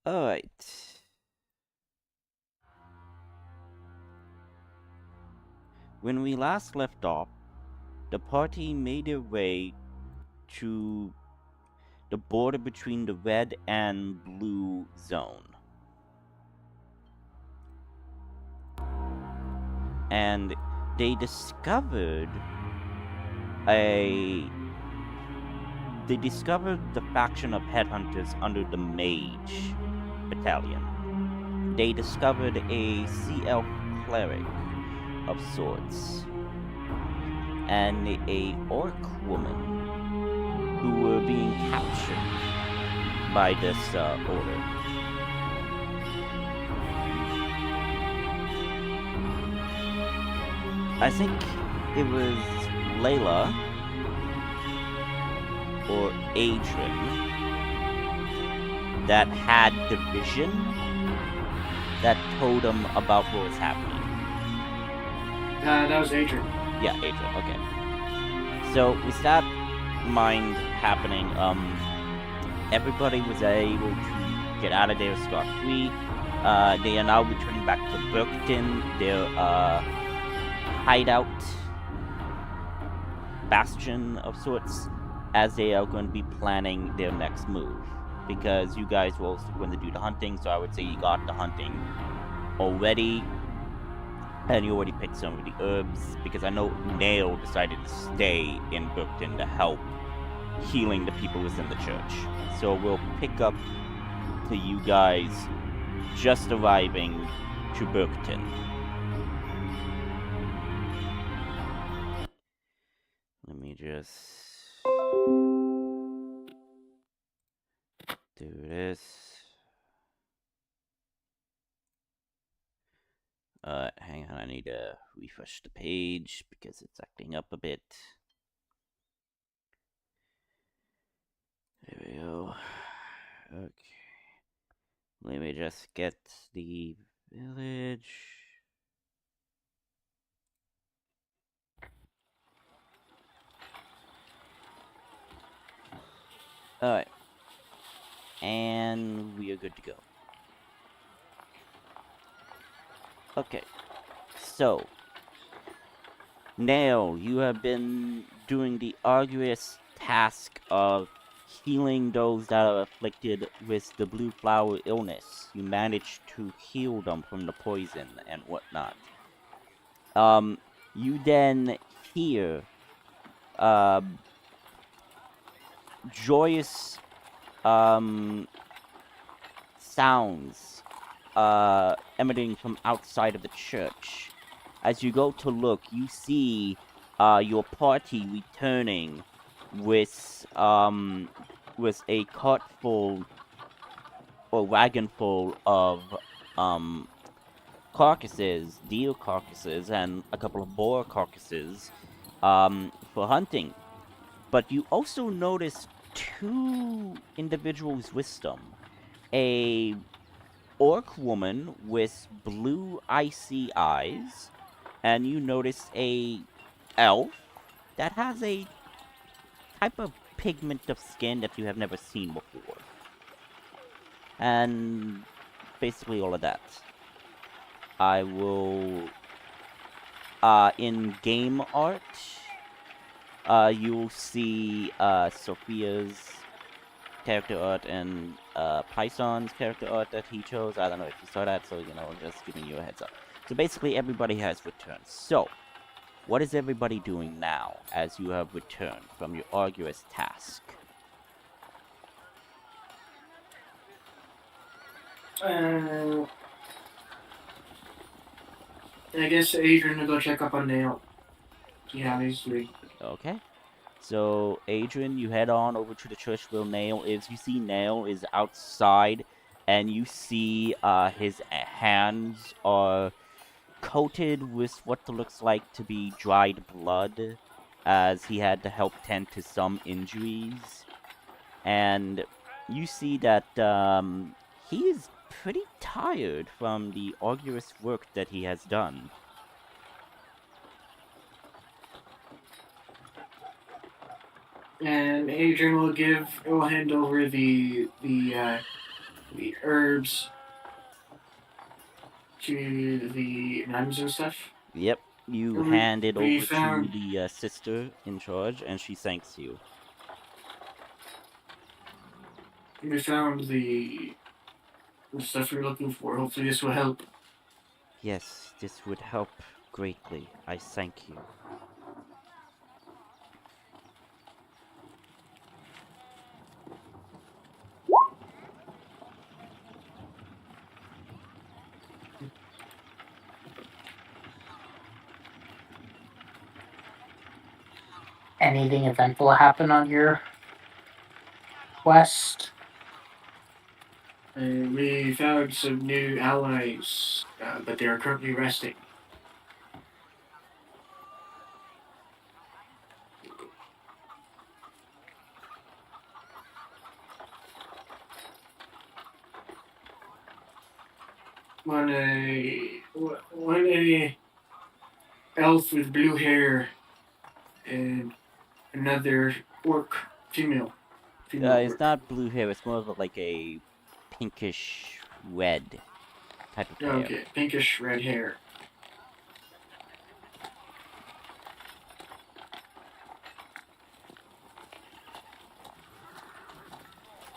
Alright. When we last left off, the party made their way to the border between the red and blue zone. And they discovered a the faction of headhunters under the mage battalion. They discovered a sea elf cleric of sorts and a orc woman who were being captured by this order. I think it was Layla or Adrian that had the vision that told them about what was happening. That was Adrian. Yeah, Adrian, okay. So with that mind happening, everybody was able to get out of there scot-free. They are now returning back to Burkton, their hideout bastion of sorts, as they are going to be planning their next move. Because you guys were also going to do the hunting, so I would say you got the hunting already. And you already picked some of the herbs, because I know Nail decided to stay in Burkton to help healing the people within the church. So we'll pick up to you guys just arriving to Burkton. Let me just do this. Hang on, I need to refresh the page because it's acting up a bit. There we go. Okay. Let me just get the village. Alright. And we are good to go. Okay. So, Nail, you have been doing the arduous task of healing those that are afflicted with the blue flower illness. You managed to heal them from the poison and whatnot. You then hear joyous sounds emanating from outside of the church. As you go to look, you see your party returning with a cart full or wagon full of carcasses, deer carcasses, and a couple of boar carcasses for hunting. But you also notice two individuals with them. A orc woman with blue icy eyes, and you notice a elf that has a type of pigment of skin that you have never seen before. And basically all of that. I will in game art you'll see Sophia's character art and Python's character art that he chose. I don't know if you saw that, so just giving you a heads up. So basically everybody has returned. So, what is everybody doing now as you have returned from your arduous task? I guess Adrian will go check up on Nail. Yeah, he's free. Okay. So, Adrian, you head on over to the church where Nail is. You see Nail is outside, and you see his hands are coated with what looks like to be dried blood, as he had to help tend to some injuries. And you see that he is pretty tired from the arduous work that he has done. And Adrian will hand over the the herbs to the nuns and stuff. Yep. You We, hand it we over to found the sister in charge, and she thanks you. we found the stuff we're looking for. Hopefully, this will help. Yes, this would help greatly. I thank you. Anything eventful happen on your quest? We found some new allies, but they are currently resting. One a elf with blue hair, and another orc female. It's Orc. not blue hair. It's more of like a pinkish red type of hair. Okay, pinkish red hair.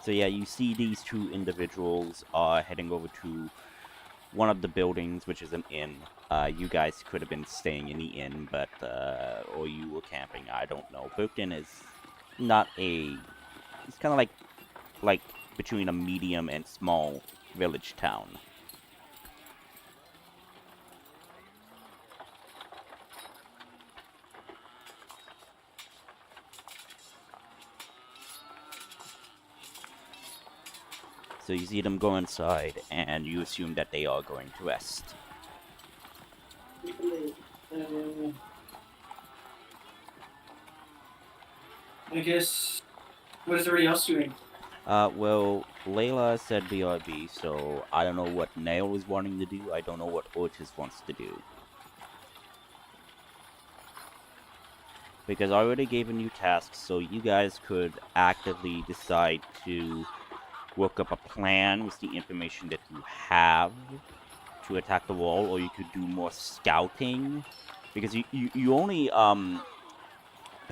So yeah, you see these two individuals are heading over to one of the buildings, which is an inn. You guys could have been staying in the inn, but or you were camping. I don't know. Birkton is not a. It's kind of like between a medium and small village town. So you see them go inside, and you assume that they are going to rest. I guess. What is everybody else doing? Well, Layla said BRB, so I don't know what Nail is wanting to do. I don't know what Ortiz wants to do. Because I already gave a new task, so you guys could actively decide to work up a plan with the information that you have to attack the wall, or you could do more scouting. Because you only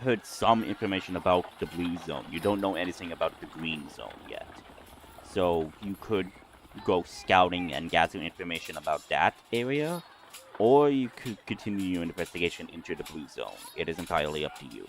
heard some information about the blue zone. You don't know anything about the green zone yet. So you could go scouting and gather information about that area, or you could continue your investigation into the blue zone. It is entirely up to you.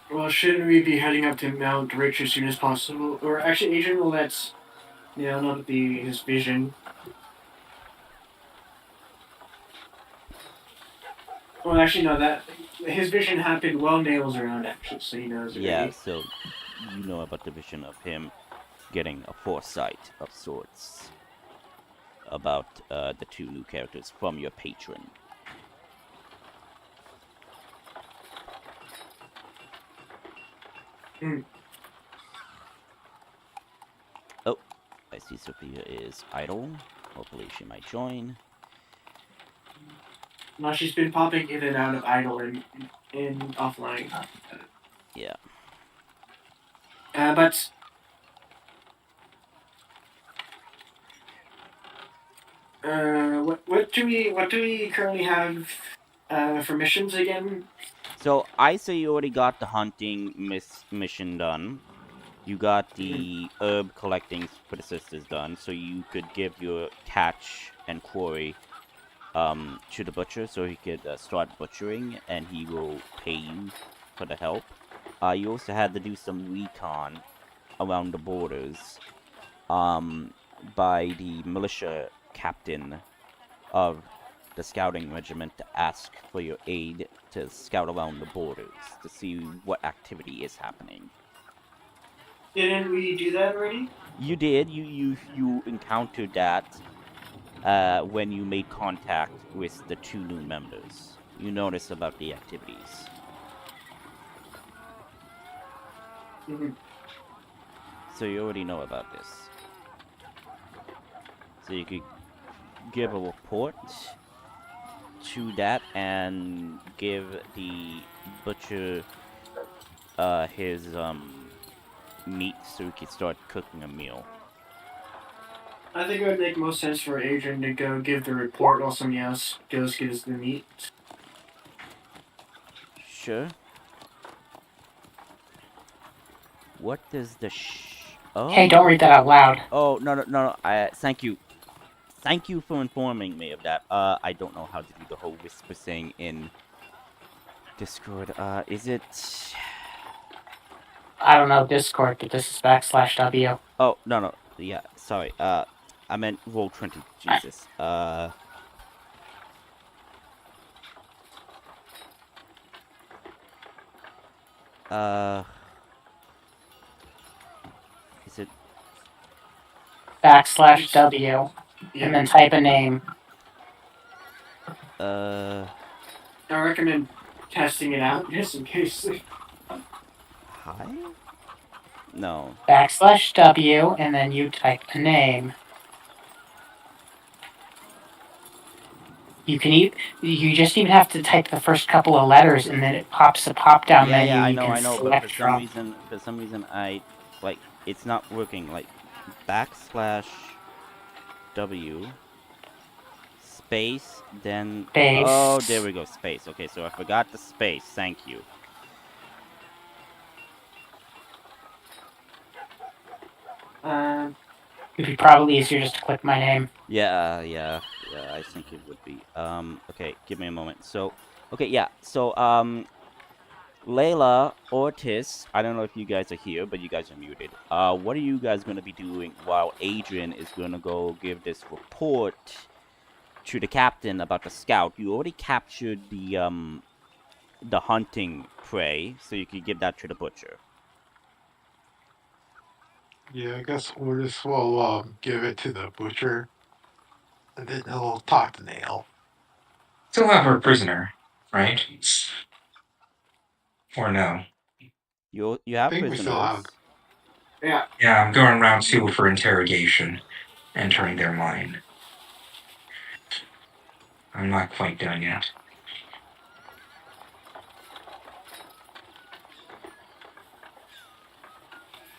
Well, shouldn't we be heading up to Mount Rich as soon as possible? Or actually, Adrian will let know his vision. Well, actually, no. That his vision happened while Nail's around, actually, so he knows Yeah, already. so you know about the vision of him getting a foresight of sorts about the two new characters from your patron. Hmm. Oh, I see Sophia is idle. Hopefully she might join. Now she's been popping in and out of idle and offline. Yeah. But what do we currently have for missions again? So I say you already got the hunting mission done. You got the herb collecting for the sisters done, so you could give your catch and quarry to the butcher, so he could start butchering, and he will pay you for the help. You also had to do some recon around the borders by the militia captain of the scouting regiment to ask for your aid to scout around the borders to see what activity is happening. Didn't we do that already? You did. You encountered that when you made contact with the two new members. You noticed about the activities. Mm-hmm. So you already know about this. So you could give a report to that and give the butcher his meat so he can start cooking a meal. I think it would make most sense for Adrian to go give the report while somebody else goes gives the meat. Sure. What does the oh? Hey, don't read that out loud. Oh no! I thank you. Thank you for informing me of that. I don't know how to do the whole whisper thing in Discord. Is it? I don't know Discord, but this is /W. Oh no! Yeah, sorry. I meant Roll20. Jesus. Is it? /W. And then type a name. I recommend testing it out just in case. Hi? No. /W, and then you type a name. You just even have to type the first couple of letters, and then it pops a pop-down menu. Yeah, I you know, can but select for from. some reason, it's not working. Like, /W, space, then. Space. Oh, there we go, space. Okay, so I forgot the space. Thank you. It'd be probably easier just to click my name. Yeah, I think it would be. Okay, give me a moment. So, okay, yeah. So, Layla, Ortiz, I don't know if you guys are here, but you guys are muted. What are you guys going to be doing while Adrian is going to go give this report to the captain about the scout? You already captured the hunting prey, so you could give that to the butcher. Yeah, I guess we'll give it to the butcher, and then he'll talk to Nail. Still have our prisoner, right? Or no? You have I think we still have. prisoners. Yeah. Yeah, I'm going round 2 for interrogation, entering their mind. I'm not quite done yet.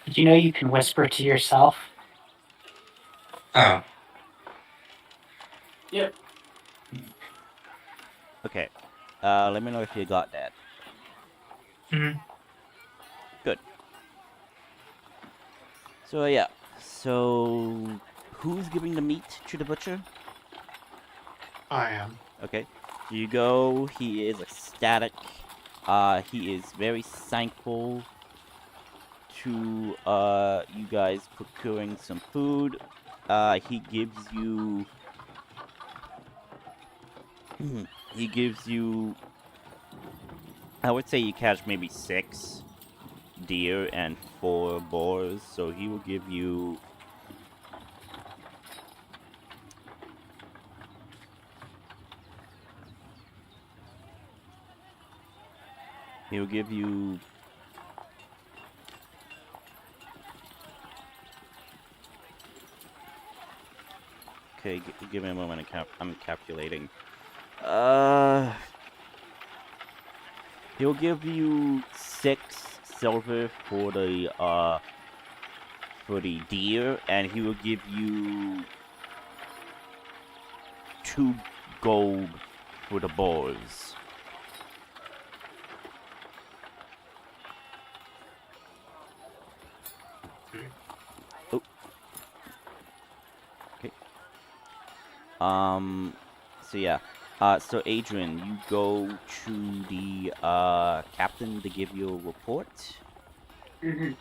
Did you know you can whisper to yourself? Oh. Yep. Okay. Let me know if you got that. Mm-hmm. Good. So yeah. So who's giving the meat to the butcher? I am. Okay. So you go. He is ecstatic. He is very thankful to you guys procuring some food. He gives you. He gives you. I would say you catch maybe 6 deer and 4 boars, so he will give you. He'll give you. Okay, give me a moment. I'm calculating. He'll give you 6 silver for the deer, and he will give you 2 gold for the boars. Oh. Okay. So yeah. So Adrian, you go to the captain to give you a report. Mm-hmm.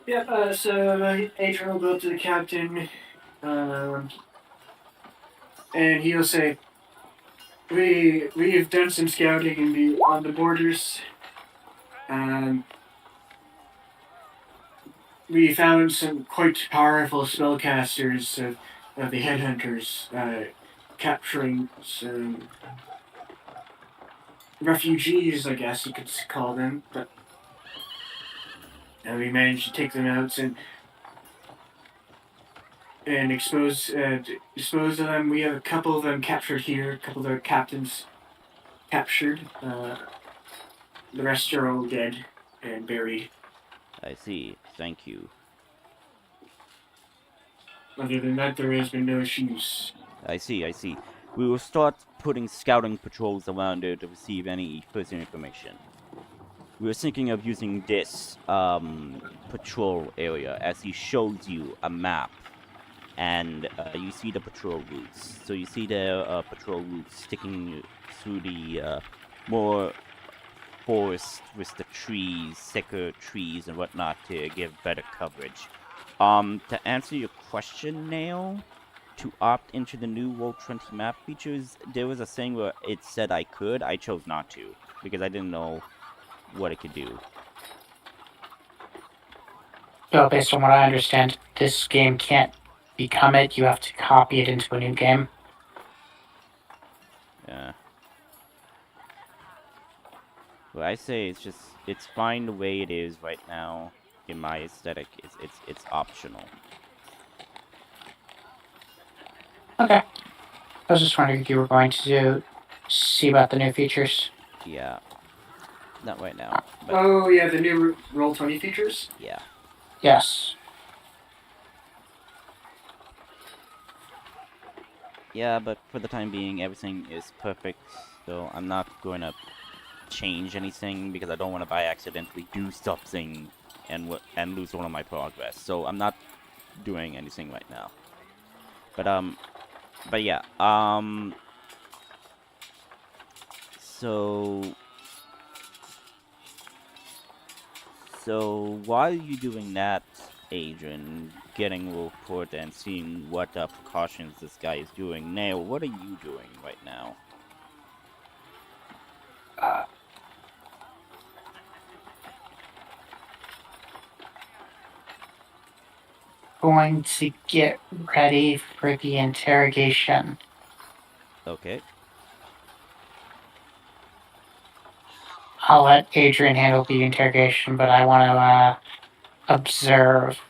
Yep. So Adrian will go to the captain, and he'll say, "We've done some scouting on the borders. We found some quite powerful spellcasters of the headhunters, capturing some refugees, I guess you could call them. But and we managed to take them out and dispose of them. We have a couple of them captured here. A couple of their captains captured. The rest are all dead and buried. I see. Thank you. Other than that, there has been no issues. I see. We will start putting scouting patrols around there to receive any further information. We were thinking of using this patrol area as he shows you a map, and you see the patrol routes. So you see the patrol routes sticking through the more forest with the trees, thicker trees and whatnot to give better coverage. To answer your question, Nail, to opt into the new World 20 map features, there was a thing where it said I could. I chose not to because I didn't know what it could do. So based on what I understand, this game can't become it. You have to copy it into a new game. Yeah. Well, I say it's fine the way it is right now. In my aesthetic, it's optional. Okay. I was just wondering if you were going to see about the new features. Yeah. Not right now. But Oh yeah, the new Roll20 features. yeah. Yes. Yeah, but for the time being, everything is perfect. So I'm not going to change anything because I don't want to by accidentally do something and lose all of my progress. So I'm not doing anything right now. But yeah. So while you're doing that, Adrian, getting a report and seeing what precautions this guy is doing, Nail, what are you doing right now? Going to get ready for the interrogation. Okay. I'll let Adrian handle the interrogation, but I want to observe.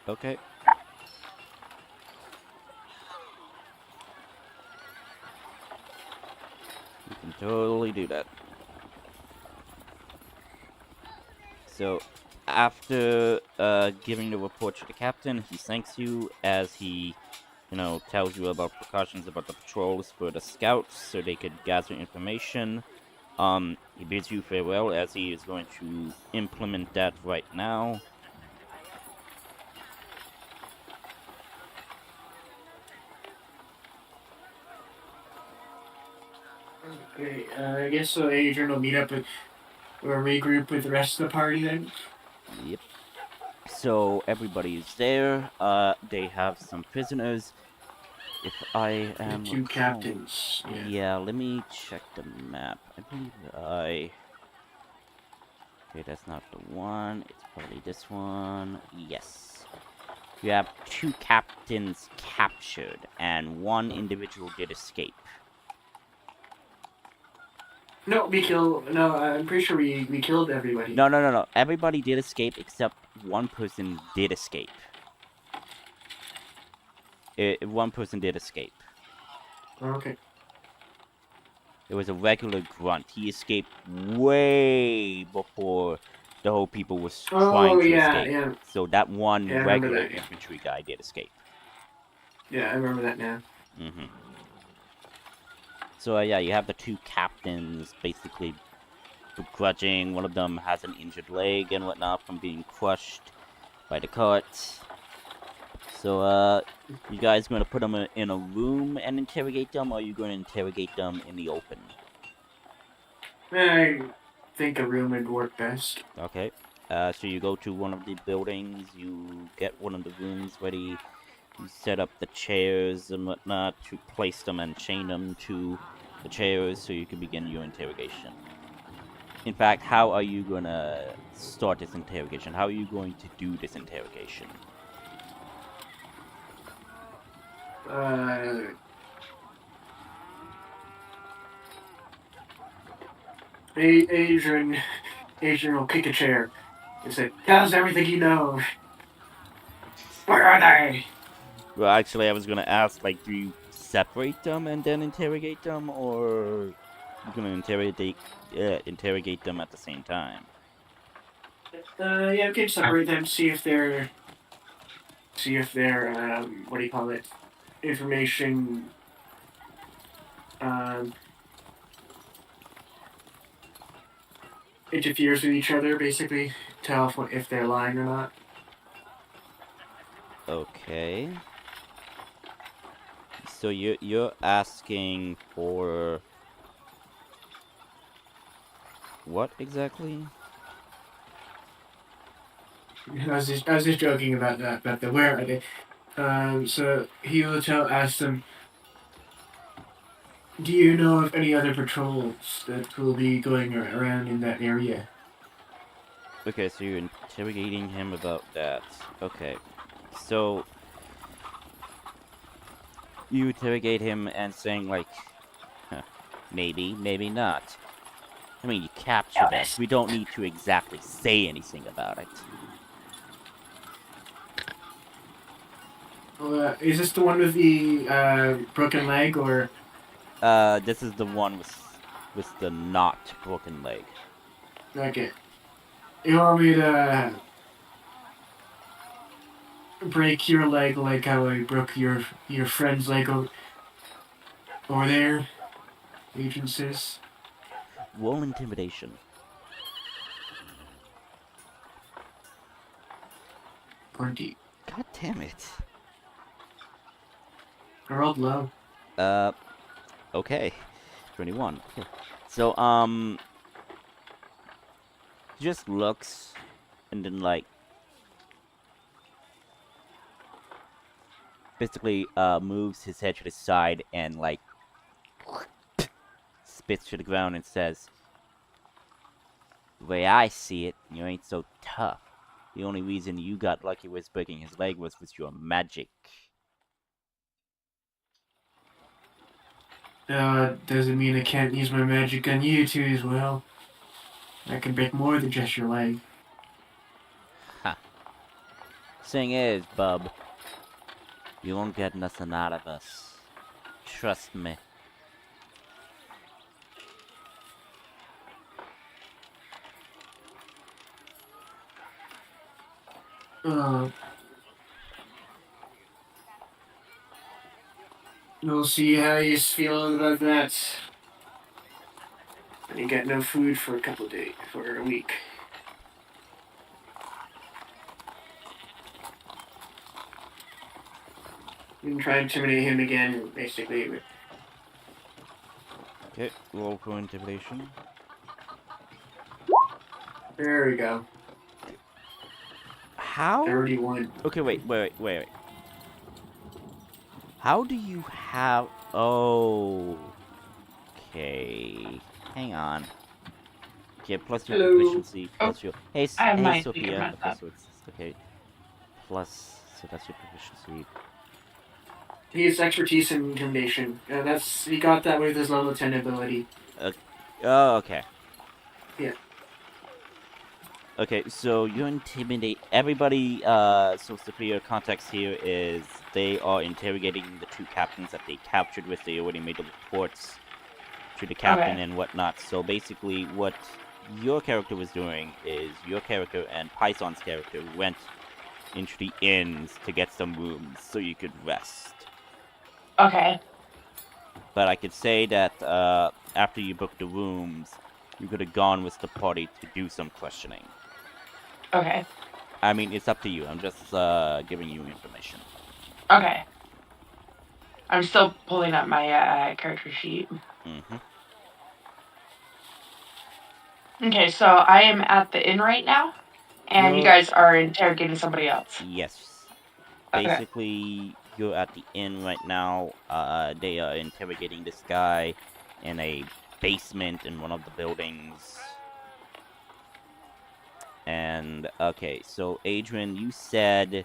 Okay. You can totally do that. So, after giving the report to the captain, he thanks you as he, tells you about precautions about the patrols for the scouts so they could gather information. He bids you farewell as he is going to implement that right now. Okay, I guess so. Adrian will meet up with or regroup with the rest of the party then. Yep. So everybody's there. They have some prisoners. If I am The two captains. yeah, let me check the map. I believe okay, that's not the one. It's probably this one. Yes. You have 2 captains captured, and 1 individual did escape. No, I'm pretty sure we killed everybody. No. Everybody did escape except 1 person did escape. 1 person did escape. Okay. It was a regular grunt. He escaped way before the whole people was trying to escape. Yeah. So that one Yeah, regular that, yeah. infantry guy did escape. Yeah, I remember that now. Mm-hmm. So yeah, you have the 2 captains basically begrudging. One of them has an injured leg and whatnot from being crushed by the cart. So you guys going to put them in a room and interrogate them, or are you going to interrogate them in the open? I think a room would work best. Okay. So you go to one of the buildings, you get one of the rooms ready, you set up the chairs and whatnot to place them and chain them to the chairs so you can begin your interrogation. In fact, how are you going to start this interrogation? How are you going to do this interrogation? Adrian Adrian will kick a chair and say, "Tell us everything you know. Where are they?" Well, actually, I was gonna ask, like, do you separate them and then interrogate them, or you're gonna interrogate them at the same time? Yeah, we can separate them. See if they're what do you call it? Information. Um, interferes with each other, basically. Tell if they're lying or not. Okay. So you're asking for what exactly? I was just joking about that, but the where are they? So he will ask them, do you know of any other patrols that will be going around in that area? Okay, so you're interrogating him about that. Okay. So you interrogate him and saying like, huh, maybe, maybe not. I mean, you captured us. We don't need to exactly say anything about it. Is this the one with the broken leg, or This is the one with the not broken leg. okay? You want me to break your leg like how I broke your friend's leg over there? Agent says. Roll intimidation. 20. God damn it. I rolled low. Okay. 21. Okay. So, he just looks and then, like, basically, moves his head to the side and, like, spits to the ground and says, the way I see it, you ain't so tough. The only reason you got lucky with breaking his leg was with your magic. Doesn't mean I can't use my magic on you too as well. I can break more than just your leg. Ha. Thing is, bub, you won't get nothing out of us. Trust me. Uh, we'll see how you're feeling about that. And you get no food for a couple of days, for a week. You can try to intimidate him again, basically. Okay, roll for intimidation. There we go. How? 31. Okay, wait. How do you have... Oh... Okay... Hang on. Okay, plus your Hello. proficiency, plus your... Hey, I have hey, my Sophia. speaker Okay, messed up. so it's... Okay. Plus... So that's your proficiency. He has expertise in intimidation. He got that with his level 10 ability. Oh, okay. Yeah. Okay, so you intimidate everybody. So Sophia, context here is they are interrogating the two captains that they captured with. They already made the reports to the captain Okay. and whatnot. So basically, what your character was doing is your character and Python's character went into the inns to get some rooms so you could rest. Okay. But I could say that after you booked the rooms, you could have gone with the party to do some questioning. Okay. I mean, it's up to you. I'm just giving you information. Okay. I'm still pulling up my character sheet. Mm-hmm. Okay, so I am at the inn right now, and you You're- guys are interrogating somebody else. Yes. Okay. Basically, you're at the inn right now. They are interrogating this guy in a basement in one of the buildings. And, okay, so Adrian, you said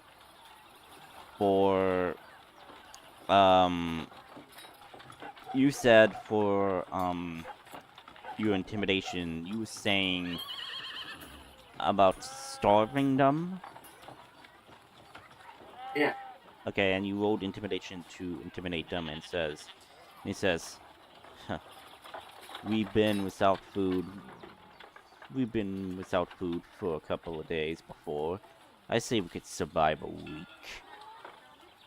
for, your intimidation, you were saying about starving them? Yeah. Okay, and you rolled intimidation to intimidate them, and he says, huh, we've been without food. We've been without food for a couple of days before. I say we could survive a week.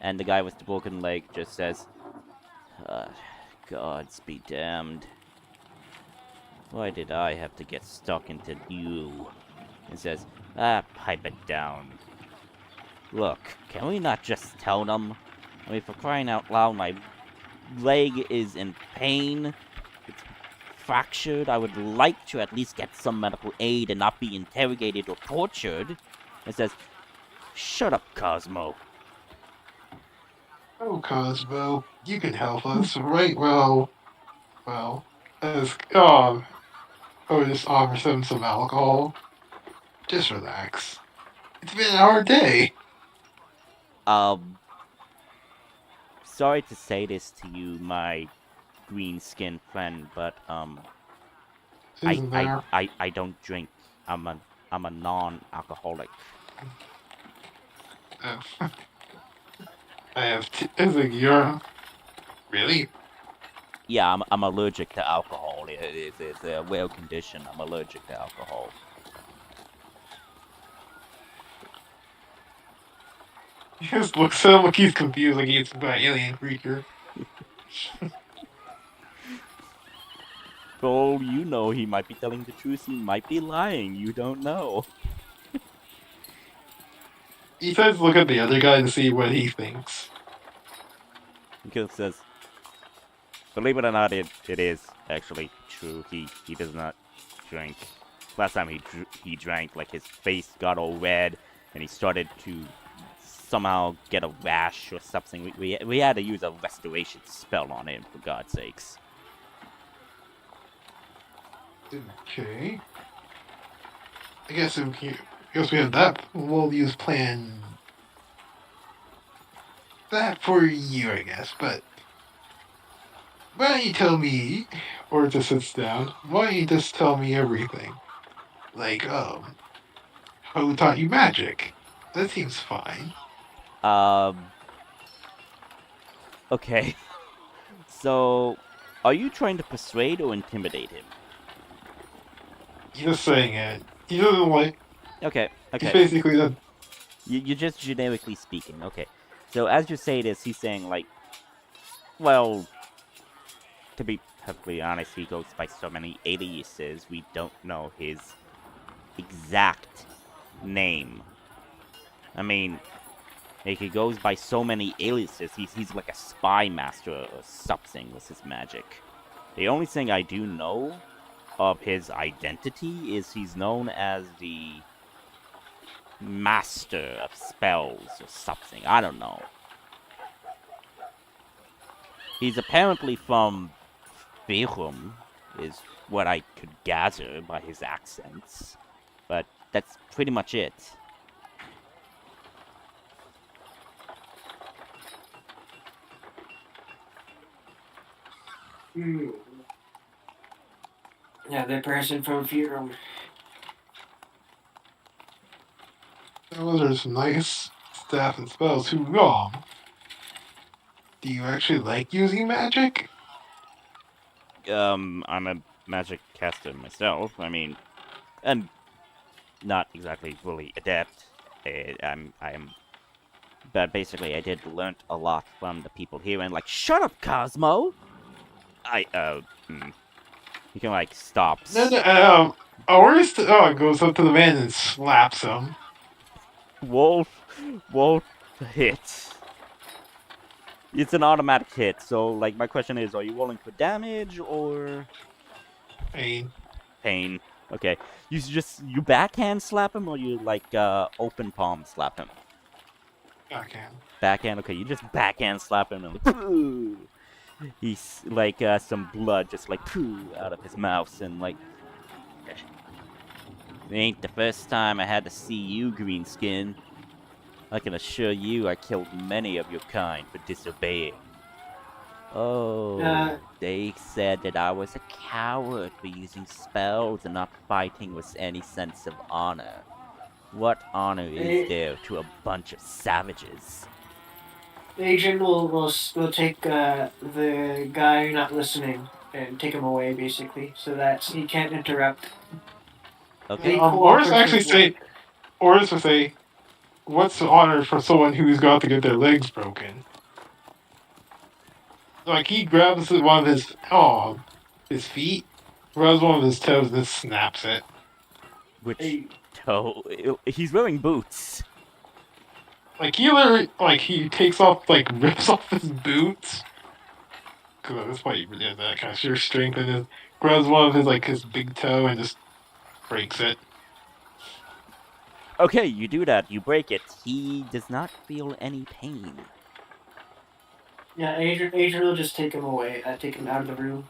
And the guy with the broken leg just says, uh, gods be damned. Why did I have to get stuck into you? And says, pipe it down. Look, can we not just tell them? I mean, for crying out loud, my leg is in pain. It's fractured. I would like to at least get some medical aid and not be interrogated or tortured. It says, shut up, Cosmo. Oh, Cosmo, you can help us, right? As I would just offer them some alcohol. Just relax. It's been a hard day. Um, sorry to say this to you, my green-skinned friend, but, Isn't there? I don't drink. I'm a non-alcoholic. Oh. I have. It's like you're really. Yeah, I'm allergic to alcohol. It's a rare condition. I'm allergic to alcohol. He just looks at him like he's confused, like he's by alien creature. For all you know, he might be telling the truth. He might be lying. You don't know. He tries to look at the other guy to see what he thinks. Because says, believe it or not, it is actually true. He does not drink. Last time he drank, like his face got all red, and he started to somehow get a rash or something. We had to use a restoration spell on him, for God's sakes. Okay. I guess we have that. We'll use plan that for you, I guess. But why don't you tell me, or just sits down? Why don't you just tell me everything? Like, who taught you magic? That seems fine. Okay. So, are you trying to persuade or intimidate him? He's just saying it. He doesn't like. Okay, He's okay. basically the. You're just generically speaking. Okay. So, as you say this, he's saying, like, well, to be perfectly honest, he goes by so many aliases, we don't know his exact name. I mean, like, he goes by so many aliases, he's like a spy master or something with his magic. The only thing I do know of his identity is he's known as the master of spells or something. I don't know. He's apparently from Faerun, is what I could gather by his accents. But that's pretty much it. Hmm. Yeah, the person from Furum. Those are some nice staff and spells. Who do you actually like using magic? I'm a magic caster myself. I mean, I'm not exactly fully adept. I am, but basically, I did learn a lot from the people here. And like, shut up, Cosmo. He can like stops. No, Ernest goes up to the man and slaps him. Wolf hit. It's an automatic hit. So like, my question is, are you rolling for damage or Pain. pain? Okay, you backhand slap him or you like open palm slap him? Backhand. Backhand. Okay, you just backhand slap him and like, pooh. He's like some blood just like pooh out of his mouth and like. It ain't the first time I had to see you, Greenskin. I can assure you I killed many of your kind for disobeying. Oh, they said that I was a coward for using spells and not fighting with any sense of honor. What honor is A- there to a bunch of savages? Agent will take the guy not listening and take him away, basically, so that he can't interrupt Okay. the Oris actually cooperative say, work. Oris would say, what's the honor for someone who's got to get their legs broken? Like, he grabs one of his feet, grabs one of his toes, and just snaps it. Which toe? He's wearing boots. Like, he literally, like, he takes off, like, rips off his boots. Because that's why he really has that kind of sheer strength, and just grabs one of his, like, his big toe and just breaks it. Okay, you do that. You break it. He does not feel any pain. Yeah, Adrian will just take him away. Take him out of the room.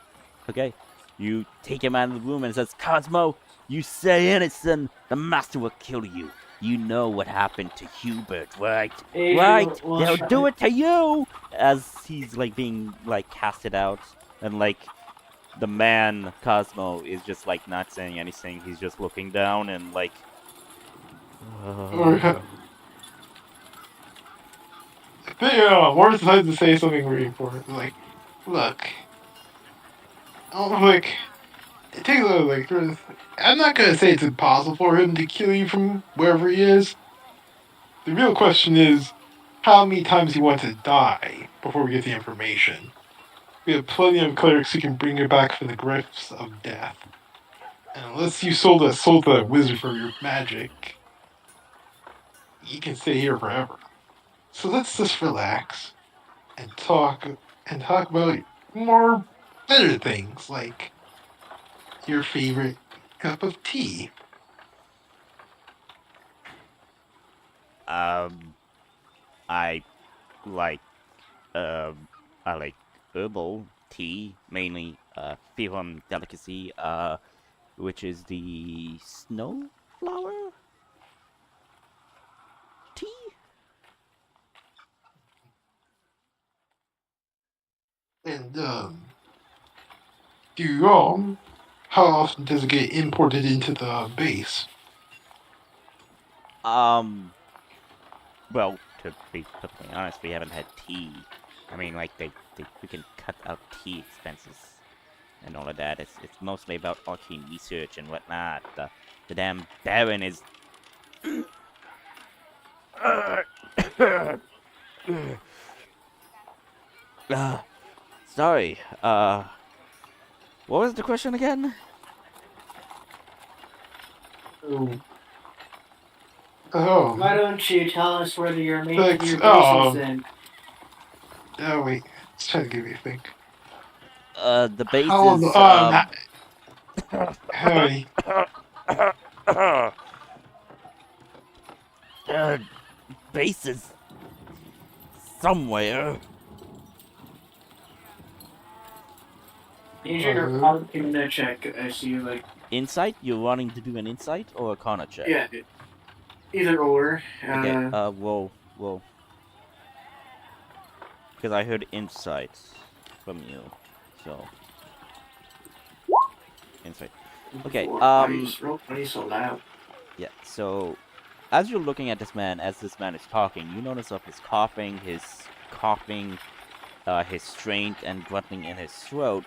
Okay. You take him out of the room and says, Cosmo, you say anything, the master will kill you. You know what happened to Hubert, right? Adrian Right? will They'll shut do it. it to you! As he's like being like casted out, and like the man Cosmo is just like not saying anything. He's just looking down and like. Morris decides to say something really important. Like, look, like, take a look, like, I'm not gonna say it's impossible for him to kill you from wherever he is. The real question is, how many times he wants to die before we get the information. We have plenty of clerics who can bring you back from the grips of death. And unless you sold that wizard for your magic, you can stay here forever. So let's just relax and talk about more better things like your favorite cup of tea. Um, I like I like herbal tea, mainly Firum delicacy, which is the snow flower tea. And do you how often does it get imported into the base? Well, to be perfectly honest, we haven't had tea. I mean, like they freaking cut out tea expenses and all of that. It's mostly about arcane research and whatnot. The damn Baron is. uh, sorry. What was the question again? Oh, Why don't you tell us whether you're making thanks. your bases then? Oh wait, let's try to give you a think. The base How is many? uh, base is somewhere. Adrian, I'll give him a check. I see, like, Insight? You're wanting to do an insight or a corner check? yeah, either or. Okay. Well. Because I heard insight from you, so insight. Okay. Why is roleplay so loud? Yeah. So, as you're looking at this man, as this man is talking, you notice of his coughing, his strength and grunting in his throat.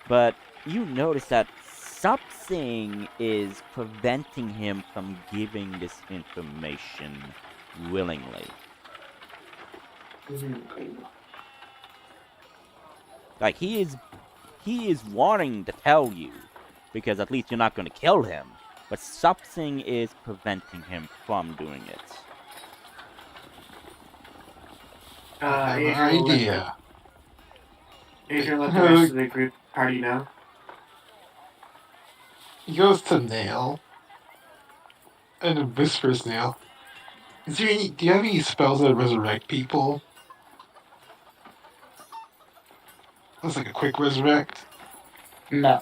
But you notice that something is preventing him from giving this information willingly. Like he is wanting to tell you, because at least you're not going to kill him. But something is preventing him from doing it. I have an idea. Adrian let the rest of the group party know. He goes to Nail and whispers Nail. Do you have any spells that resurrect people? That's like a quick resurrect. No.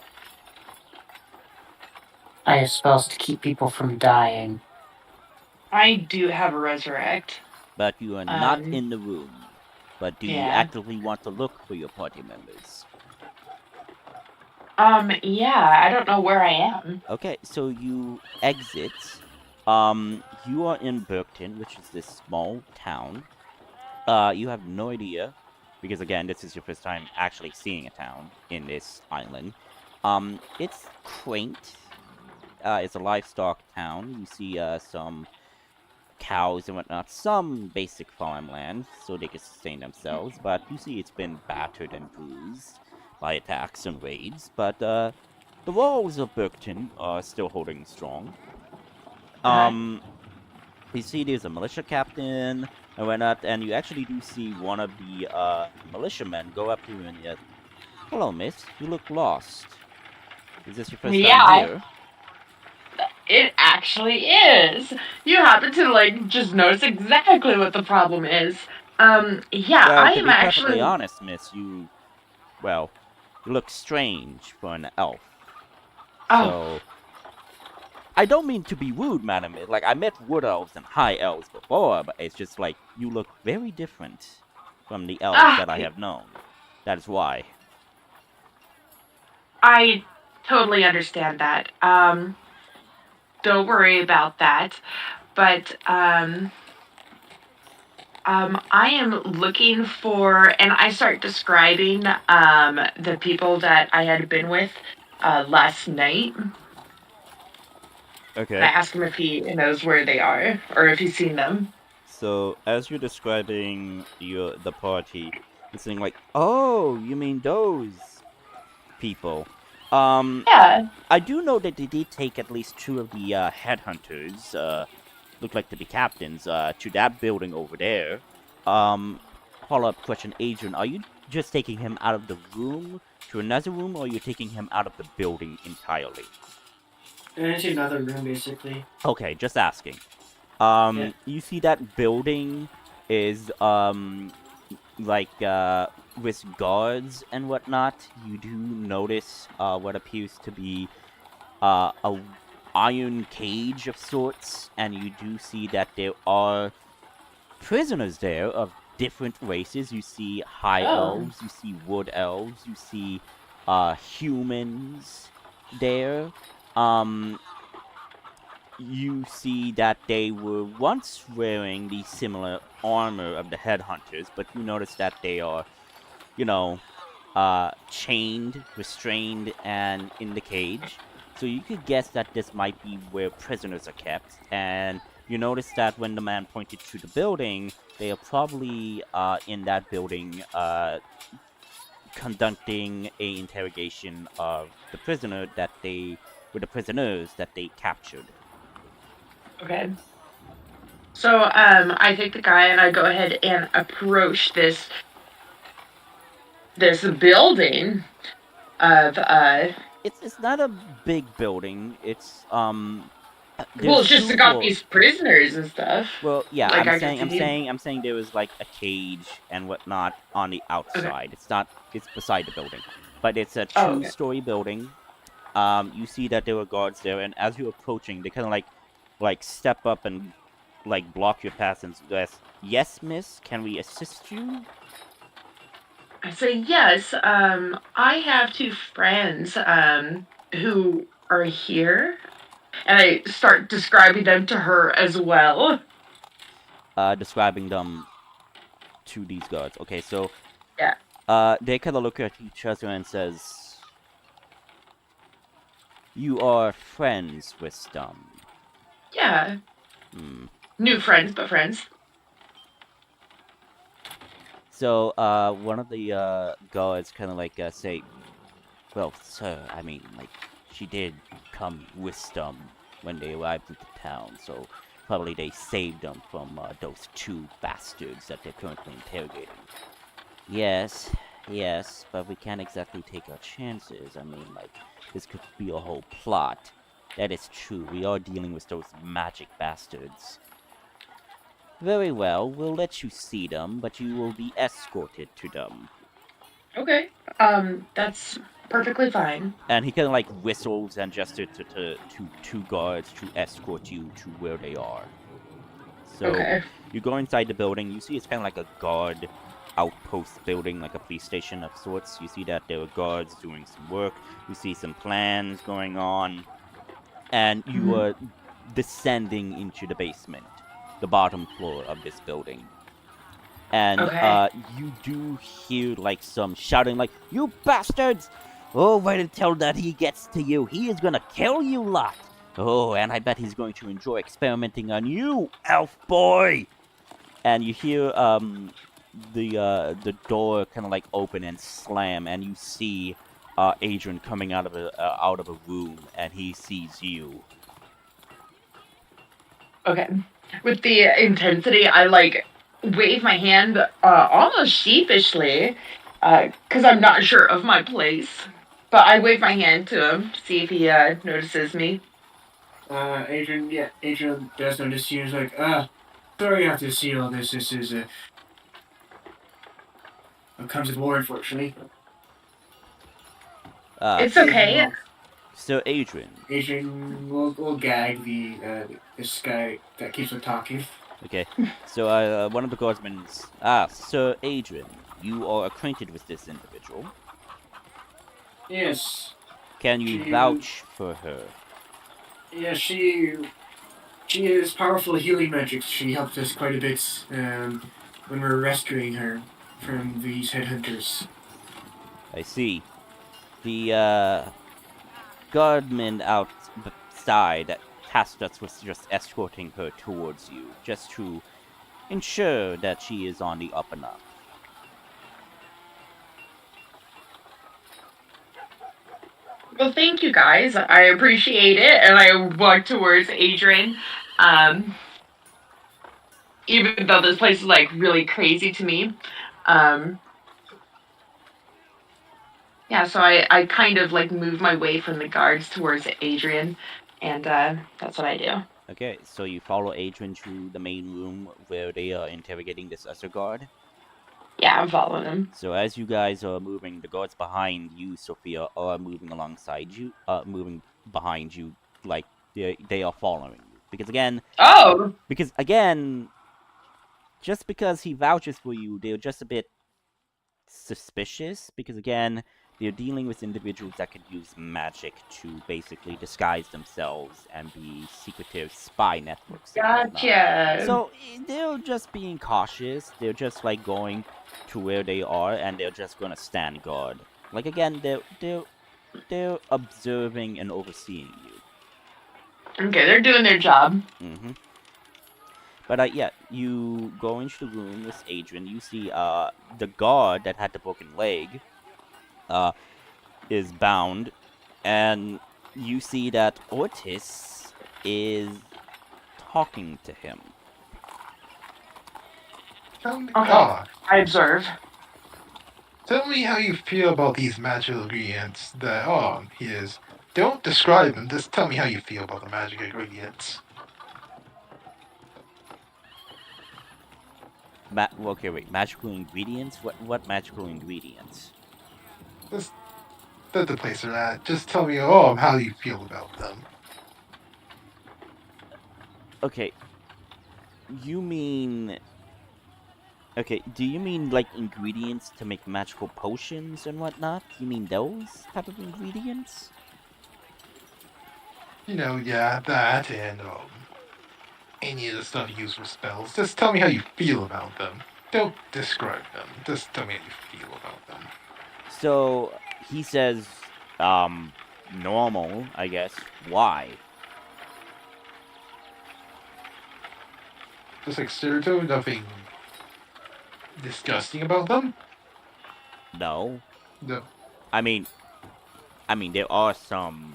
I have spells to keep people from dying. I do have a resurrect. But you are not in the room. But do you Yeah. actively want to look for your party members? Yeah, I don't know where I am. Okay, so you exit. You are in Burkton, which is this small town. You have no idea, because again, this is your first time actually seeing a town in this island. It's quaint. It's a livestock town. You see some cows and whatnot, some basic farmland, so they can sustain themselves. But you see, it's been battered and bruised by attacks and raids. But the walls of Burkton are still holding strong. Uh-huh. You see, there's a militia captain and whatnot, and you actually do see one of the militiamen go up to you and yet, "Hello, miss. You look lost. Is this your first time Yeah, here?" it actually is. You happen to like just notice exactly what the problem is. Yeah, Well, I to am be perfectly actually. honest, miss, you look strange for an elf. Oh, So I don't mean to be rude, madam. Like, I met wood elves and high elves before, but it's just like you look very different from the elves ah, that I have known. That is why. I totally understand that. Don't worry about that. But I am looking for, and I start describing the people that I had been with last night. I Okay. ask him if he knows where they are or if he's seen them. So as you're describing the party, you're saying like, "Oh, you mean those people?" Um, Yeah. I do know that they did take at least two of the headhunters, look like to be captains, to that building over there. Um, Follow-up question, Adrian, are you just taking him out of the room to another room, or are you taking him out of the building entirely? Into another room, basically. Okay, just asking. Yeah. You see that building is like with guards and whatnot. You do notice what appears to be a iron cage of sorts, and you do see that there are prisoners there of different races. You see high Oh. elves, you see wood elves, you see humans there. Um, you see that they were once wearing the similar armor of the headhunters, but you notice that they are, you know, chained, restrained, and in the cage. So you could guess that this might be where prisoners are kept. And you notice that when the man pointed to the building, they are probably in that building conducting a interrogation of the prisoner that they, with the prisoners that they captured. Okay. So I take the guy and I go ahead and approach this building of It's not a big building. It's well, there's it's just two got floors. these prisoners and stuff. Well, yeah, Like I can see. I'm saying there was like a cage and whatnot on the Okay. outside. It's not, it's beside the building, but it's a Oh, okay. two-story building. You see that there were guards there, and as you're approaching, they kind of like step up and like block your path and ask, "Yes, miss, can we assist you?" I say yes. I have two friends who are here, and I start describing them to her as well. Describing them to these guards. Okay, so Yeah. they kind of look at each other and says, "You are friends with them." Yeah. Hmm. New friends, but friends. So, one of the guards kind of like say, "Well, sir, I mean, like, she did come with them when they arrived into town, so probably they saved them from those two bastards that they're currently interrogating." Yes, yes, but we can't exactly take our chances. I mean, like, this could be a whole plot. That is true. We are dealing with those magic bastards. Very well, we'll let you see them, but you will be escorted to them. Okay. That's perfectly fine. And he kind of like whistles and gestures to two guards to escort you to where they are. So Okay. you go inside the building. You see it's kind of like a guard outpost building, like a police station of sorts. You see that there are guards doing some work. You see some plans going on, and you are descending into the basement, the bottom floor of this building. And Okay. you do hear like some shouting, like, "You bastards! Oh, wait until that he gets to you. He is gonna kill you lot. Oh, and I bet he's going to enjoy experimenting on you, elf boy." And you hear the door kind of like open and slam, and you see Adrian coming out of a room, and he sees you. Okay. With the intensity, I like wave my hand almost sheepishly because I'm not sure of my place. But I wave my hand to him, see if he notices me. Adrian does notice you. He's like, sorry you have to see all this. This is what comes with war, unfortunately. It's okay. So Adrian. Adrian will gag this guy that keeps on talking. Okay, so one of the guardsmen Sir Adrian, you are acquainted with this individual. Yes. Can you vouch for her? Yeah, she is powerful healing magic. She helped us quite a bit when we were rescuing her from these headhunters. I see. The guardman outside tasked us with just escorting her towards you, just to ensure that she is on the up and up. Well, thank you guys. I appreciate it. And I walk towards Adrian. Even though this place is like really crazy to me. Yeah, so I kind of like move my way from the guards towards Adrian. And that's what I do. Okay, so you follow Adrian to the main room where they are interrogating this other guard. Yeah, I'm following him. So as you guys are moving, the guards behind you, Sophia, are moving alongside you, moving behind you, like they are following you. Because again, just because he vouches for you, they're just a bit suspicious. Because again, they're dealing with individuals that could use magic to basically disguise themselves and be secretive spy networks. Gotcha. So they're just being cautious. They're just like going to where they are, and they're just gonna stand guard. Like again, they're observing and overseeing you. Okay, they're doing their job. Mm-hmm. But yeah, you go into the room with Adrian. You see the guard that had the broken leg is bound, and you see that Ortis is talking to him. I observe. Tell me how you feel about these magical ingredients that he is. Don't describe them, just tell me how you feel about the magic ingredients. Okay, wait. Magical ingredients? What magical ingredients? Just that's the place they're at. Just tell me how you feel about them. Okay. You mean... Okay, do you mean like ingredients to make magical potions and whatnot? You mean those type of ingredients? Yeah, that and any of the stuff used for spells. Just tell me how you feel about them. Don't describe them. Just tell me how you feel about them. So he says, normal, I guess. Why? Just like stereotype, nothing disgusting about them? No. No. I mean, there are some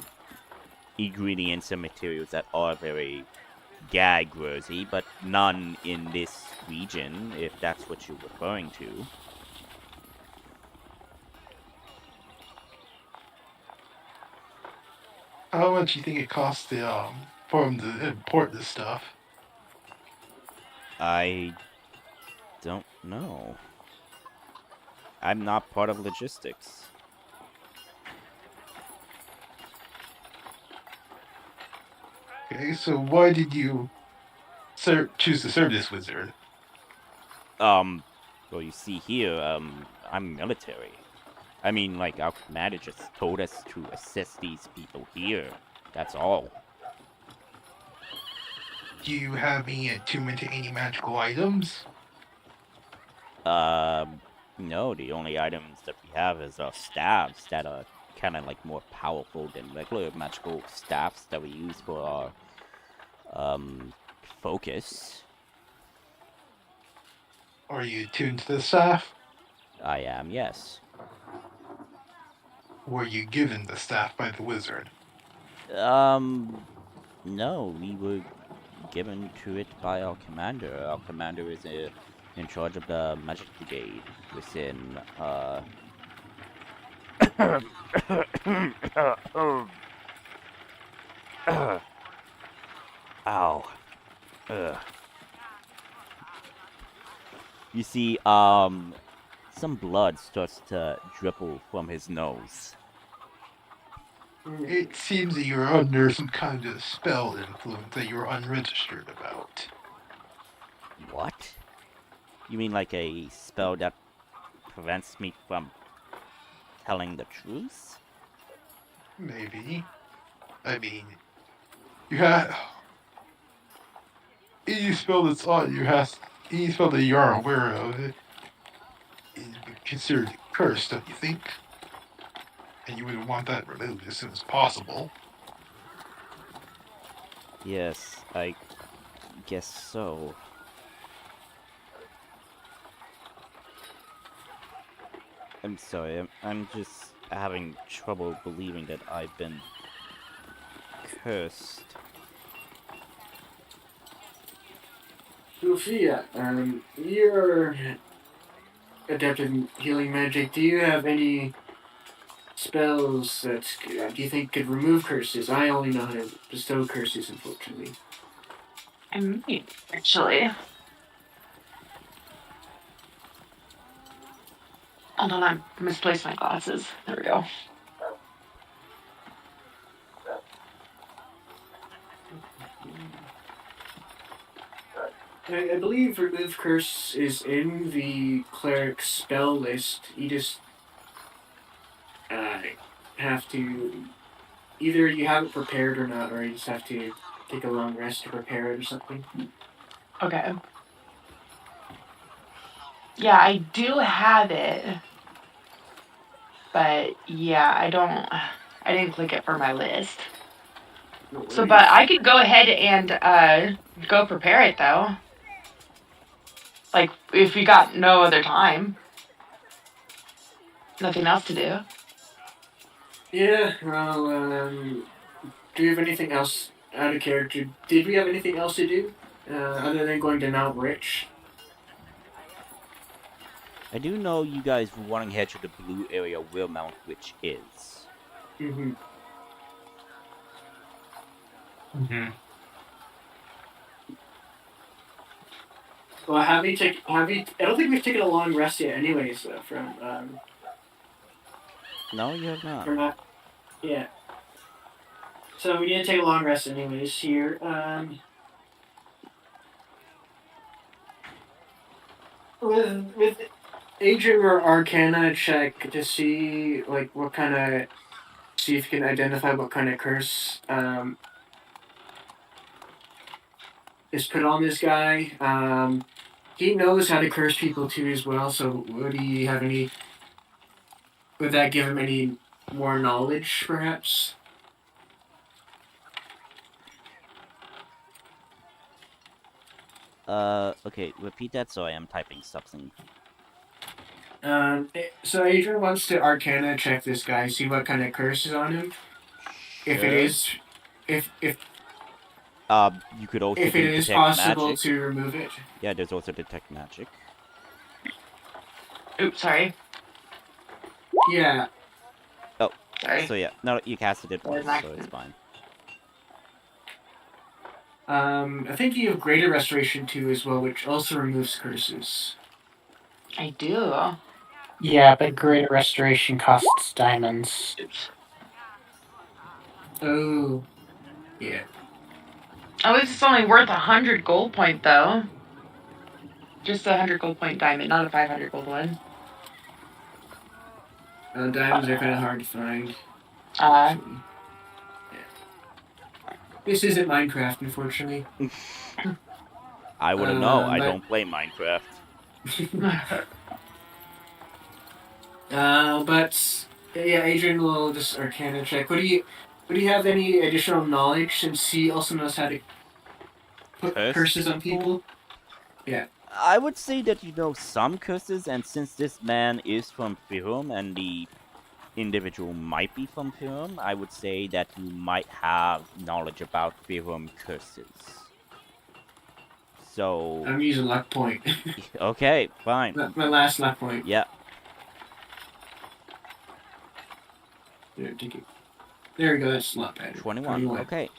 ingredients and materials that are very gag-worthy, but none in this region, if that's what you're referring to. How much do you think it costs for them to import this stuff? I don't know. I'm not part of logistics. Okay, so why did you choose to serve this wizard? Well, you see here, I'm military. I mean, like, our commander just told us to assist these people here. That's all. Do you have any attunement to any magical items? No, the only items that we have is staves that are kind of like more powerful than regular magical staffs that we use for our focus. Are you attuned to the staff? I am, yes. Were you given the staff by the wizard? No, we were given to it by our commander. Our commander is in charge of the magic brigade within Ow. Ugh. You see, some blood starts to dribble from his nose. It seems that you're under some kind of spell influence that you're unregistered about. What? You mean like a spell that prevents me from telling the truth? Maybe. I mean, you have any spell that's on you has any spell that you are aware of is considered cursed, don't you think? And you would want that removed as soon as possible. Yes, I guess so. I'm sorry, I'm just having trouble believing that I've been cursed. Sophia, you're adept in healing magic. Do you have any spells that do you think could remove curses? I only know how to bestow curses, unfortunately. I might, actually. Hold on, I misplaced my glasses. There we go. I believe remove curse is in the cleric spell list. You just have to either you have it prepared or not, or you just have to take a long rest to prepare it or something. Okay. Yeah, I do have it. But yeah, I didn't click it for my list. No So, worries. but I could go ahead and go prepare it though. Like, if we got no other time. Nothing else to do. Yeah, well, do you have anything else out of character? Did we have anything else to do other than going to Mount Rich? I do know you guys were wanting to head to the blue area where Mount Witch is. Mm-hmm. Mm-hmm. Well, have you? I don't think we've taken a long rest yet, anyways. From No, you have not. from that. Yeah. So we need to take a long rest, anyways. Here. With Adrian or Arcana check to see like what kind of see if you can identify what kind of curse is put on this guy. He knows how to curse people too as well. So would he have any? Would that give him any more knowledge, perhaps? Okay, repeat that so I am typing something. So Adrian wants to Arcana check this guy, see what kind of curse is on him. If it Sure. is, if You could also if do it is detect possible magic. to remove it. Yeah, there's also detect magic. Oops, sorry. Yeah. Sorry. So yeah, no, you casted it That was once, an so it's accident. fine. I think you have Greater Restoration too as well, which also removes curses. I do. Yeah, but Greater Restoration costs diamonds. Oops. Oh. Yeah. At least it's only worth 100 gold point though. Just a 100 gold point diamond, not a 500 gold one. Diamonds are kind of hard to find. Uh, Yeah. This isn't Minecraft, unfortunately. I wouldn't know. I but- don't play Minecraft. But yeah, Adrian will just Arcana check. Would he have any additional knowledge since he also knows how to put Curse curses on people? Yeah. I would say that you know some curses, and since this man is from Firum and the individual might be from Firum, I would say that you might have knowledge about Firum curses. So, I'm using luck point. okay, fine. My last luck point. Yeah, There, take it. There we go. That's a lot better. 21. Okay.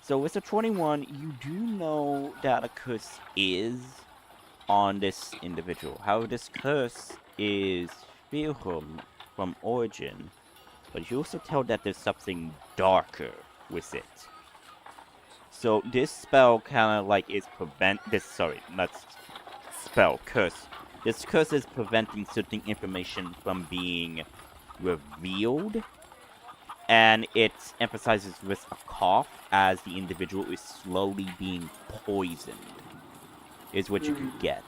So with a 21, you do know that a curse is on this individual. However, this curse is Firum from origin, but you also tell that there's something darker with it. So this spell kind of like is not spell, curse. This curse is preventing certain information from being revealed, and it emphasizes with a cough as the individual is slowly being poisoned, is what you could get.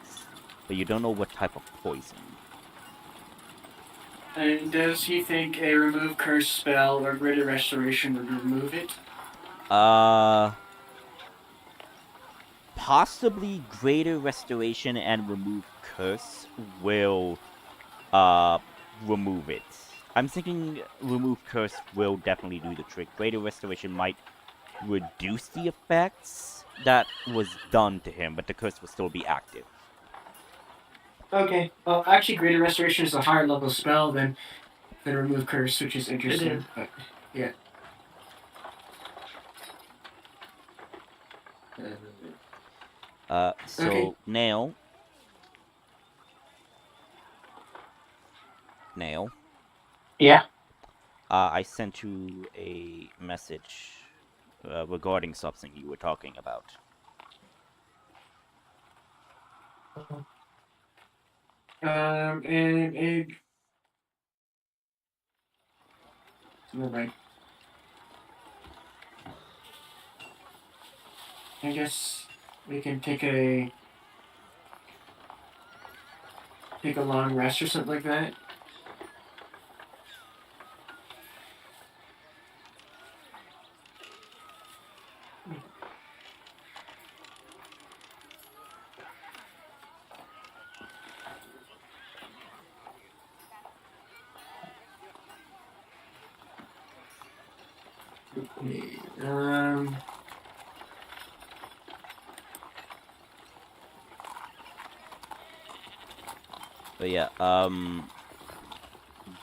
But you don't know what type of poison. And does he think a remove curse spell or greater restoration would remove it? Possibly greater restoration and remove curse will remove it. I'm thinking remove curse will definitely do the trick. Greater restoration might reduce the effects that was done to him, but the curse will still be active. Okay. Well, actually, greater restoration is a higher level spell than remove curse, which is interesting. But yeah. So Okay. Nail. yeah. I sent you a message regarding something you were talking about. And never mind. I guess we can take a long rest or something like that. Um. But yeah,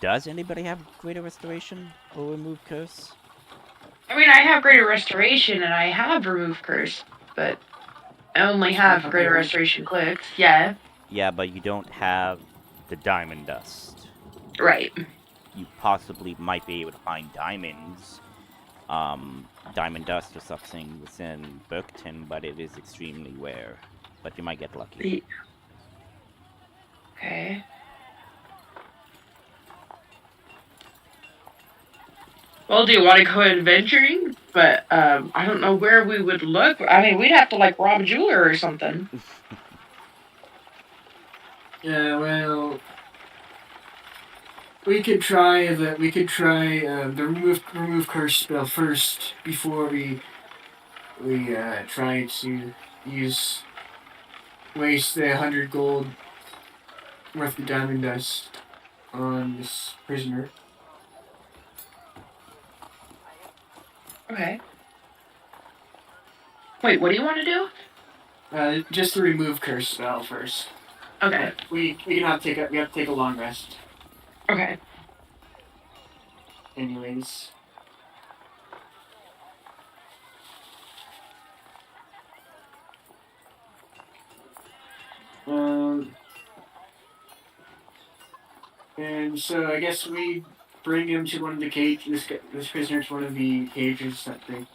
does anybody have greater restoration or remove curse? I mean, I have greater restoration and I have remove curse, but I only have greater restoration clicked. Yeah. Yeah, but you don't have the diamond dust. Right. You possibly might be able to find diamonds, diamond dust or something within Burkton, but it is extremely rare. But you might get lucky. Okay. Well, do you want to go adventuring? But I don't know where we would look. I mean, we'd have to like rob a jeweler or something. Yeah. Well. We could try the remove curse spell first before we try to waste the 100 gold worth of diamond dust on this prisoner. Okay. Wait, what do you want to do? Just the remove curse spell first. Okay. We have to take a long rest. Okay. Anyways. And so I guess we bring him to one of the cages. This prisoner to one of the cages that they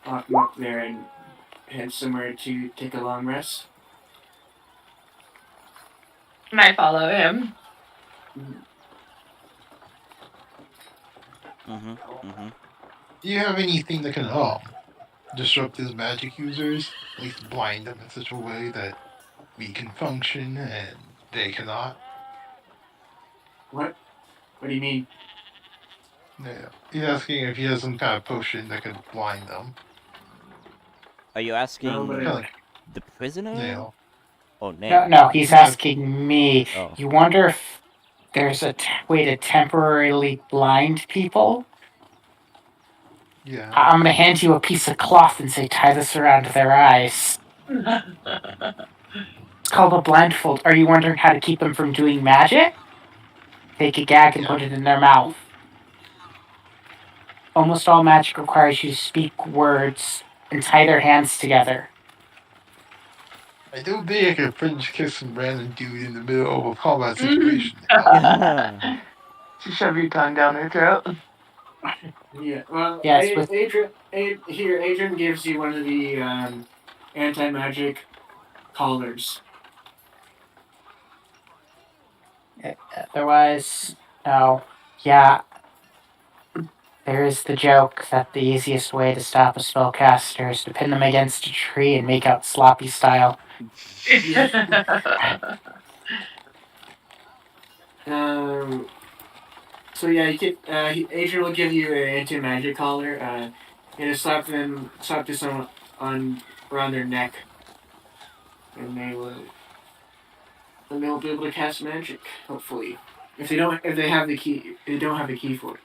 lock him up there and head somewhere to take a long rest. And I follow him. Do you have anything that can disrupt his magic users, at least blind them in such a way that we can function and they cannot? What? What do you mean? Yeah. He's asking if he has some kind of potion that could blind them. Are you No, asking but Kind of like the prisoner? nail. Oh, No, nail. no, he's Yeah. asking me. Oh. You wonder if there's a way to temporarily blind people? Yeah. I'm gonna hand you a piece of cloth and say, tie this around their eyes. It's called a blindfold. Are you wondering how to keep them from doing magic? Take a gag and Yeah. put it in their mouth. Almost all magic requires you to speak words and tie their hands together. I don't think I could French kiss some random dude in the middle of a combat situation. Shove your tongue down their throat. Yeah. Well, Yes, with Adrian gives you one of the anti-magic collars. otherwise, no. Yeah, there is the joke that the easiest way to stop a spellcaster is to pin them against a tree and make out sloppy style. So yeah, you can, Adrian will give you an anti-magic collar. And slap this on around their neck, and they will be able to cast magic. Hopefully, if they have the key, they don't have the key for it.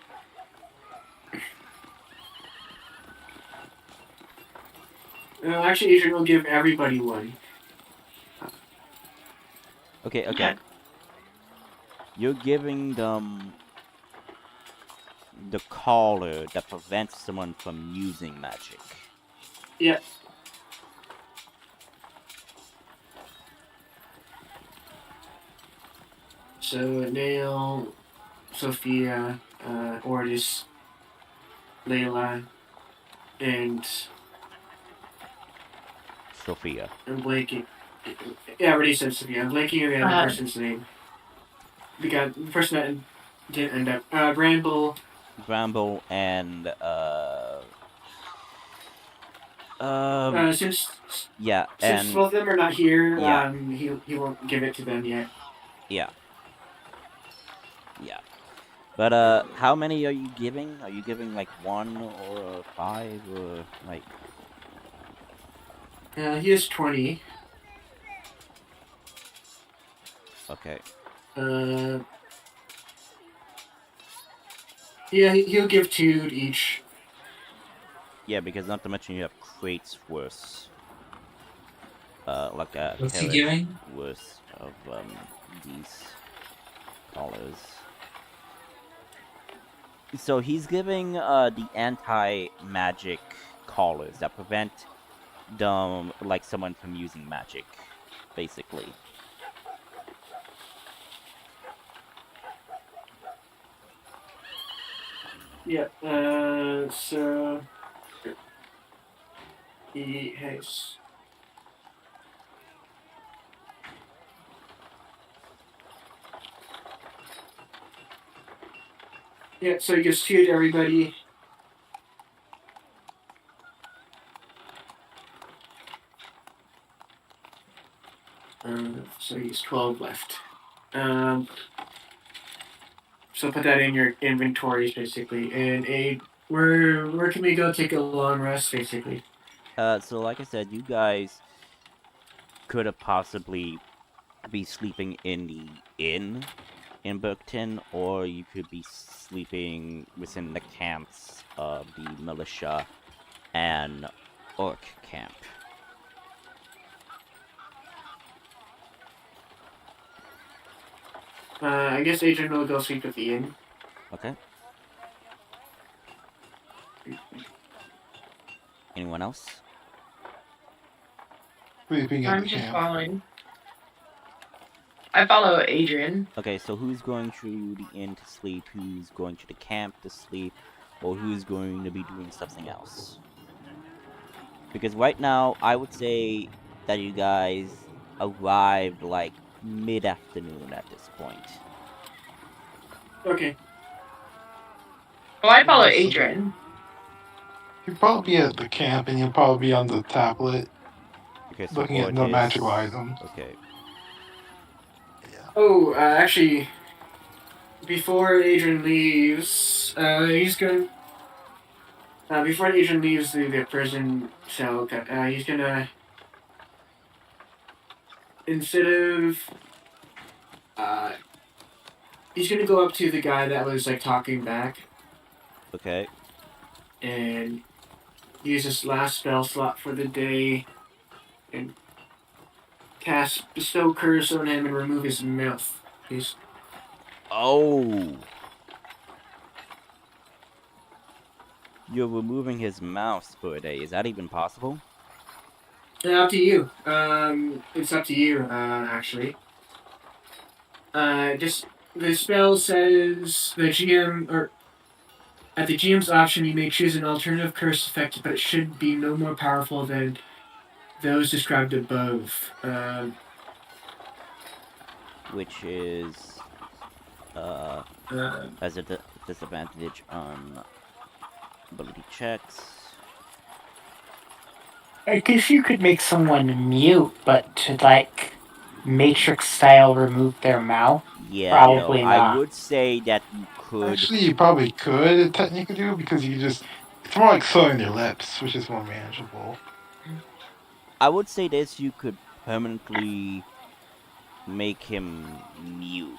Actually, Adrian will give everybody one. Okay. You're giving them the collar that prevents someone from using magic. Yeah. So Nail, Sophia, Ordis, Layla, and Sophia. I'm blanking. Yeah, I already said Sophia. I'm blanking on the other person's name. The person that didn't end up. Bramble and Since and both of them are not here, yeah. he won't give it to them yet. Yeah. But how many are you giving? Are you giving like 1 or 5 or like? He has 20. Okay. Yeah, he'll give 2 to each. Yeah, because not to mention you have crates worth, like a What's he carrot giving? worth of these collars. So he's giving the anti-magic collars that prevent them, like someone from using magic, basically. Yeah. So he has. Yeah, so he gives 2 to everybody. So he's 12 left. So put that in your inventories, basically. And where can we go take a long rest, basically? So like I said, you guys could have possibly be sleeping in the inn in Burkton, or you could be sleeping within the camps of the militia and orc camp. I guess Adrian will go sleep at the inn. Okay. Anyone else? Sleeping in I'm the just camp. following. I follow Adrian. Okay, so who's going to the inn to sleep, who's going to the camp to sleep, or who's going to be doing something else? Because right now, I would say that you guys arrived, like, mid-afternoon at this point. Okay. Well, I follow Yes. Adrian. You'll probably be at the camp, and you'll probably be on the tablet Okay, so looking at the Ortiz. magical items. Okay. Yeah. Oh, actually, before Adrian leaves, he's going. Before Adrian leaves the prison cell, he's gonna instead of he's gonna go up to the guy that was like talking back Okay. and use his last spell slot for the day and cast bestow curse on him and remove his mouth. Please. Oh. You're removing his mouse for a day. Is that even possible? Up to you. It's up to you. Actually. Just the spell says the GM or at the GM's option, you may choose an alternative curse effect, but it should be no more powerful than those described above. Which is as a disadvantage on ability checks. I guess you could make someone mute, but to like Matrix style remove their mouth. Yeah, Probably no. I not. would say that you could. Actually, you probably could technically do because it's more like sewing their lips, which is more manageable. I would say this: you could permanently make him mute.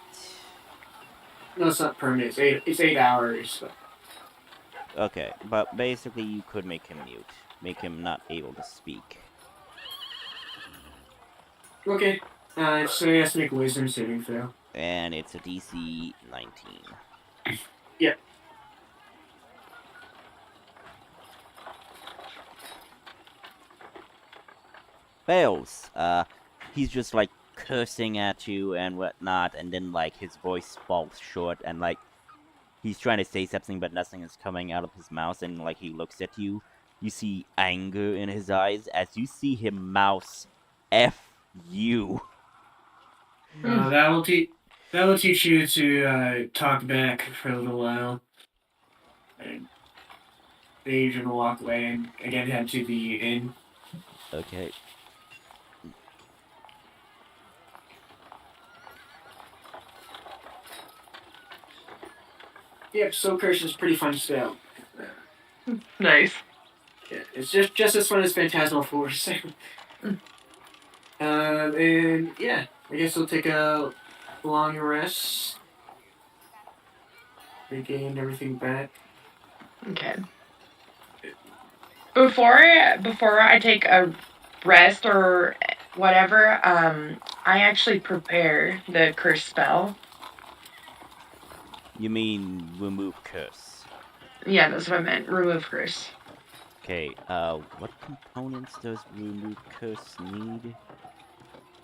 No, it's not permanent. It's 8 hours. So. Okay, but basically, you could make him mute, make him not able to speak. Okay. So he has to make a wisdom saving throw. And it's a DC 19. Yep. Fails. He's just like cursing at you and whatnot, and then like his voice falls short, and like he's trying to say something, but nothing is coming out of his mouth, and like he looks at you. You see anger in his eyes as you see him mouse F you. That will teach you to talk back for a little while. And the agent will walk away and again head to the inn. Okay. Yep, so curse is pretty fun spell. Nice. Yeah, it's just as fun as Phantasmal Force. And yeah, I guess we'll take a long rest. Regain everything back. Okay. Before I take a rest or whatever, I actually prepare the curse spell. You mean remove curse? Yeah, that's what I meant. Remove curse. Okay. What components does remove curse need?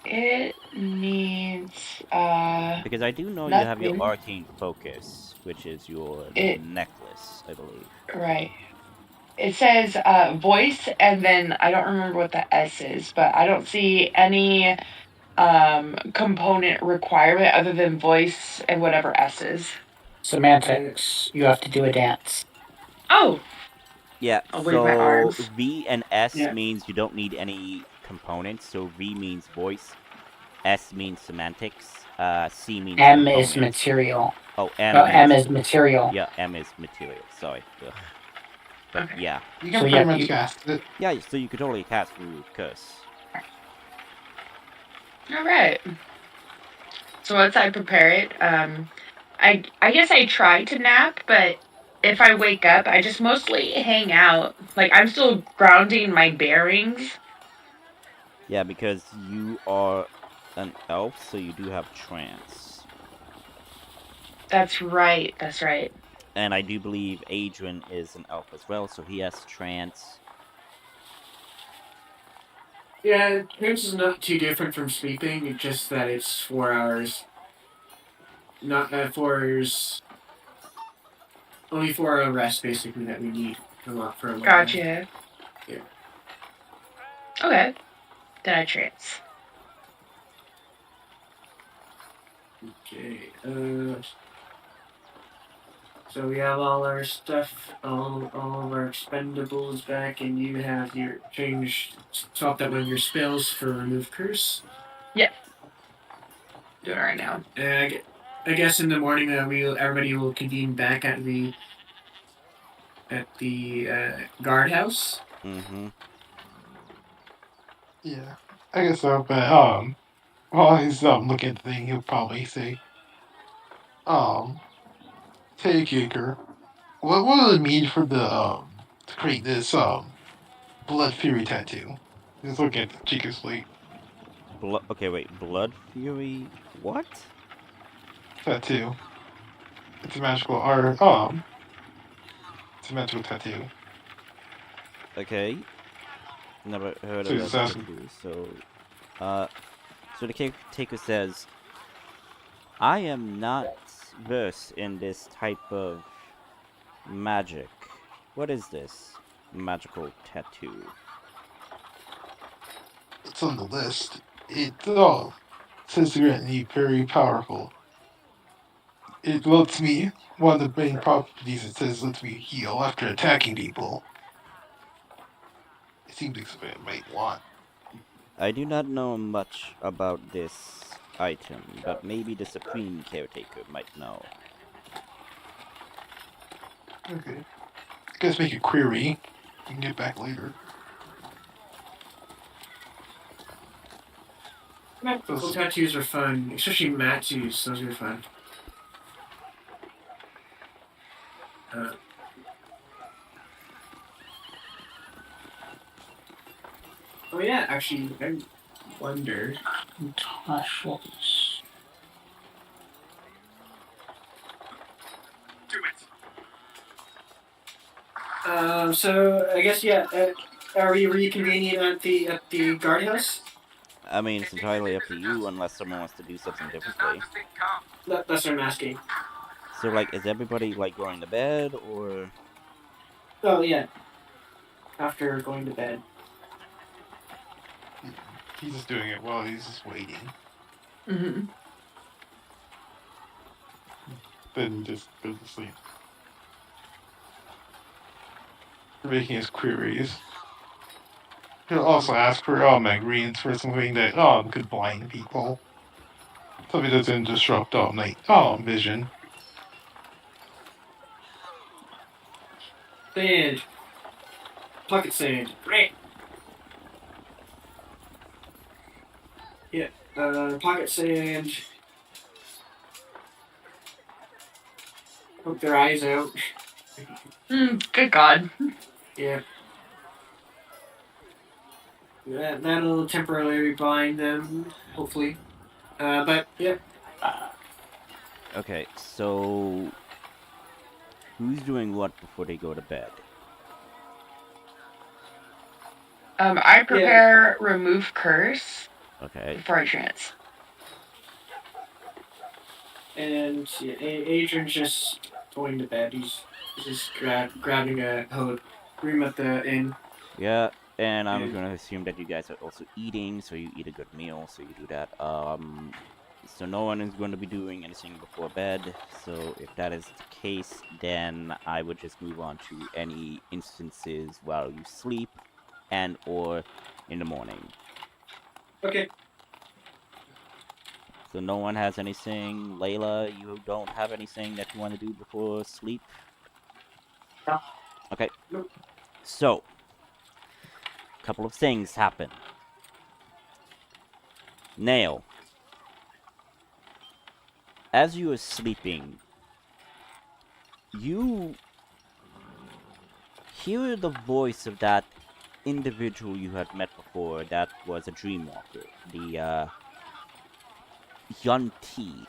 It needs Because I do know you have your nothing. arcane focus, which is your It necklace, I believe. right. It says voice, and then I don't remember what the S is, but I don't see any component requirement other than voice and whatever S is. Semantics. You have to do a dance. Oh, Yeah, I'll wave my so arms. V and S Yeah. means you don't need any components. So V means voice, S means semantics, C means M is components. material. Oh, M. No, M is material. Yeah, M is material. Sorry. Ugh. But Okay. yeah, You can So, pretty yeah, much you- cast it. yeah. So you could totally cast remove curse. All right. So once I prepare it, I guess I try to nap, but if I wake up, I just mostly hang out. Like I'm still grounding my bearings. Yeah, because you are an elf, so you do have trance. That's right. That's right. And I do believe Adrian is an elf as well, so he has trance. Yeah, trance is not too different from sleeping. It's just that it's 4 hours. Not 4 hours. Only 4 hour rest basically that we need a lot for a while. Gotcha. Yeah. Okay. Then I trance. Okay. So we have all our stuff, all of our expendables back, and you have your swapped out one of your spells for remove curse. Yes. Doing it right now. I guess in the morning everybody will convene back at the guardhouse. Mm-hmm. Yeah, I guess so. But while he's looking at the thing, he'll probably say, "Hey, Kicker, what will it mean for the to create this blood fury tattoo?" He's looking at the Chica's plate Okay, wait. Blood Fury? What? tattoo. It's a magical art. It's a magical tattoo. Okay. Never heard So of he's that just asking. tattoo. Uh, so the caretaker says, I am not versed in this type of magic. What is this magical tattoo? It's on the list. It says you're very powerful. It lets me, one of the main properties it says lets me heal after attacking people. It seems like something I might want. I do not know much about this item, but maybe the Supreme Caretaker might know. Okay. I guess make a query. You can get back later. Magical tattoos are fun, especially Matsu's. Those are fun. Oh yeah, actually, I wonder. Tashes. So I guess yeah. Are we reconvening at the guardhouse? I mean, it's entirely up to you unless someone wants to do something differently. That's what I'm asking. So, like, is everybody, like, going to bed, or... Oh yeah. After going to bed. He's just doing it while he's just waiting. Mm-hmm. Then just goes to sleep. Making his queries. He'll also ask for magreens for something that could blind people. Something that doesn't disrupt night vision. Sand. Pocket sand. Great. Yeah. Pocket sand. Poke their eyes out. Good God. Yeah. That'll temporarily blind them, hopefully. But yeah. Okay, so... Who's doing what before they go to bed? I prepare remove curse Okay. before I trance. And yeah, Adrian's just going to bed. He's just grabbing a room at the inn. Yeah, and I'm And gonna assume that you guys are also eating, so you eat a good meal, so you do that. So no one is going to be doing anything before bed, so if that is the case, then I would just move on to any instances while you sleep and or in the morning. okay. So no one has anything. Layla, you don't have anything that you want to do before sleep? No. Okay. Nope. So, a couple of things happen. Nail. As you are sleeping, you hear the voice of that individual you had met before that was a dreamwalker, the Yunti.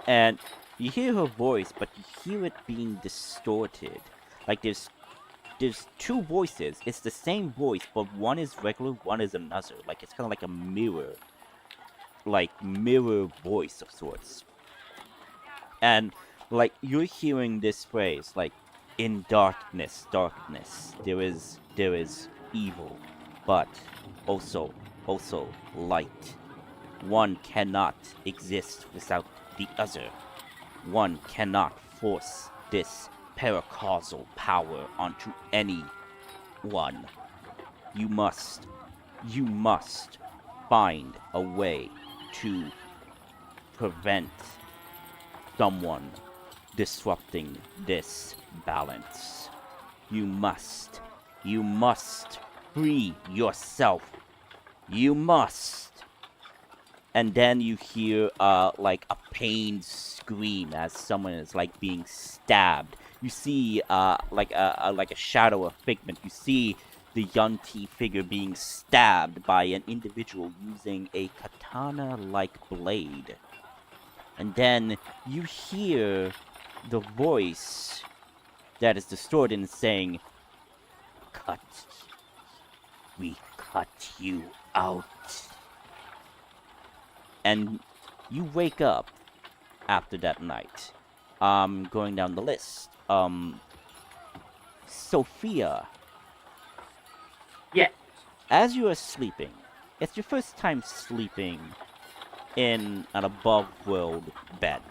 And you hear her voice, but you hear it being distorted. Like there's two voices. It's the same voice, but one is regular, one is another. Like it's kind of like a mirror voice of sorts. And like you're hearing this phrase, like in darkness, there is evil, but also light. One cannot exist without the other. One cannot force this paracausal power onto anyone. You must find a way to prevent someone disrupting this balance. You must free yourself. You must. And then you hear like a pained scream as someone is like being stabbed. You see like a shadow, a figment. You see the Yunti figure being stabbed by an individual using a katana-like blade. And then you hear the voice that is distorted and saying, we cut you out. And you wake up after that night. Going down the list. Sophia. Yeah. As you are sleeping, it's your first time sleeping in an above-world bed.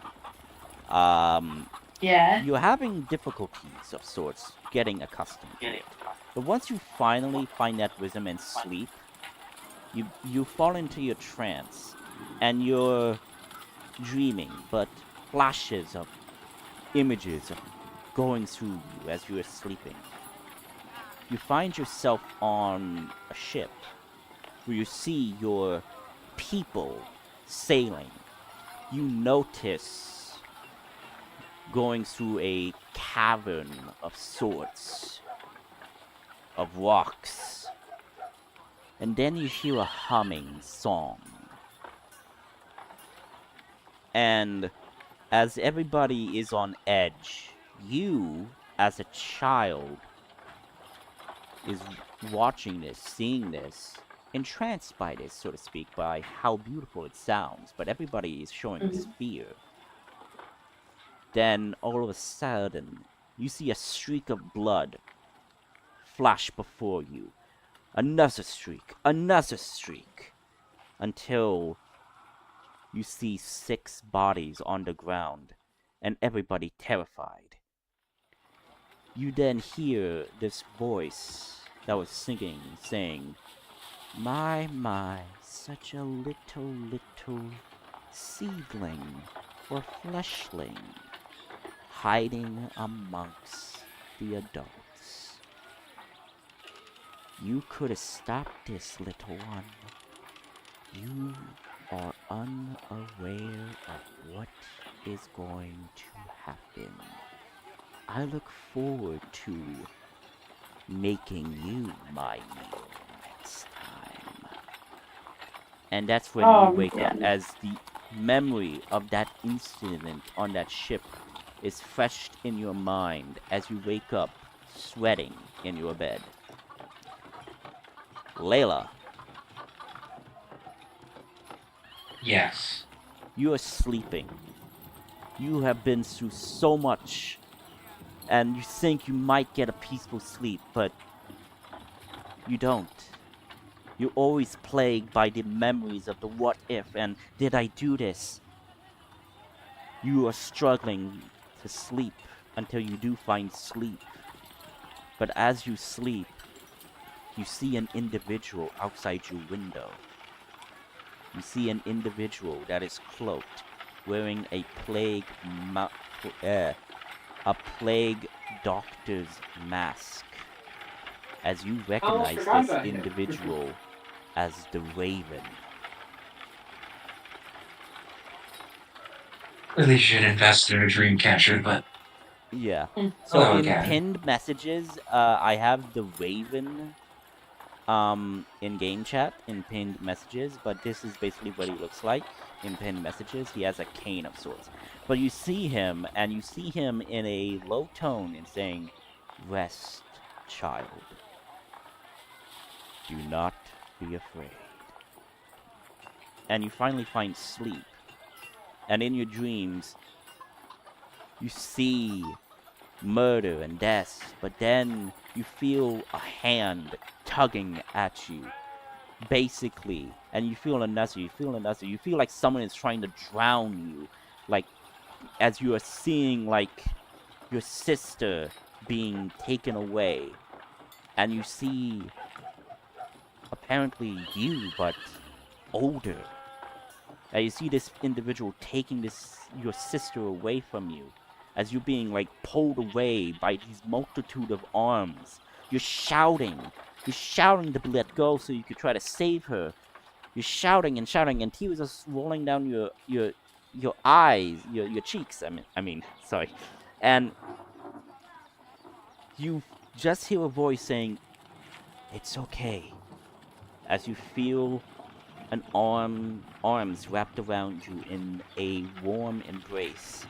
Yeah. You're having difficulties of sorts getting accustomed to it. But once you finally find that rhythm and sleep, you fall into your trance, and you're dreaming, but flashes of images are going through you as you are sleeping. You find yourself on a ship where you see your people sailing. You notice going through a cavern of sorts, of rocks, and then you hear a humming song. And as everybody is on edge, you, as a child, is watching this, seeing this, entranced by this, so to speak, by how beautiful it sounds, but everybody is showing this fear. Then, all of a sudden, you see a streak of blood flash before you. Another streak, until you see 6 bodies on the ground, and everybody terrified. You then hear this voice that was singing, saying, my, such a little seedling or fleshling, hiding amongst the adults. You could have stopped this, little one. You are unaware of what is going to happen. I look forward to making you my meal next time. And that's when you wake up, as the memory of that incident on that ship is fresh in your mind as you wake up sweating in your bed. Layla. Yes. You are sleeping. You have been through so much, and you think you might get a peaceful sleep, but you don't. You're always plagued by the memories of the what if and did I do this? You are struggling to sleep until you do find sleep. But as you sleep, you see an individual outside your window. You see an individual that is cloaked, wearing a plague doctor's mask, as you recognize this individual as the Raven. Really should invest in a dream catcher, but Yeah. So hello in again. pinned messages, I have the Raven in game chat in pinned messages, but this is basically what he looks like in pinned messages. He has a cane of sorts. But you see him, and you see him in a low tone and saying, "Rest, child. Do not be afraid." And you finally find sleep. And in your dreams, you see murder and death, but then you feel a hand tugging at you. basically, and you feel another, you feel like someone is trying to drown you, like as you are seeing like your sister being taken away, and you see apparently you, but older. And you see this individual taking your sister away from you, as you're being like pulled away by these multitude of arms. You're shouting to be let go so you could try to save her. You're shouting and shouting, and tears are rolling down your eyes, your cheeks. Sorry, and you just hear a voice saying, "It's okay," as you feel arms wrapped around you in a warm embrace,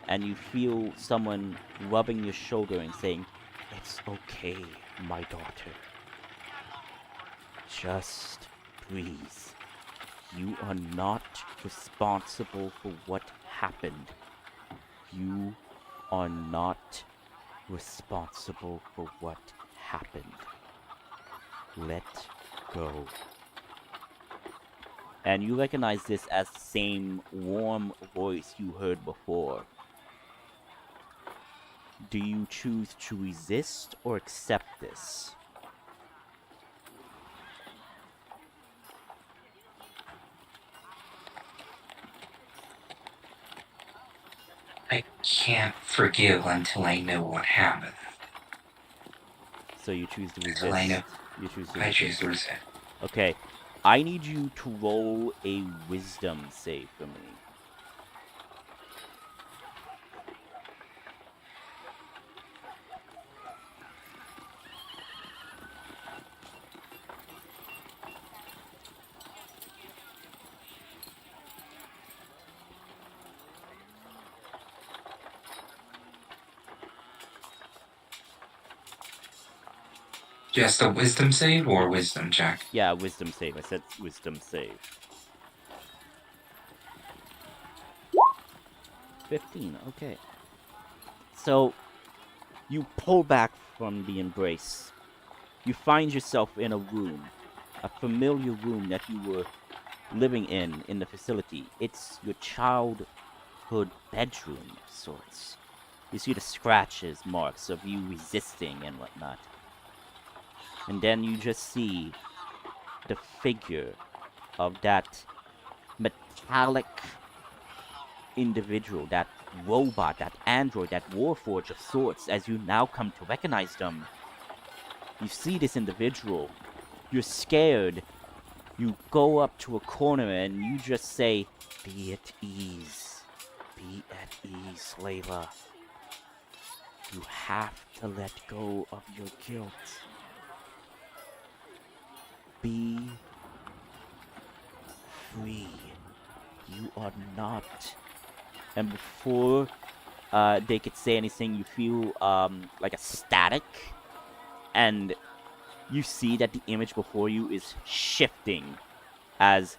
and you feel someone rubbing your shoulder and saying, "It's okay, my daughter. Just breathe. You are not responsible for what happened. You are not responsible for what happened. Let go." And you recognize this as the same warm voice you heard before. Do you choose to resist or accept this? I can't forgive until I know what happened. So you choose to Until I know. resist. You choose to I choose resist. to resist. Okay. I need you to roll a wisdom save for me. Just a wisdom save or wisdom check? Yeah, wisdom save. I said wisdom save. 15, okay. So, you pull back from the embrace. You find yourself in a room. A familiar room that you were living in the facility. It's your childhood bedroom of sorts. You see the scratches, marks of you resisting and whatnot. And then you just see the figure of that metallic individual, that robot, that android, that warforged of sorts, as you now come to recognize them. You see this individual. You're scared. You go up to a corner and you just say, "Be at ease. Be at ease, Layla. You have to let go of your guilt. Be free. You are not." And before they could say anything, you feel like a static, and you see that the image before you is shifting as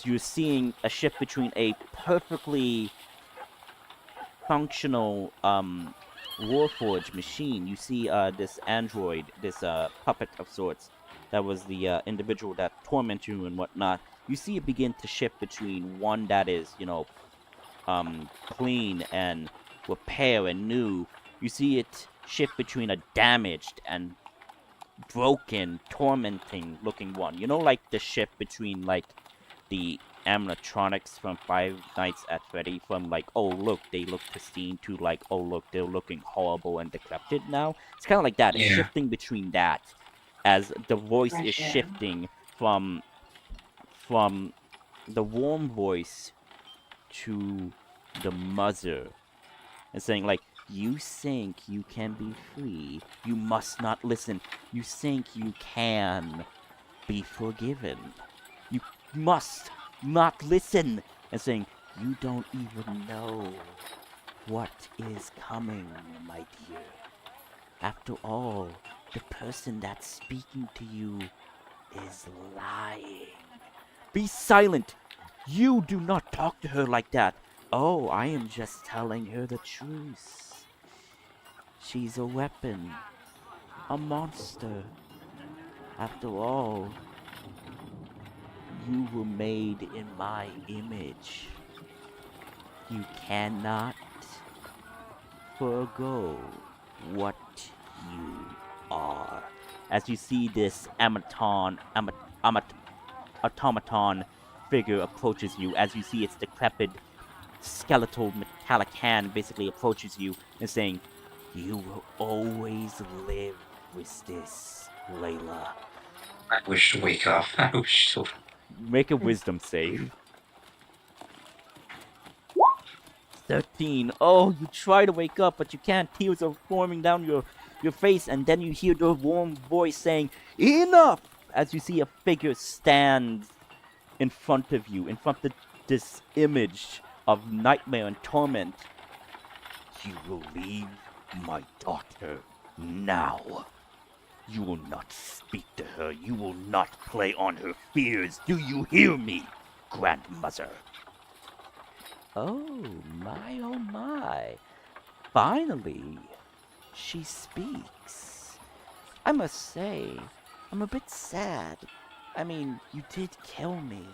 you're seeing a shift between a perfectly functional Warforged machine. You see this android, this puppet of sorts, that was the individual that tormented you and whatnot. You see it begin to shift between one that is, clean and repair and new. You see it shift between a damaged and broken, tormenting looking one. You know, like the shift between like the animatronics from Five Nights at Freddy, from like, oh look, they look pristine, to like, oh look, they're looking horrible and decrepit now. It's kind of like that. It's Yeah. shifting between that, as the voice is Gotcha. shifting from the warm voice to the mother, and saying like, "You think you can be free? You must not listen. You think you can be forgiven? You must not listen." And saying, "You don't even know what is coming, my dear. After all, the person that's speaking to you is lying. Be silent. You do not talk to her like that. Oh, I am just telling her the truth. She's a weapon, a monster. After all, You were made in my image. You cannot forgo what you are. As you see this automaton figure approaches you, as you see its decrepit skeletal metallic hand basically approaches you and saying, "You will always live with this, Layla." I wish to wake up. I wish to. Make a wisdom save. 13. Oh, you try to wake up, but you can't. Tears are forming down your face, and then you hear the warm voice saying, "Enough!" As you see a figure stand in front of you, in front of this image of nightmare and torment. "You will leave my daughter now. You will not speak to her. You will not play on her fears. Do you hear me, grandmother?" Oh my, oh my. Finally, she speaks. I must say, I'm a bit sad. I mean, you did kill me.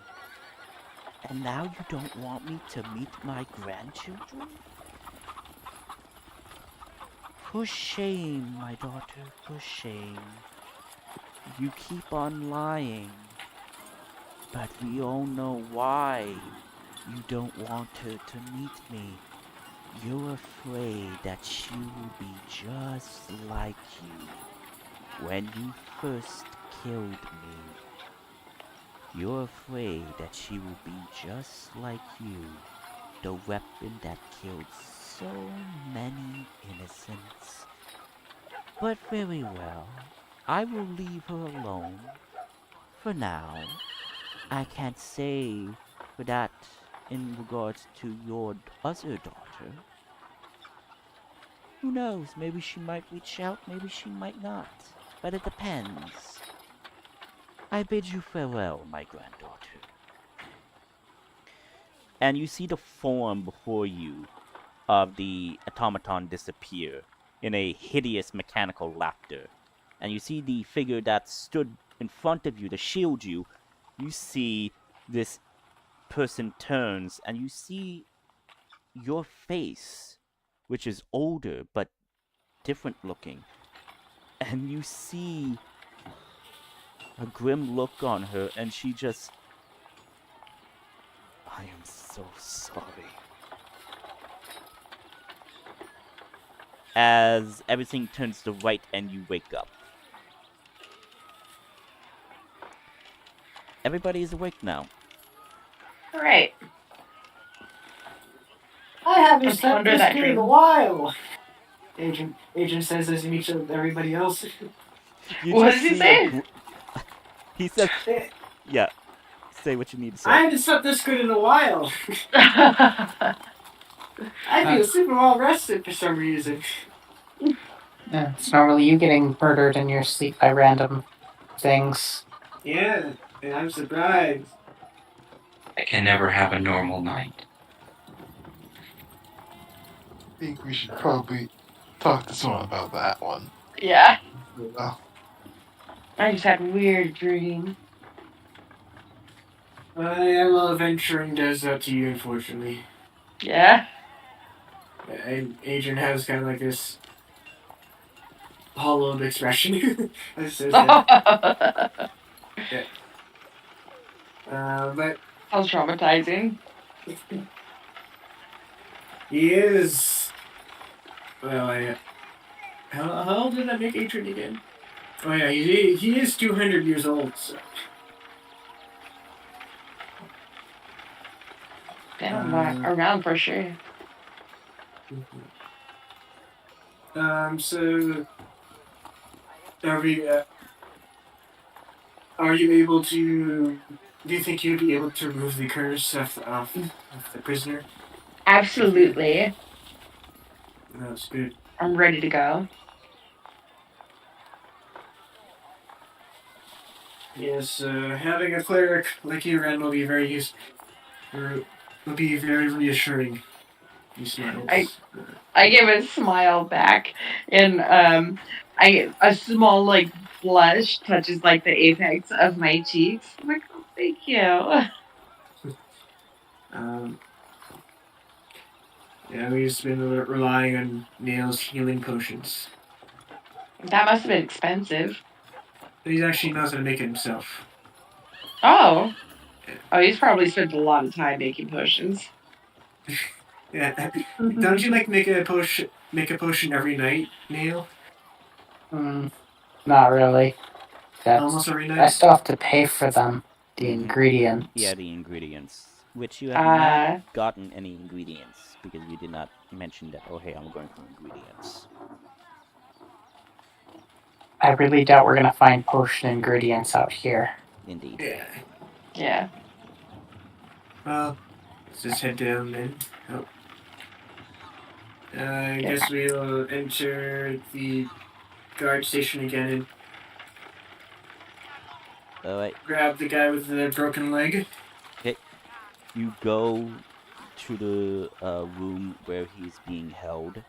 And now you don't want me to meet my grandchildren? For shame, my daughter, for shame. You keep on lying. But we all know why you don't want her to meet me. You're afraid that she will be just like you when you first killed me. You're afraid that she will be just like you, the weapon that killed so many innocents. But very well, I will leave her alone. For now, I can't say for that in regards to your other daughter. Who knows, maybe she might reach out, maybe she might not. But it depends. I bid you farewell, my granddaughter. And you see the form before you of the automaton disappear in a hideous mechanical laughter. And you see the figure that stood in front of you to shield you. You see this person turns and you see your face, which is older but different looking. And you see a grim look on her, and she just, "I am so sorry." As everything turns to white and you wake up. Everybody is awake now. All right. I haven't Let's slept ponder this that good in a dream. while. Agent says as he meets up with everybody else. You What just did he see a say? he says, Eh, yeah, say what you need to say. I haven't slept this good in a while. I feel super well rested for some reason. It's normally you getting murdered in your sleep by random things. Yeah, and I'm surprised. I can never have a normal night. I think we should probably talk to someone about that one. Yeah. Well, I just had a weird dream. Well, adventuring does that to you, unfortunately. Yeah. And Agent has kind of like this hollowed expression. As says that. But Sounds traumatizing. he is. Well, how old did I make Adrian again? Oh yeah, he is 200 years old. So. Damn, around for sure. So are you able to? Do you think you'd be able to remove the curse of the prisoner? Absolutely. That's good. I'm ready to go. Yes, having a cleric like you, Ren, will be very will be very reassuring. He smiles. I give a smile back, and a small like blush touches like the apex of my cheeks. I'm like, Thank you. Yeah, we've just been relying on Nail's healing potions. That must have been expensive. But he actually knows how to make it himself. Oh. Oh, he's probably spent a lot of time making potions. Yeah. Don't you like make a potion every night, Nail? Not really. Almost every I night? still have to pay for them. The Mhm. ingredients. Yeah, the ingredients, which you have not Uh, gotten any ingredients because you did not mention that. Oh, hey, I'm going for ingredients. I really doubt we're gonna find potion ingredients out here. Indeed. Yeah. yeah. Well, let's just head down then. Oh. I guess we'll enter the guard station again and All right. grab the guy with the broken leg. Okay. You go to the room where he's being held,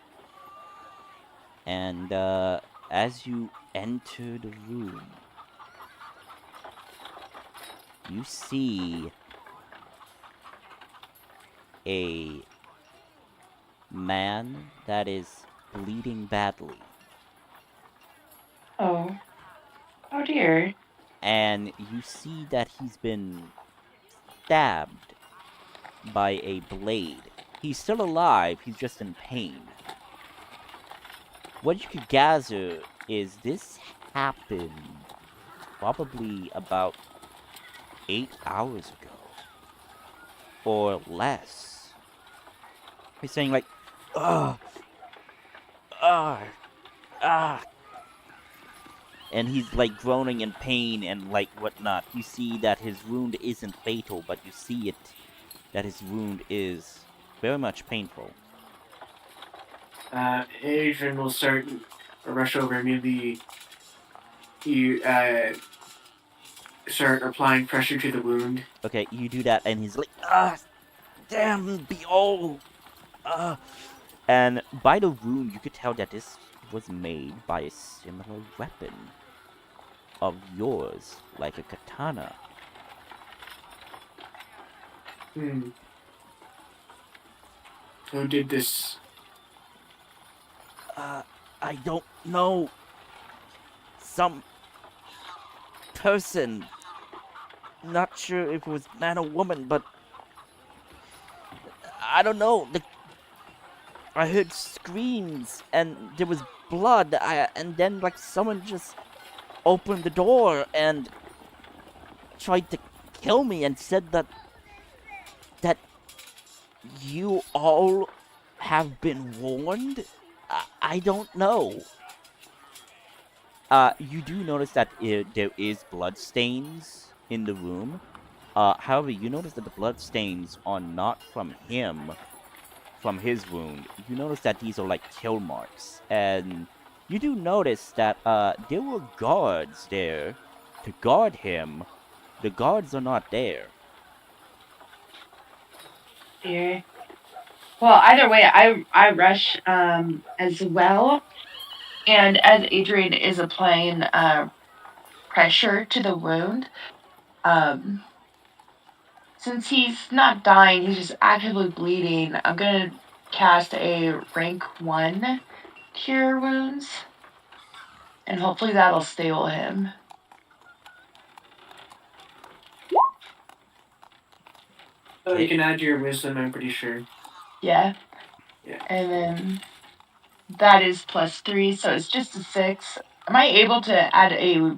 and as you enter the room, you see a man that is bleeding badly, Oh. Oh dear. and you see that he's been stabbed by a blade. He's still alive, he's just in pain. What you could gather is this happened probably about 8 hours ago or less. He's saying like, ah, ah, ah, and he's like groaning in pain and like whatnot. You see that his wound isn't fatal, but you see it that his wound is very much painful. Adrian will start rush over immediately. You start applying pressure to the wound. Okay, you do that, and he's like, ah, damn, behold, ah. And by the wound, you could tell that this was made by a similar weapon of yours, like a katana. Who did this? I don't know. Some person. Not sure if it was man or woman, but I don't know. I heard screams and there was blood. And then like someone just opened the door and tried to kill me and said that you all have been warned. I don't know. You do notice that there is blood stains in the room. However, you notice that the blood stains are not from him, from his wound. You notice that these are like kill marks, and you do notice that there were guards there to guard him. The guards are not there. Dear. Well, either way, I rush as well. And as Adrian is applying pressure to the wound, since he's not dying, he's just actively bleeding, I'm gonna cast a rank 1 cure wounds. And hopefully that'll stable him. Oh, you can add your wisdom, I'm pretty sure. Yeah. Yeah. And then that is +3, so it's just a 6. Am I able to add a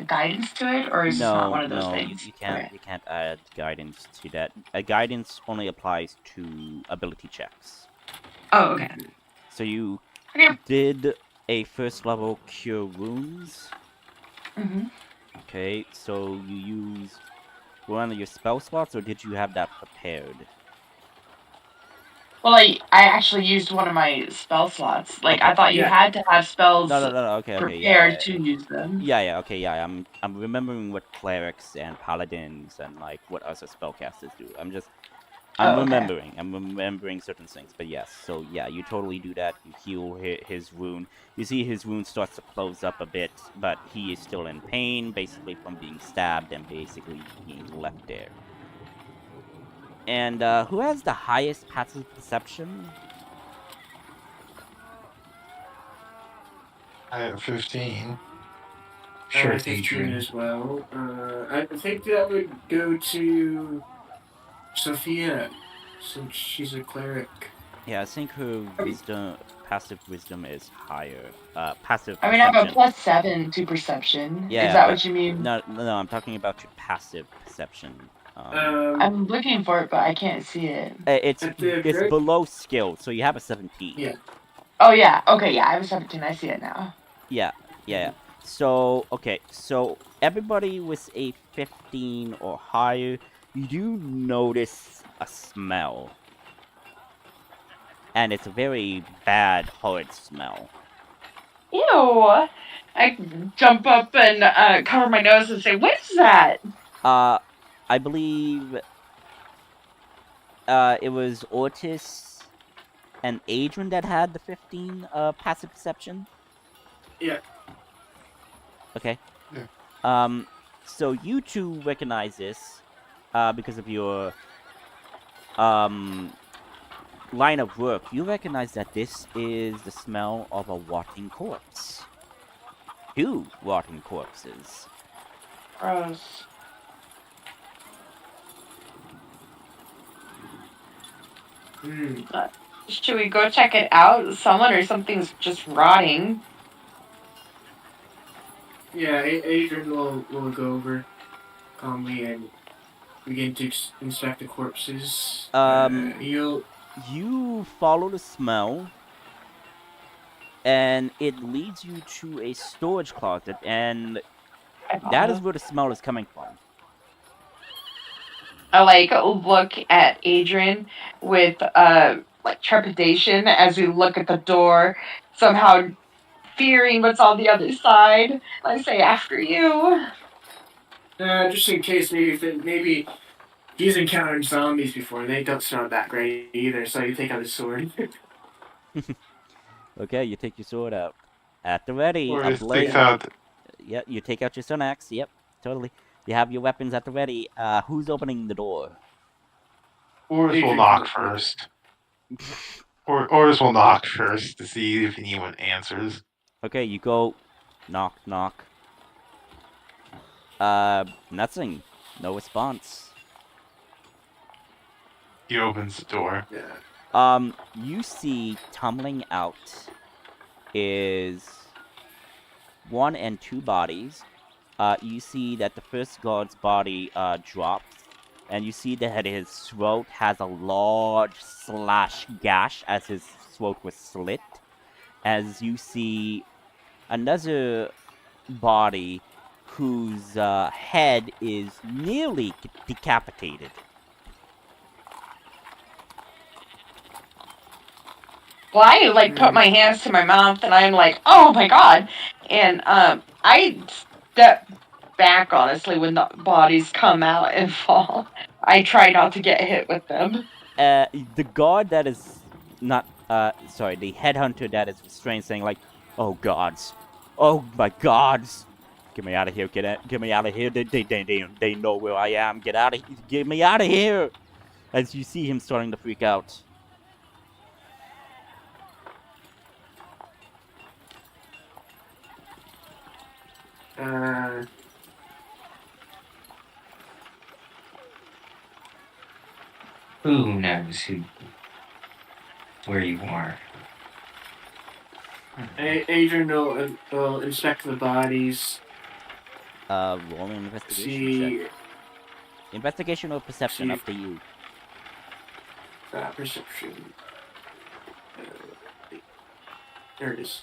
guidance to it, or is this not one of those things? You can't. Okay. You can't add guidance to that. Guidance only applies to ability checks. Oh, okay. So you Okay. did a first level cure wounds. Mm-hmm. Okay, so you used one of your spell slots, or did you have that prepared? Well, I actually used one of my spell slots. Like, Okay. I thought you Yeah. had to have spells No. Okay. prepared to use them. Yeah. Okay. Yeah. I'm remembering what clerics and paladins and like what other spellcasters do. I'm just I'm Oh, okay. remembering. I'm remembering certain things, but yes. So yeah, you totally do that. You heal his wound. You see his wound starts to close up a bit, but he is still in pain, basically from being stabbed and basically being left there. And who has the highest passive perception? I have 15. Sure, it's 15 Adrian. as well. I think that would go to Sophia, since she's a cleric. Yeah, I think her passive wisdom is higher. Passive I mean, I have a perception. +7 to perception. Is Yeah, that but what you mean? no, I'm talking about your passive perception. I'm looking for it, but I can't see it. It's At the it's very below skill, so you have a 17. yeah. Oh yeah. Okay, yeah. I have a 17. I see it now. Yeah, yeah. So okay, so everybody with a 15 or higher, you do notice a smell, and it's a very bad, horrid smell. Ew. I jump up and cover my nose and say, "What is that?" I believe it was Ortis and Adrian that had the 15 passive perception. Yeah. Okay. Yeah. So you two recognize this, because of your line of work. You recognize that this is the smell of a rotting corpse. Two rotting corpses. Gross. Hmm. Should we go check it out? Someone or something's just rotting. Yeah, Adrian will go over calmly and begin to inspect the corpses. You'll You follow the smell, and it leads you to a storage closet, and that is where the smell is coming from. I look at Adrian with like trepidation as we look at the door, somehow fearing what's on the other side. I say, "After you." just in case maybe he's encountered zombies before and they don't smell that great either. So you take out his sword. Okay, you take your sword out. At the ready, Or a it sticks blade. out. Yeah, you take out your sun axe. Yep, totally. You have your weapons at the ready. Who's opening the door? Oris will Adrian knock goes first. Oris will knock first to see if anyone answers. Okay, you go. Knock, knock. Nothing. No response. He opens the door. Yeah. You see tumbling out is 1 and 2 bodies. You see that the first guard's body drops, and you see that his throat has a large slash gash as his throat was slit. As you see another body whose head is nearly decapitated. Well, I put my hands to my mouth and I'm like, "Oh my god!" And I step back honestly when the bodies come out and fall. I try not to get hit with them. The guard that is not, sorry, the headhunter that is restrained, saying like, "Oh gods, oh my gods, get me out of here, get me out of here. They know where I am. Get me out of here!" As you see him starting to freak out. Who knows where you are? Adrian will inspect the bodies. Roll an investigation See check. Investigation or perception, See- up to you. perception. There it is.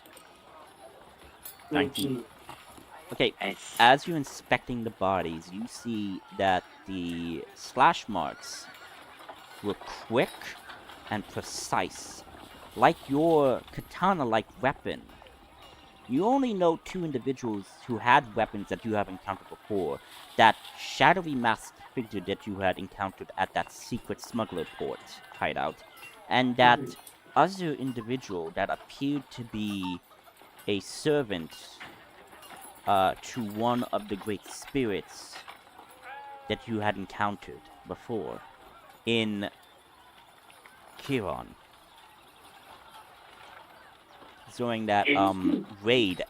19. Okay, Nice. as you're inspecting the bodies, you see that the slash marks were quick and precise, like your katana-like weapon. You only know 2 individuals who had weapons that you have encountered before. That shadowy masked figure that you had encountered at that secret smuggler port hideout, and that other individual that appeared to be a servant to one of the great spirits that you had encountered before in Kiron during that raid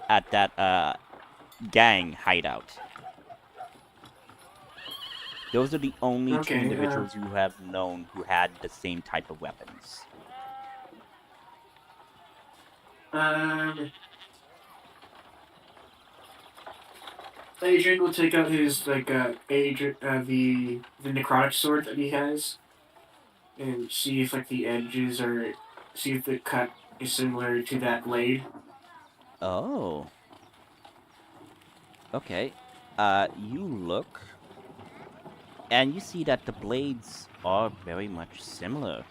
at that gang hideout. Those are the only two individuals you have known who had the same type of weapons. Adrian will take out his the necrotic sword that he has, and see if like the edges are, see if the cut is similar to that blade. Oh. Okay. You look, and you see that the blades are very much similar.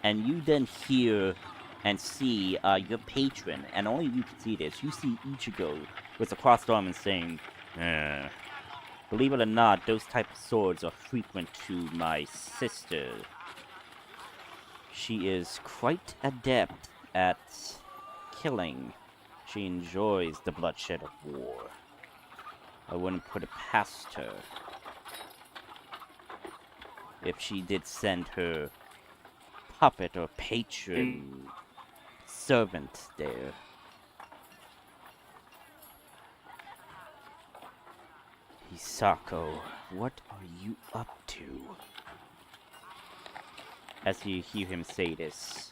And you then hear and see your patron, and only you can see this. You see Ichigo with a crossed arm and saying, believe it or not, those type of swords are frequent to my sister. She is quite adept at killing. She enjoys the bloodshed of war. I wouldn't put it past her if she did send her puppet or patron servant there. Hisako, what are you up to? As you hear him say this.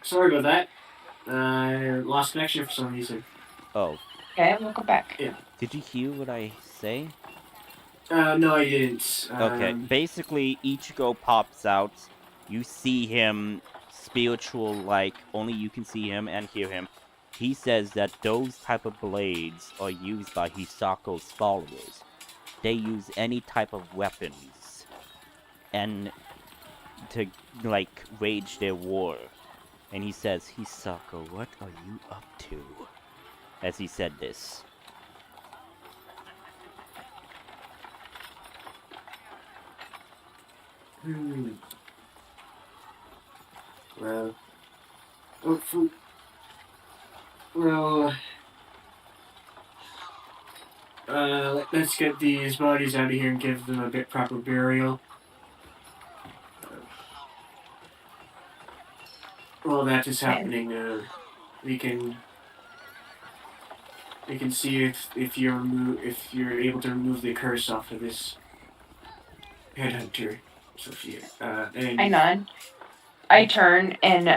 Sorry about that. I lost connection for some reason. Oh. Okay, welcome back. Yeah. Did you hear what I say? No, I didn't. Okay, basically, Ichigo pops out. You see him spiritual, like, only you can see him and hear him. He says that those type of blades are used by Hisako's followers. They use any type of weapons and to, like, wage their war. And he says, Hisako, what are you up to? As he said this. Well, well, let's get these bodies out of here and give them a bit proper burial. While that is happening, we can see if you're able to remove the curse off of this headhunter, Sophia. And I nod. I turn and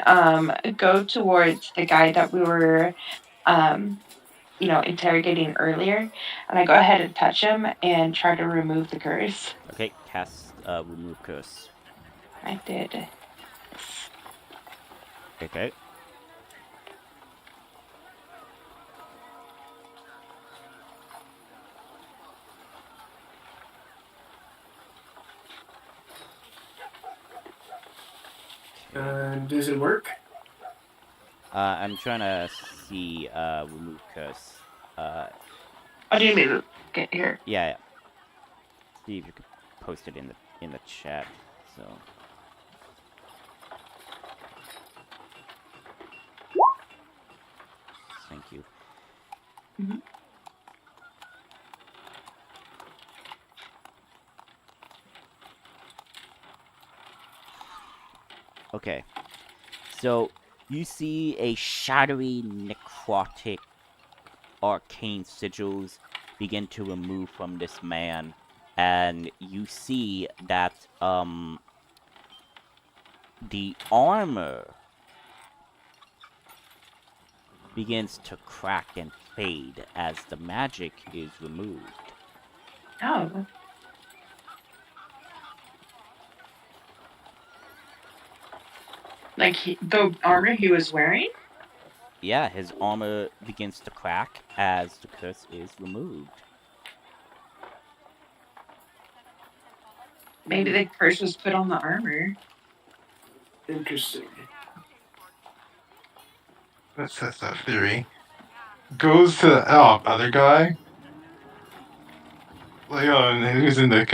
go towards the guy that we were, interrogating earlier, and I go ahead and touch him and try to remove the curse. Okay, cast remove curse. I did. Okay. Does it work? I'm trying to see remove curse. What do you mean? Get here. Yeah. See if you could post it in the chat. So. Thank you. Mm-hmm. Okay. So, you see a shadowy, necrotic, arcane sigils begin to remove from this man. And you see that, the armor begins to crack and fade as the magic is removed. Oh. Like the armor he was wearing? Yeah, his armor begins to crack as the curse is removed. Maybe the curse was put on the armor. Interesting. That's that theory. Goes to the other guy, like who's in the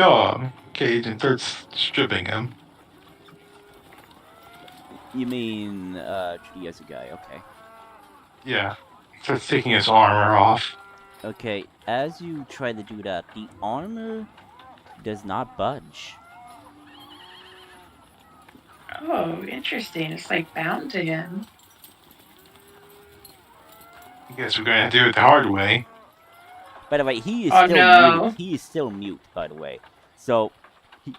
cage, and starts stripping him. You mean the guy? Okay. Yeah, starts taking his armor off. Okay. As you try to do that, the armor does not budge. Oh, interesting. It's like bound to him. I guess we're gonna do it the hard way. By the way, he is Oh, still no. mute. He is still mute, by the way. So,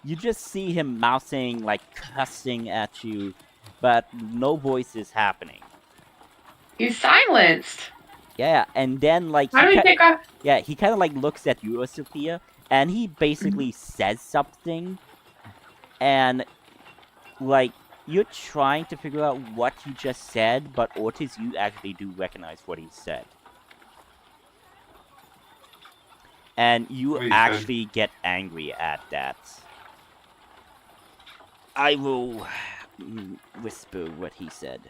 you just see him mouthing, like, cussing at you, but no voice is happening. He's silenced. Yeah, and then, like, How do we pick up? yeah, he kind of, like, looks at you, Sophia, and he basically says something, and, like, you're trying to figure out what he just said, but Ortiz, you actually do recognize what he said. And you What he actually get angry at that. I will whisper what he said.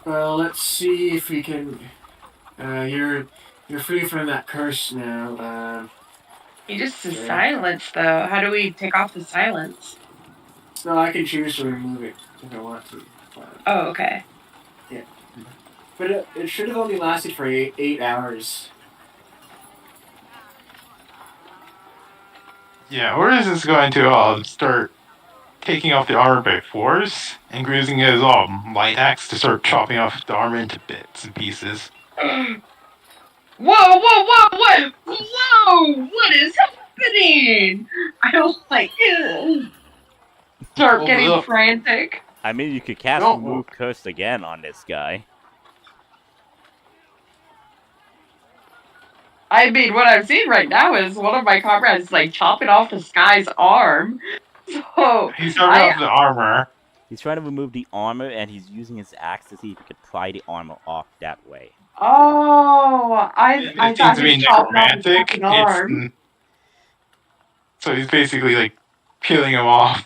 Well, let's see if we can. You're free from that curse now. He just is Okay. silenced, though. How do we take off the silence? So I can choose to remove it if I want to. Oh, okay. But it should have only lasted for 8 hours. Yeah, or is this going to start taking off the armor by force and using his light axe to start chopping off the armor into bits and pieces? Whoa! What is happening? I don't like it. Start getting frantic. I mean, you could cast Don't- Remove Curse again on this guy. I mean, what I'm seeing right now is one of my comrades like chopping off this guy's arm. So He's chopping off the armor. He's trying to remove the armor, and he's using his axe to see if he could pry the armor off that way. Oh, I It thought seems to he be was chopping off his necromantic. fucking arm. So he's basically like peeling it off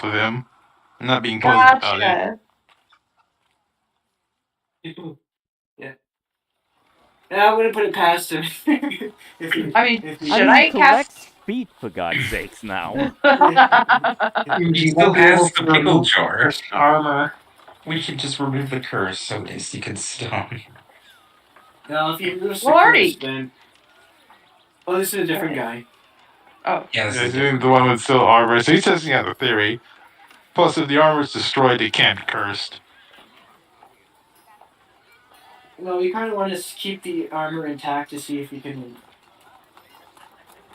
of him, and not being pleasant about it. Gotcha. Yeah. Yeah, I'm gonna put it past him. Should I collect cast? speed, for God's sakes, now. He still has the pickle jar. Armor. We could just remove the curse so he can sit on. Now, if you remove the Well, already- curse, then. Oh, this is a different guy. Oh, Yeah, Yeah, this he's is doing the one with still armor. So he's testing out the theory. Plus, if the armor is destroyed, it can't be cursed. Well, we kind of want to keep the armor intact to see if we can.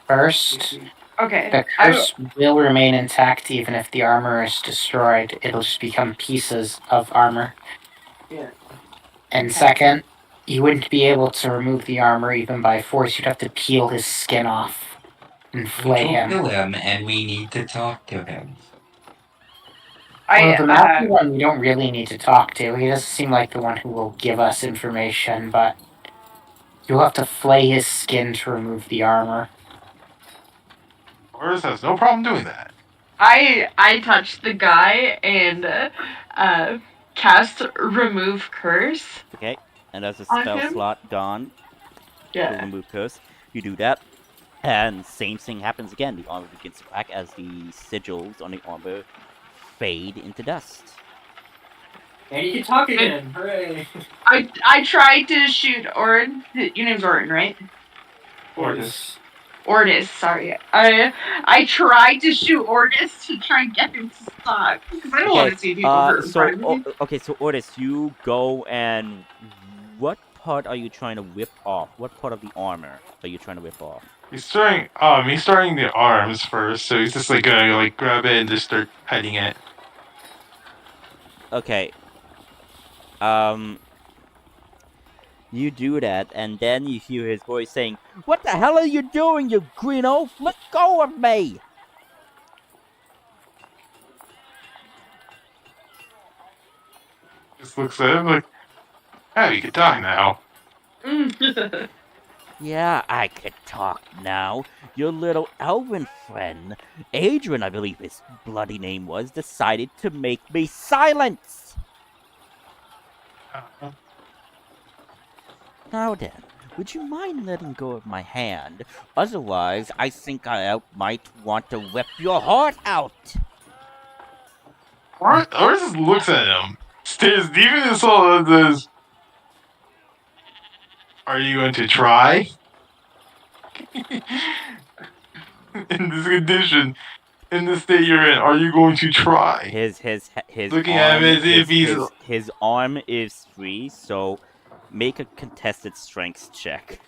First, okay. the curse will remain intact even if the armor is destroyed. It'll just become pieces of armor. Yeah. And second, you wouldn't be able to remove the armor even by force. You'd have to peel his skin off and we flay can him. kill him, and we need to talk to him. Well, the master one we don't really need to talk to. He doesn't seem like the one who will give us information, but you'll have to flay his skin to remove the armor. Horus has no problem doing that. I touched the guy and cast remove curse. Okay, and as a On spell him? slot gone, to Yeah. remove curse, you do that, and same thing happens again. The armor begins to crack as the sigils on the armor fade into dust. And you can talk again. Hooray! I tried to shoot Orin. Your name's Orin, right? Ortis. Ortis, sorry. I tried to shoot Ortis to try and get him to stop because I don't want to see people hurt in front of me. Okay, so Ortis, you go and what part are you trying to whip off? What part of the armor are you trying to whip off? He's starting the arms first, so he's just like gonna like grab it and just start hiding it. Okay. You do that, and then you hear his voice saying, "What the hell are you doing, you green oaf? Let go of me!" Just looks at him like, oh, you can talk now. Yeah, I could talk now. Your little elven friend, Adrian, I believe his bloody name was, decided to make me silence. Now then, would you mind letting go of my hand? Otherwise, I think I might want to rip your heart out. Or just looks at him, stares deep in his soul, and says, "Are you going to try?" In this condition, in the state you're in, are you going to try? His Looking at him arm as if he's his arm is free, so make a contested strength check.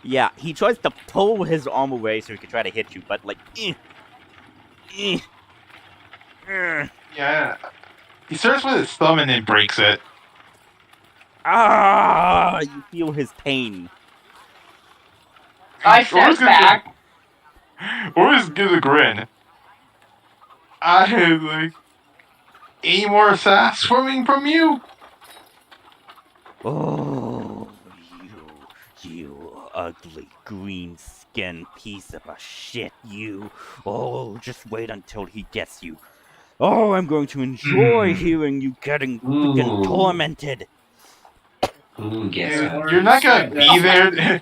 Yeah, he tries to pull his arm away so he can try to hit you, but like, yeah. He starts with his thumb and then breaks it. you feel his pain. I step back. Or just gives a grin. I like, any more sass swimming from you? Oh, you ugly green-skinned piece of a shit, you. Oh, just wait until he gets you. Oh, I'm going to enjoy hearing you getting freaking Ooh. tormented. Who gets Dude, up? you're not gonna That's- be there.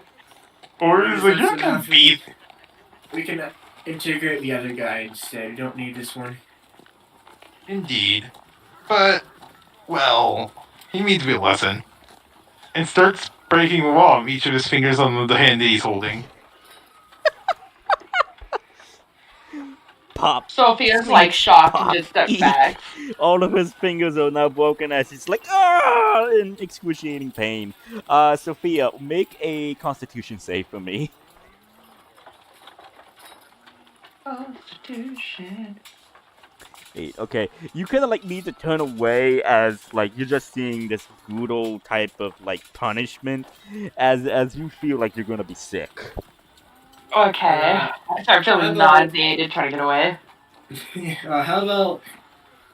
Or is like, you're not gonna enough. be. We can integrate the other guy instead. We don't need this one. Indeed. But, well, he needs to be a lesson. And starts breaking the law of each of his fingers on the hand that he's holding. Pop. Sophia's Sweet like shocked pop. and just steps Eek. back. All of his fingers are now broken as he's like, in excruciating pain. Sophia, make a constitution save for me. Constitution. 8. Okay, you kind of like need to turn away as like you're just seeing this brutal type of like punishment as you feel like you're gonna be sick. Okay. I start feeling nauseated, trying to get away. How about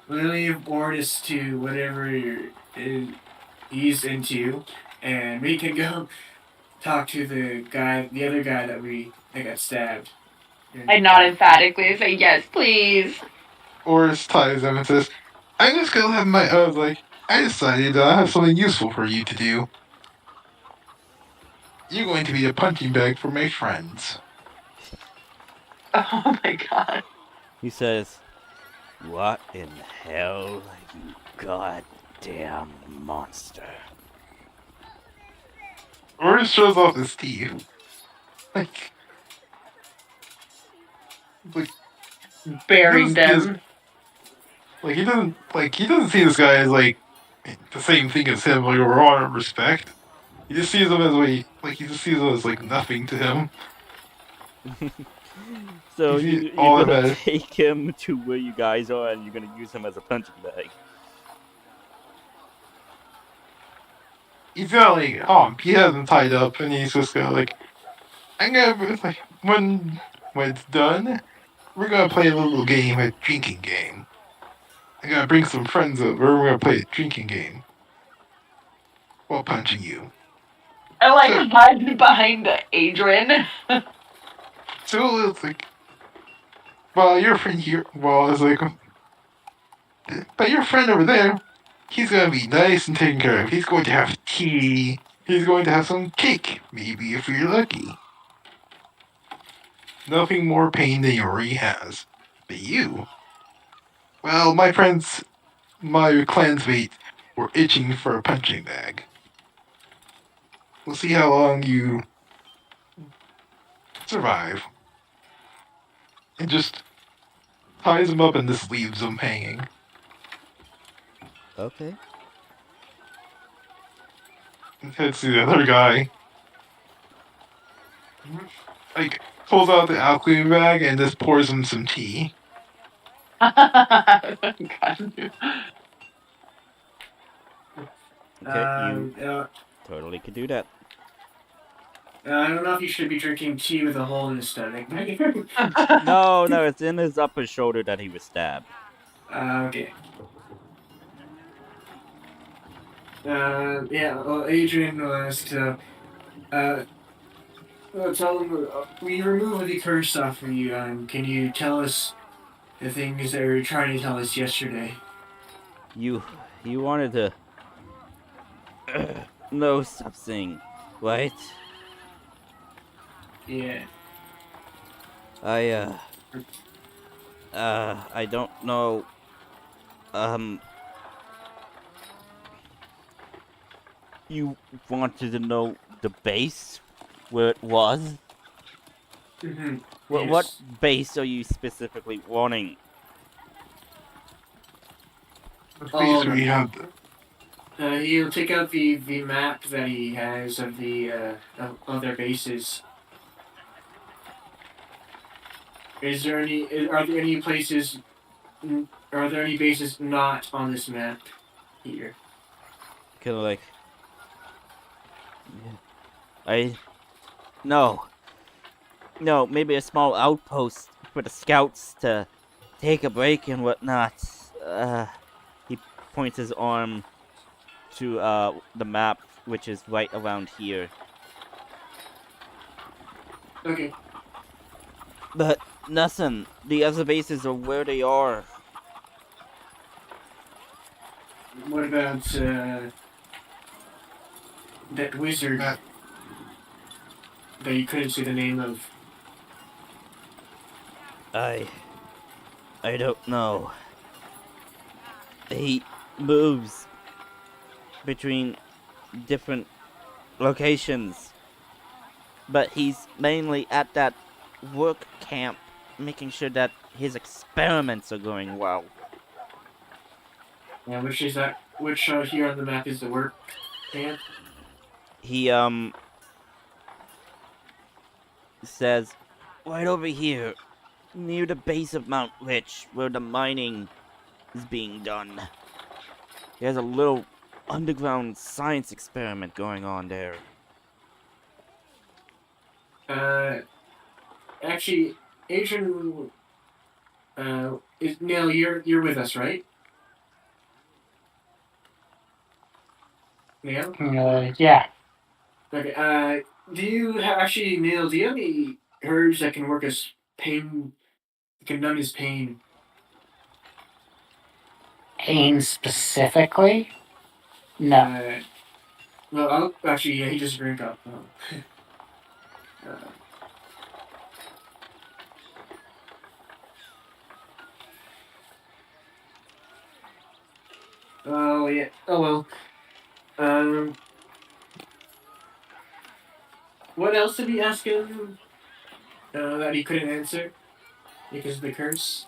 we leave Ordis to whatever he's into, and we can go talk to the other guy that got stabbed. I nod emphatically and say, yes, please. Or his ties him and says, I'm just gonna have my, I decided I have something useful for you to do. You're going to be a punching bag for my friends. Oh my god. He says, "What in the hell, you goddamn monster?" Or just shows off his teeth. Like, Burying them. he doesn't see this guy as like the same thing as him, like overall respect. He just sees him as he just sees him as like nothing to him. So You see you're all gonna of it. take him to where you guys are, and you're gonna use him as a punching bag. He's got like, he has him tied up, and he's just gonna like, I'm gonna like when it's done, we're gonna play a little game, a drinking game. I'm gonna bring some friends over. We're gonna play a drinking game while punching you. I like hide behind Adrian. So it's like, well, your friend here, well, it's like, but your friend over there, he's gonna be nice and taken care of. He's going to have tea. He's going to have some cake, maybe if you're lucky. Nothing more pain than he already has. But you, well, my friends, my clansmates were itching for a punching bag. We'll see how long you survive. And just ties him up and just leaves him hanging. Okay. Heads to the other guy. Like, pulls out the alchemy bag and just pours him some tea. God. Okay, you totally could do that. I don't know if you should be drinking tea with a hole in his stomach. No, no, it's in his upper shoulder that he was stabbed. Okay. Yeah, well, Adrian was to, tell him, we remove the curse off of you. Can you tell us the things that you were trying to tell us yesterday? You wanted to know something, right? Yeah. I I don't know. You wanted to know the base, where it was? Mm-hmm. What Yes. base are you specifically wanting? The All face of where you them. have He'll take out the map that he has of the of their bases. Is there any? Are there any places? Are there any bases not on this map here? Kind of like, I no, no, maybe a small outpost for the scouts to take a break and whatnot. He points his arm to the map, which is right around here. Okay. But nothing. The other bases are where they are. What about that wizard that. that you couldn't see the name of? I don't know. He moves between different locations, but he's mainly at that work camp, making sure that his experiments are going well. Yeah, which is that? Which here on the map is the work camp? He says, right over here, near the base of Mount Rich, where the mining is being done. There's a little underground science experiment going on there. Uh, actually, Adrian. Is Neil? You're with us, right? Neil. Yeah. Okay. Do you actually, Neil? Do you have any herbs that can work as pain? Can numb his pain? Pain specifically? No. Well, actually, yeah, he just drank up. Oh. uh, oh yeah. Oh well. Um. What else did we ask him that he couldn't answer because of the curse?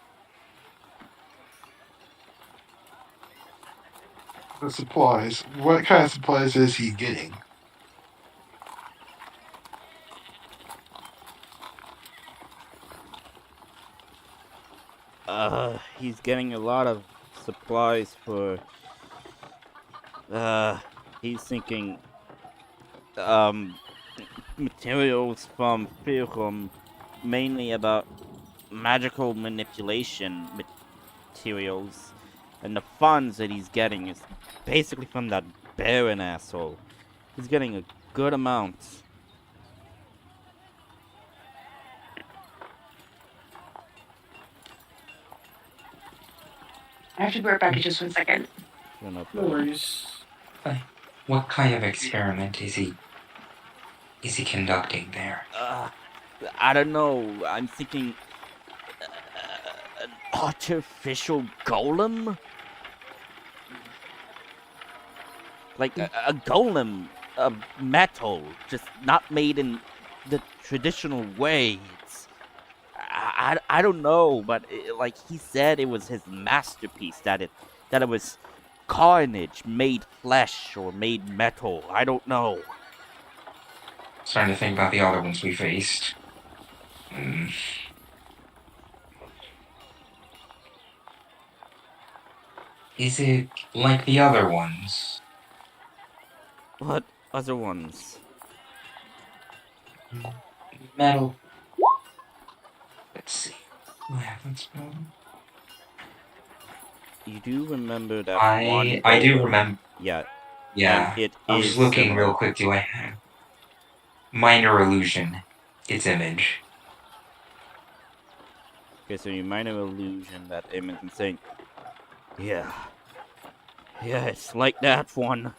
The supplies. What kind of supplies is he getting? He's getting a lot of supplies for, he's thinking, materials from Firhum, mainly about magical manipulation materials, and the funds that he's getting is basically from that Baron asshole. He's getting a good amount. I have to be right back in just 1 second. No worries. What kind of experiment is he conducting there? I don't know. I'm thinking an artificial golem, like a golem of metal, just not made in the traditional way. I don't know, but like he said, it was his masterpiece. That it was carnage made flesh or made metal. I don't know. Starting to think about the other ones we faced. Is it like the other ones? What other ones? Metal. Let's see. Yeah, that's You do remember that one I do golem. remember. Yeah, and Yeah, it I was is looking real similar. quick. Do I have minor illusion? Its image. Okay, so you minor illusion that image and saying, yeah, yeah, it's like that one.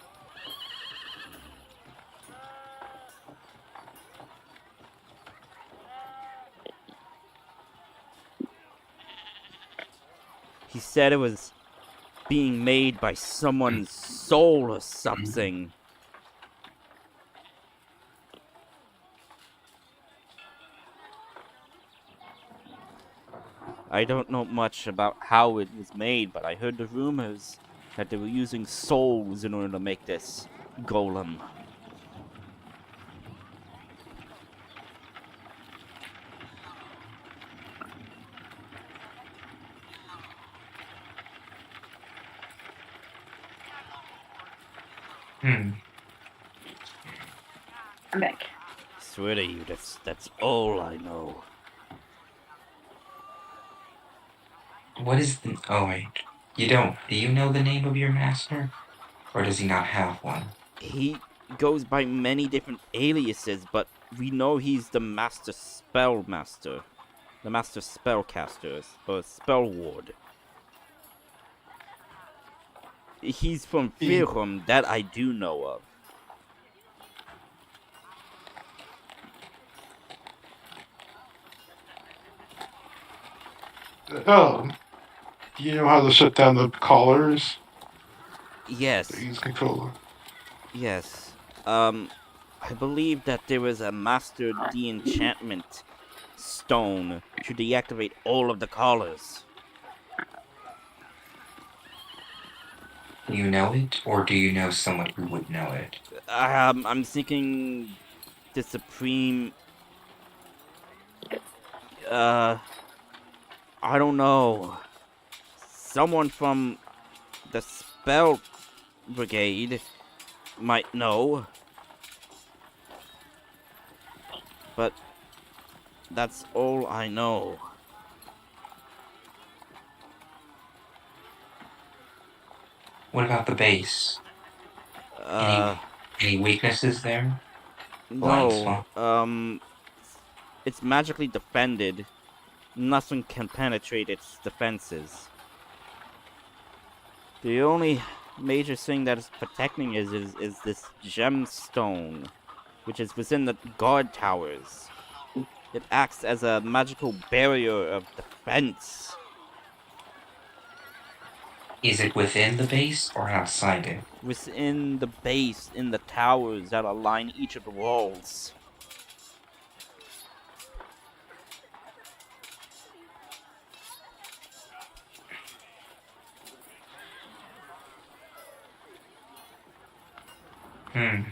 He said it was being made by someone's soul or something. I don't know much about how it was made, but I heard the rumors that they were using souls in order to make this golem. Hmm. I'm back. I swear to you, that's all I know. What is the? Oh wait, you don't. Do you know the name of your master, or does he not have one? He goes by many different aliases, but we know he's the master spellmaster, the master spellcaster, or spell ward. He's from He, Firham, that I do know of. oh, do you know how to shut down the callers? Yes, Use controller. yes. I believe that there was a master de-enchantment stone to deactivate all of the collars. Do you know it, or do you know someone who would know it? I'm thinking the supreme. Uh, I don't know. Someone from the spell brigade might know, but that's all I know. What about the base? Uh, Any weaknesses there? Blind no. spot. It's magically defended. Nothing can penetrate its defenses. The only major thing that is protecting is this gemstone, which is within the guard towers. It acts as a magical barrier of defense. Is it within the base or outside it? Within the base, in the towers that align each of the walls. Hmm.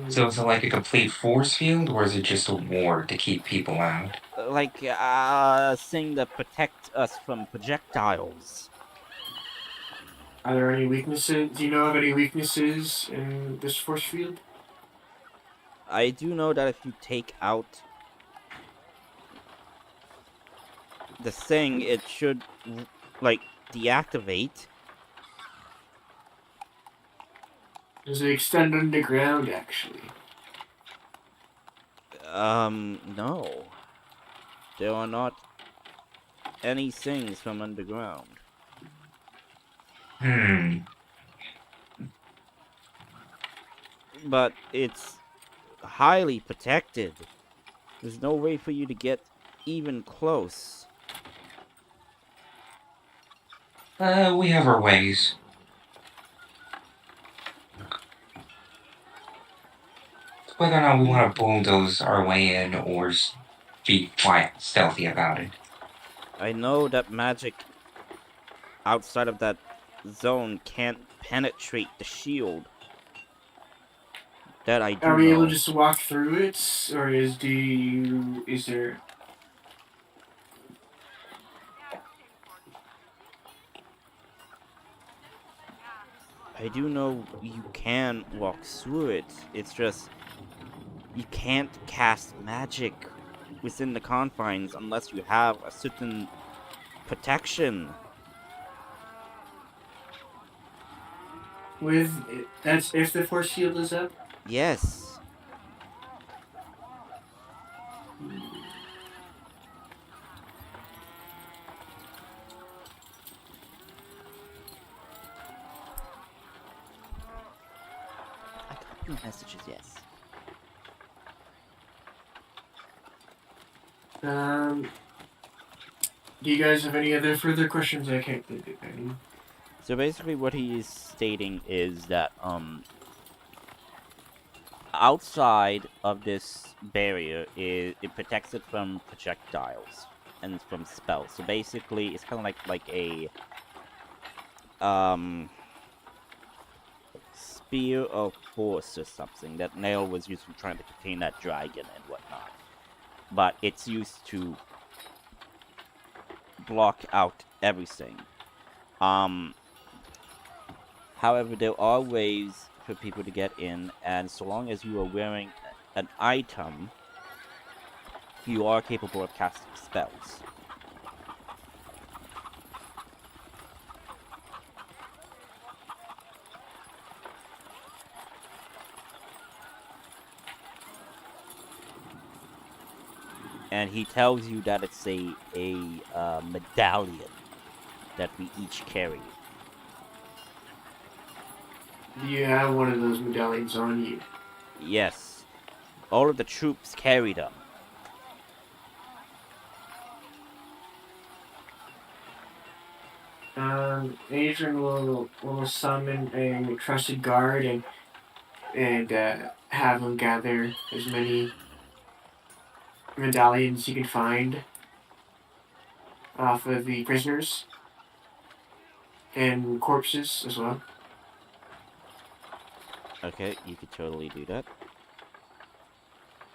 So is it like a complete force field, or is it just a ward to keep people out? Like thing that protect us from projectiles. Are there any weaknesses? Do you know of any weaknesses in this force field? I do know that if you take out the thing, it should like deactivate. Does it extend underground, actually? No. There are not any things from underground. Hmm. But it's highly protected. There's no way for you to get even close. We have our ways. Whether or not we want to bulldoze our way in or be quiet, stealthy about it. I know that magic outside of that zone can't penetrate the shield. That I Are do we able to know. just walk through it, or is there? I do know you can walk through it. It's just you can't cast magic within the confines unless you have a certain protection. That's if the force field is up. Yes. I got your messages, yes. Do you guys have any other further questions? I can't think of any. So basically what he is stating is that outside of this barrier it protects it from projectiles and from spells. So basically it's kind of like a spear of force or something that Nail was used for trying to contain that dragon and whatnot. But it's used to block out everything. However, there are ways for people to get in, and so long as you are wearing an item, you are capable of casting spells. And he tells you that it's a medallion that we each carry. Do you have one of those medallions on you? Yes, all of the troops carry them. Adrian will summon a trusted guard and have him gather as many medallions he can find off of the prisoners and corpses as well. Okay, you could totally do that.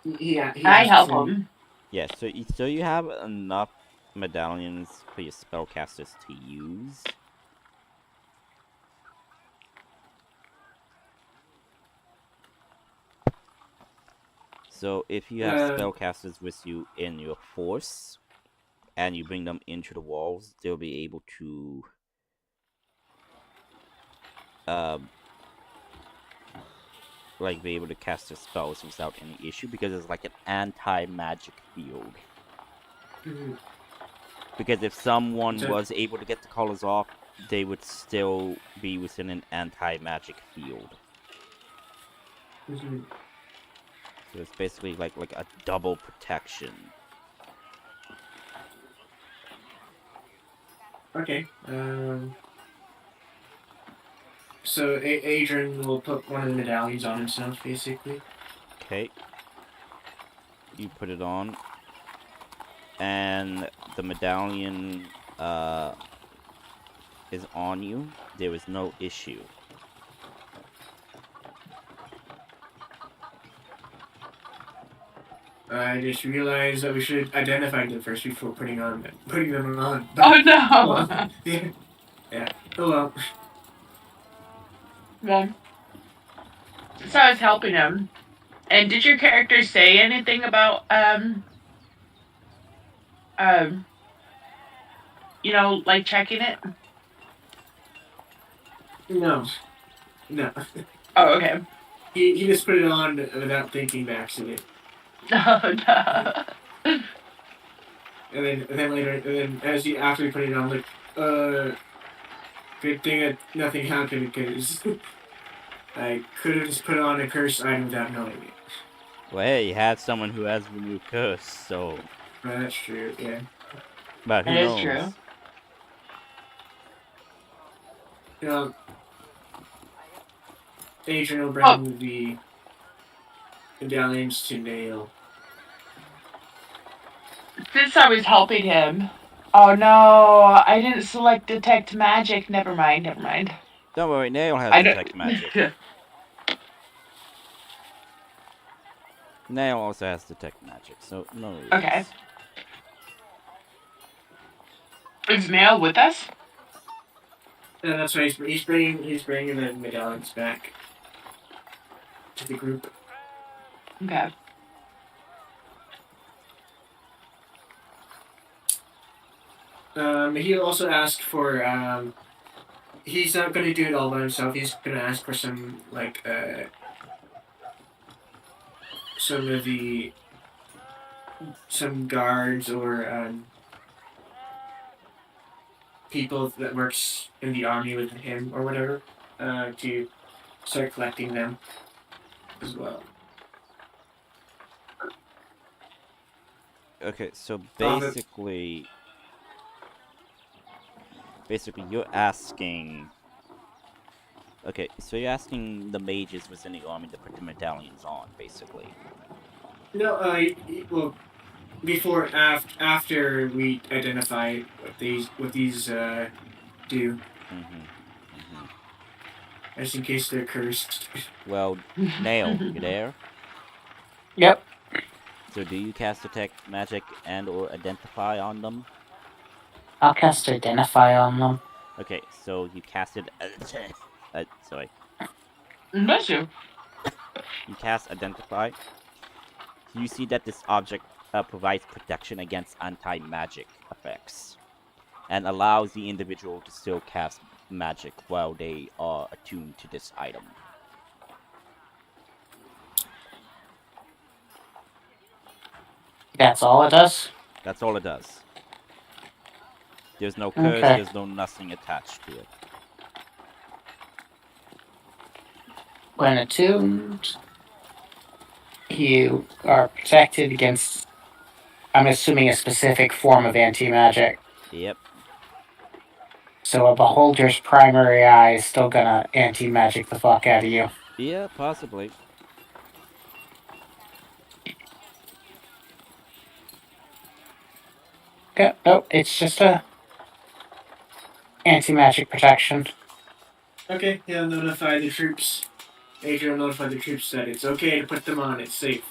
Yeah, I help him. Yes, so you have enough medallions for your spellcasters to use. So if you have spellcasters with you in your force, and you bring them into the walls, they'll be able to like be able to cast their spells without any issue, because it's like an anti-magic field. Because if someone was able to get the colors off, they would still be within an anti-magic field. So it's basically like a double protection. Okay. So Adrian will put one of the medallions on himself, basically. Okay. You put it on, and the medallion is on you. There is no issue. I just realized that we should identify them first before putting them on. Oh no! Well, yeah. Hello. Well, so I was helping him. And did your character say anything about you know, like checking it? No. Oh, okay. He just put it on without thinking by accident. Oh no. And then later, as he after he put it on, like, good thing that nothing happened because I could have just put on a cursed item without knowing it. Well, hey, you have someone who has removed curse, so. That's true. Yeah. But who That is knows? true. You know, Adrian will bring the medallions to Nail. Since I was helping him. Oh no, I didn't select detect magic. Never mind. Don't worry, Nail has detect magic. Nail also has detect magic, so no worries. Okay. Is Nail with us? And that's why he's bringing the medallions back to the group. Okay. He'll also ask for. He's not going to do it all by himself. He's going to ask for some some guards or people that works in the army with him or whatever to start collecting them as well. Okay, so basically, you're asking. Okay, so you're asking the mages within the army to put the medallions on, basically. No, well, before after we identify what these do, just in case they're cursed. Well, Nail, you there? Yep. So do you cast detect magic and or identify on them? I'll cast Identify on them. Okay, so you casted. Sorry. Bless you. You cast Identify. You see that this object provides protection against anti-magic effects and allows the individual to still cast magic while they are attuned to this item. That's all it does? That's all it does. There's no curse, Okay. there's no nothing attached to it. When attuned, you are protected against, I'm assuming, a specific form of anti-magic. Yep. So a beholder's primary eye is still gonna anti-magic the fuck out of you. Yeah, possibly. Okay, nope, it's just a anti-magic protection. Okay, he'll notify the troops. Adrian will notify the troops that it's okay to put them on. It's safe.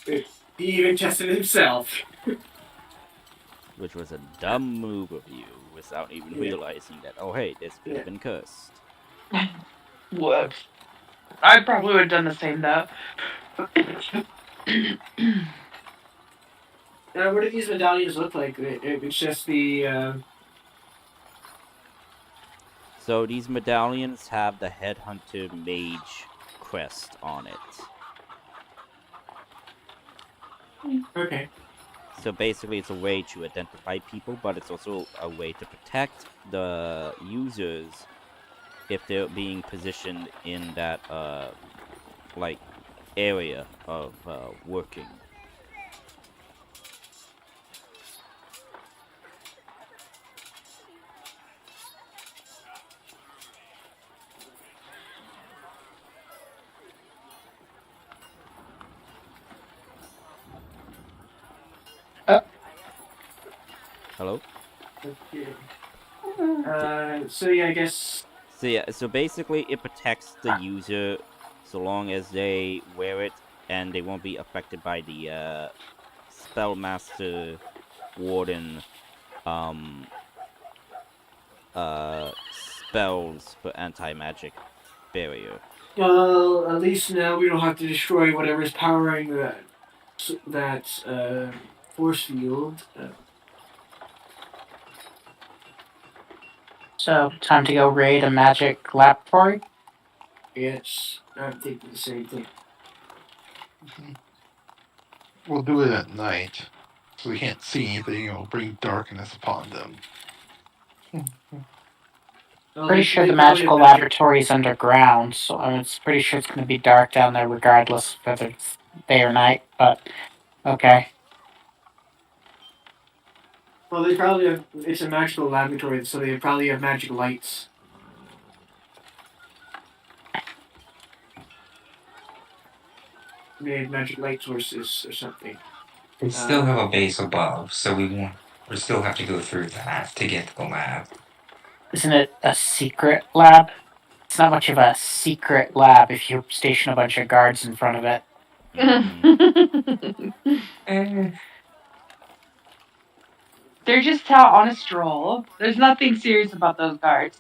He even tested it himself. Which was a dumb move of you without even realizing that, oh hey, this could have been cursed. Whoops. I probably would have done the same though. What do these medallions look like? It's just the. So these medallions have the Headhunter Mage crest on it. Okay. So basically it's a way to identify people, but it's also a way to protect the users if they're being positioned in that like area of working. Hello? So yeah, I guess. So yeah, so basically it protects the user so long as they wear it, and they won't be affected by the Spellmaster Warden spells for anti-magic barrier. Well, at least now we don't have to destroy whatever's powering that force field. So, time to go raid a magic laboratory? Yes, I'm thinking the same thing. We'll do it at night, so we can't see anything. It'll bring darkness upon them. Well, Pretty sure the magical laboratory is underground, so I'm pretty sure it's going to be dark down there regardless of whether it's day or night, but okay. Well, they probably have. It's a magical laboratory, so they probably have magic lights. They have magic light sources or something. They still have a base above, so we still have to go through that to get to the lab. Isn't it a secret lab? It's not much of a secret lab if you station a bunch of guards in front of it. Mm-hmm. They're just out on a stroll. There's nothing serious about those guards.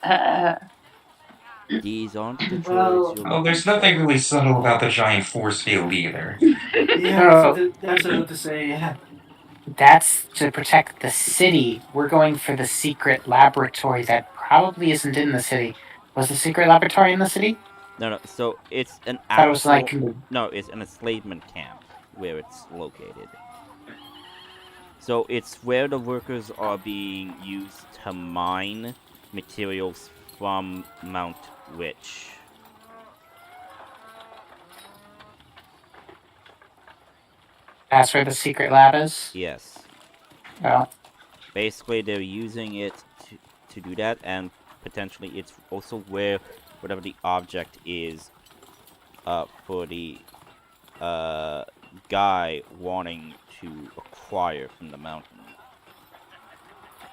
These aren't the droids Well, you're Oh, looking there's nothing for. really subtle about the giant force field either. yeah, No. that's what I was about to say. Yeah. That's to protect the city. We're going for the secret laboratory that probably isn't in the city. Was the secret laboratory in the city? No, so it's an I thought it was like actual. No, it's an enslavement camp where it's located. So it's where the workers are being used to mine materials from Mount Rich. that's where the secret lab is. Yes. Oh, Basically, they're using it to do that, and potentially it's also where whatever the object is for the guy wanting to acquire from the mountain.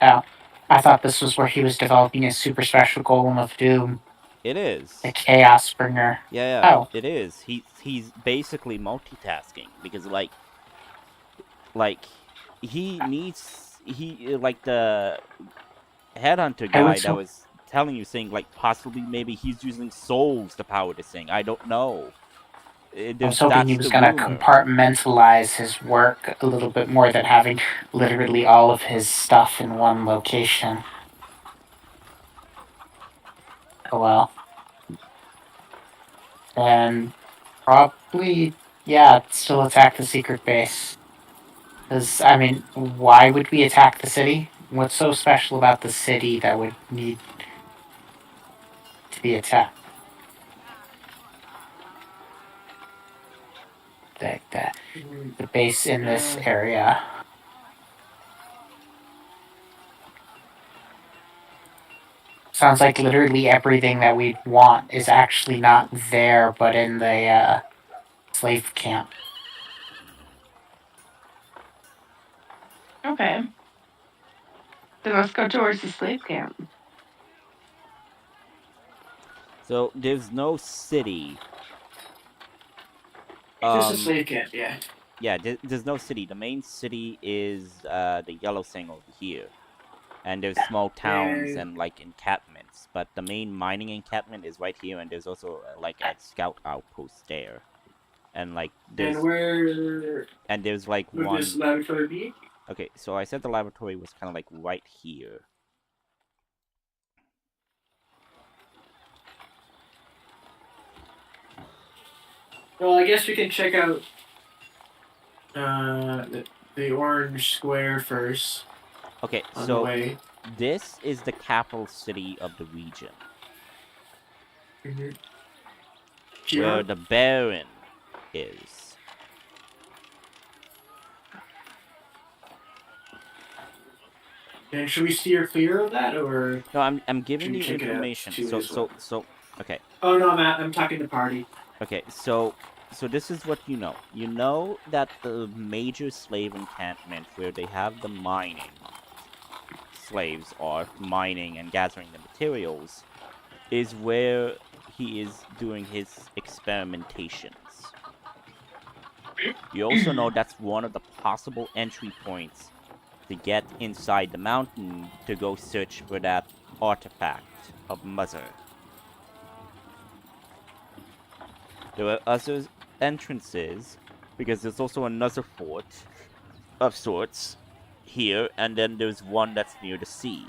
oh. I thought this was where he was developing his super special golem of doom, It is. the chaos bringer. Yeah, Oh, it is. He's basically multitasking because like he needs like the headhunter I would guy that was telling you saying like possibly maybe he's using souls to power this thing. I don't know. I was hoping he That's was the going to rumor. compartmentalize his work a little bit more than having literally all of his stuff in one location. Oh well. And probably, yeah, still attack the secret base. Because, I mean, why would we attack the city? What's so special about the city that would need to be attacked? The base in this area. Sounds like literally everything that we want is actually not there, but in the slave camp. Okay. Then let's go towards the slave camp. So there's no city. Just a slave camp, yeah. Yeah, there's no city. The main city is the Yellow Thing over here, and there's small towns and like encampments. But the main mining encampment is right here, and there's also like a scout outpost there, and like there's And where and there's like would one. this laboratory be? Okay, so I said the laboratory was kind of like right here. Well, I guess we can check out the orange square first. Okay, On the so way. this is the capital city of the region, where the Baron is. And should we steer clear of that, or? No, I'm giving you Check it out information. too as well. So okay. Oh no, I'm talking to party. Okay, so this is what you know. You know that the major slave encampment where they have the mining slaves are mining and gathering the materials is where he is doing his experimentations. You also know that's one of the possible entry points to get inside the mountain to go search for that artifact of Mother. There are other entrances, because there's also another fort of sorts here, and then there's one that's near the sea.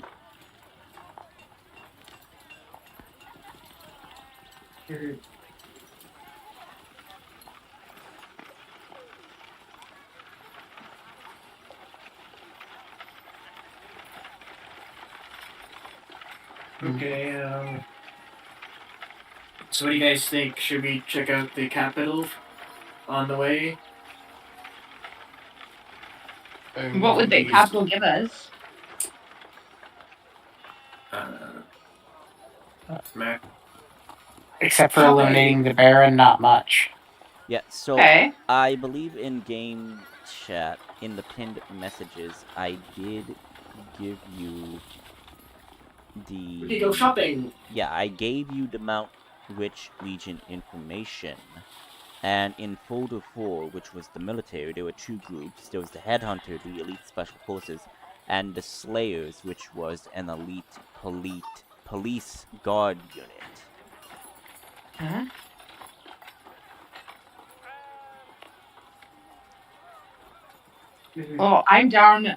Okay, so what do you guys think? Should we check out the capital on the way? What would the capital give us? Mac. Except for eliminating the Baron, not much. Yeah, so Okay. I believe in game chat, in the pinned messages, I did give you the... We could go shopping! Yeah, I gave you the Mount Rich region information. And in Folder 4, which was the military, there were two groups. There was the Headhunter, the Elite Special Forces, and the Slayers, which was an elite police guard unit. Huh? Well, I'm down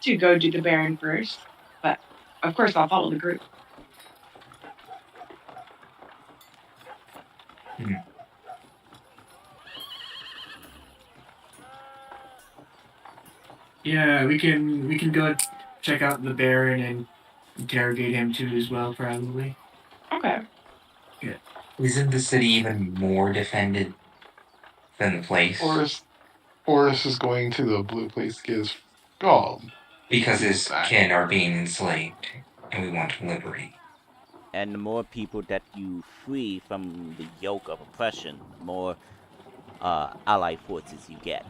to go do the Baron first, but of course I'll follow the group. Yeah, we can go check out the Baron and interrogate him too as well, probably. Okay. Isn't the city even more defended than the place? Forrest is going to the blue place to get his Because people his back. kin are being enslaved, and we want to liberate. And the more people that you free from the yoke of oppression, the more allied forces you get.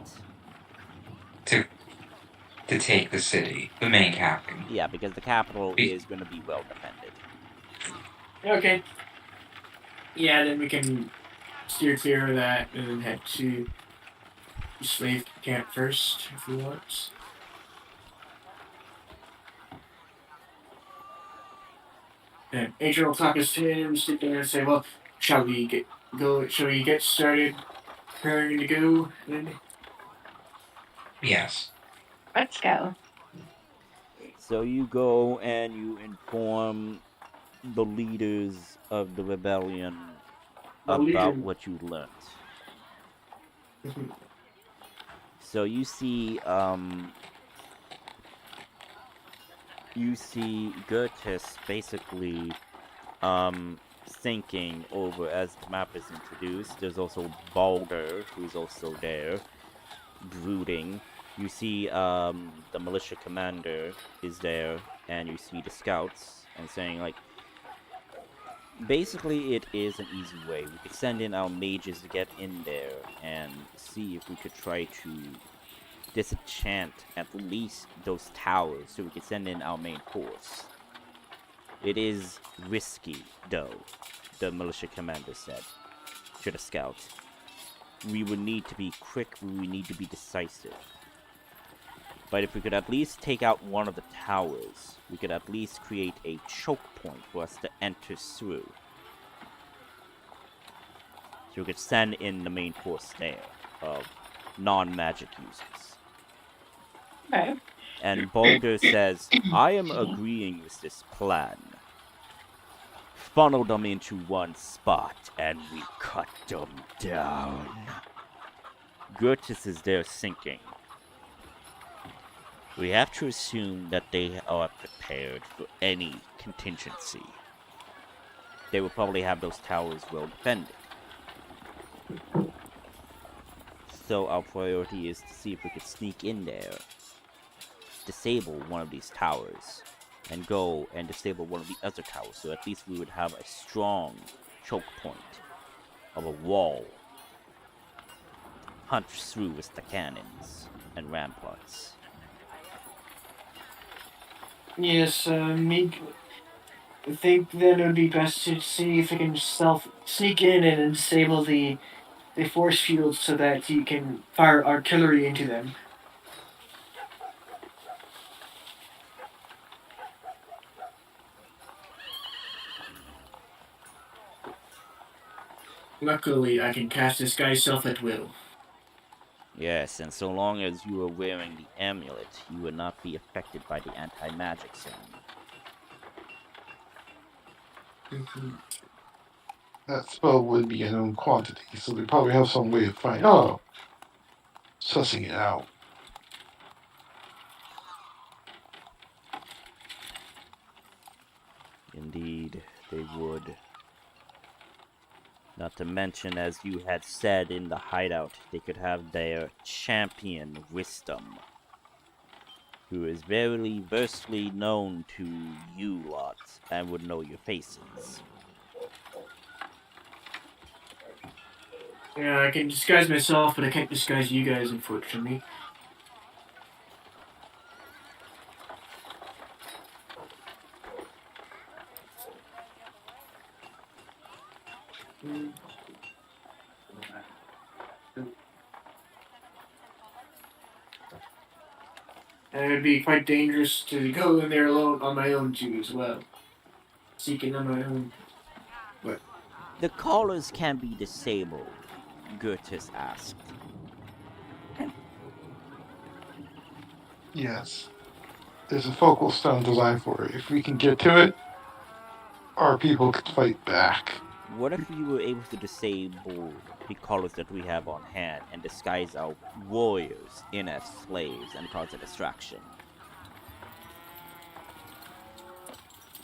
To take the city, the main capital. Yeah, because the capital is going to be well defended. Okay. Yeah, then we can steer clear of that and then head to the slave camp first if we want. And Adrian will talk us to him, sit there and say, "Well, shall we get started preparing to go then?" Yes. Let's go. So you go and you inform the leaders of the rebellion about what you learned. So you see Gertis basically thinking over as the map is introduced. There's also Balder, who's also there, brooding. You see the militia commander is there, and you see the scouts, and saying like, basically it is an easy way. We could send in our mages to get in there and see if we could try to disenchant at least those towers so we could send in our main force. It is risky, though, the militia commander said to the scouts. We would need to be quick, we would need to be decisive. But if we could at least take out one of the towers, we could at least create a choke point for us to enter through. So we could send in the main force there of non-magic users. Okay. And Boulder says, I am agreeing with this plan. Funnel them into one spot and we cut them down. Gertis is there thinking. We have to assume that they are prepared for any contingency. They will probably have those towers well defended. So our priority is to see if we could sneak in there, disable one of these towers, and go and disable one of the other towers, so at least we would have a strong choke point of a wall hunt through with the cannons and ramparts. Yes, I think then it would be best to see if we can sneak in and disable the force fields so that you can fire artillery into them. Luckily, I can cast Disguise Self at will. Yes, and so long as you are wearing the amulet, you will not be affected by the anti-magic zone. That spell would be a known quantity, so they probably have some way of sussing it out. Indeed, they would. Not to mention, as you had said in the hideout, they could have their champion, Wisdom, who is very versely known to you lot and would know your faces. Yeah, I can disguise myself, but I can't disguise you guys, unfortunately. And it would be quite dangerous to go in there alone on my own too, as well. Seeking on my own. The collars can be disabled, Gertis asked. Yes. There's a focal stone designed for it. If we can get to it, our people could fight back. What if we were able to disable the collars that we have on hand and disguise our warriors in as slaves and cause a distraction?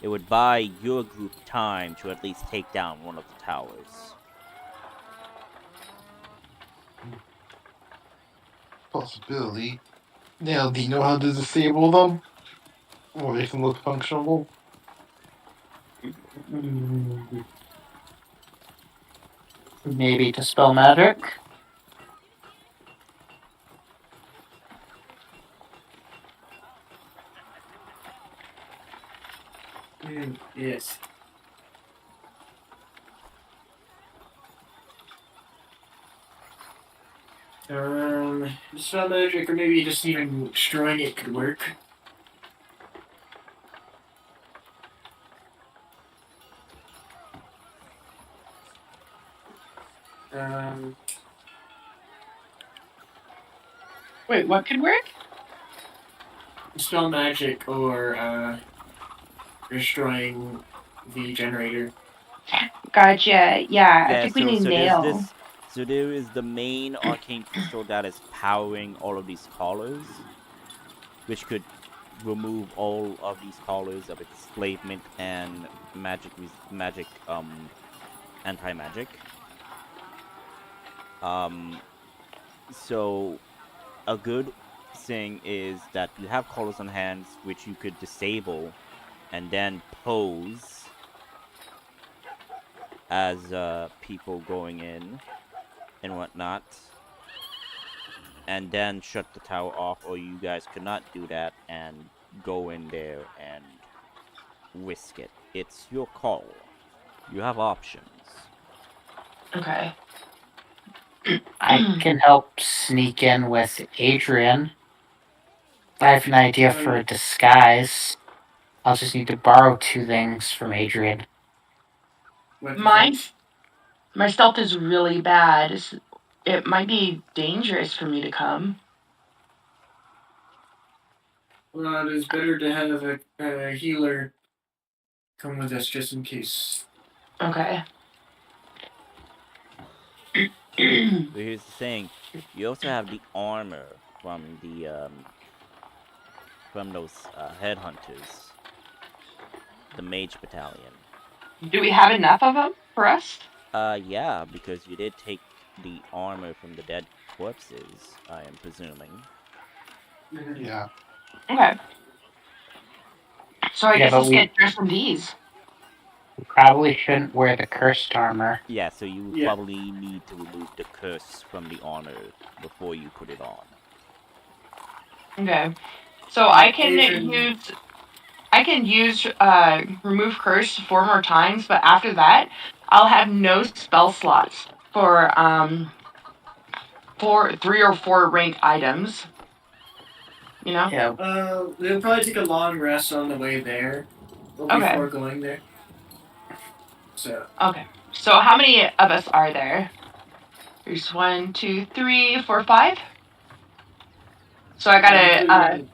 It would buy your group time to at least take down one of the towers. Possibility. Now, do you know how to disable them? Or they can look functional? Maybe dispel magic. Yes. Dispel magic, or maybe just even destroying it could work. Wait, what could work? Dispel magic or destroying the generator. Gotcha. Yeah, I think we need nail. There is the main arcane crystal that is powering all of these collars, which could remove all of these collars of enslavement and anti-magic. So a good thing is that you have collars on hands which you could disable and then pose as people going in and whatnot, and then shut the tower off, or you guys could not do that and go in there and risk it. It's your call. You have options. Okay. I can help sneak in with Adrian. I have an idea for a disguise. I'll just need to borrow 2 things from Adrian. My stealth is really bad. It might be dangerous for me to come. Well, it is better to have a healer come with us just in case. Okay. But here's the thing: you also have the armor from those headhunters, the mage battalion. Do we have enough of them for us? Yeah, because you did take the armor from the dead corpses, I am presuming. Yeah. Okay. So I guess let's get dressed in these. We probably shouldn't wear the cursed armor. Yeah, so you would probably need to remove the curse from the armor before you put it on. Okay. So I can use remove curse 4 more times, but after that, I'll have no spell slots for 3 or 4 rank items. You know? Yeah. They'll probably take a long rest on the way there. Before going there. So. Okay. So how many of us are there? There's 1, 2, 3, 4, 5. So I gotta.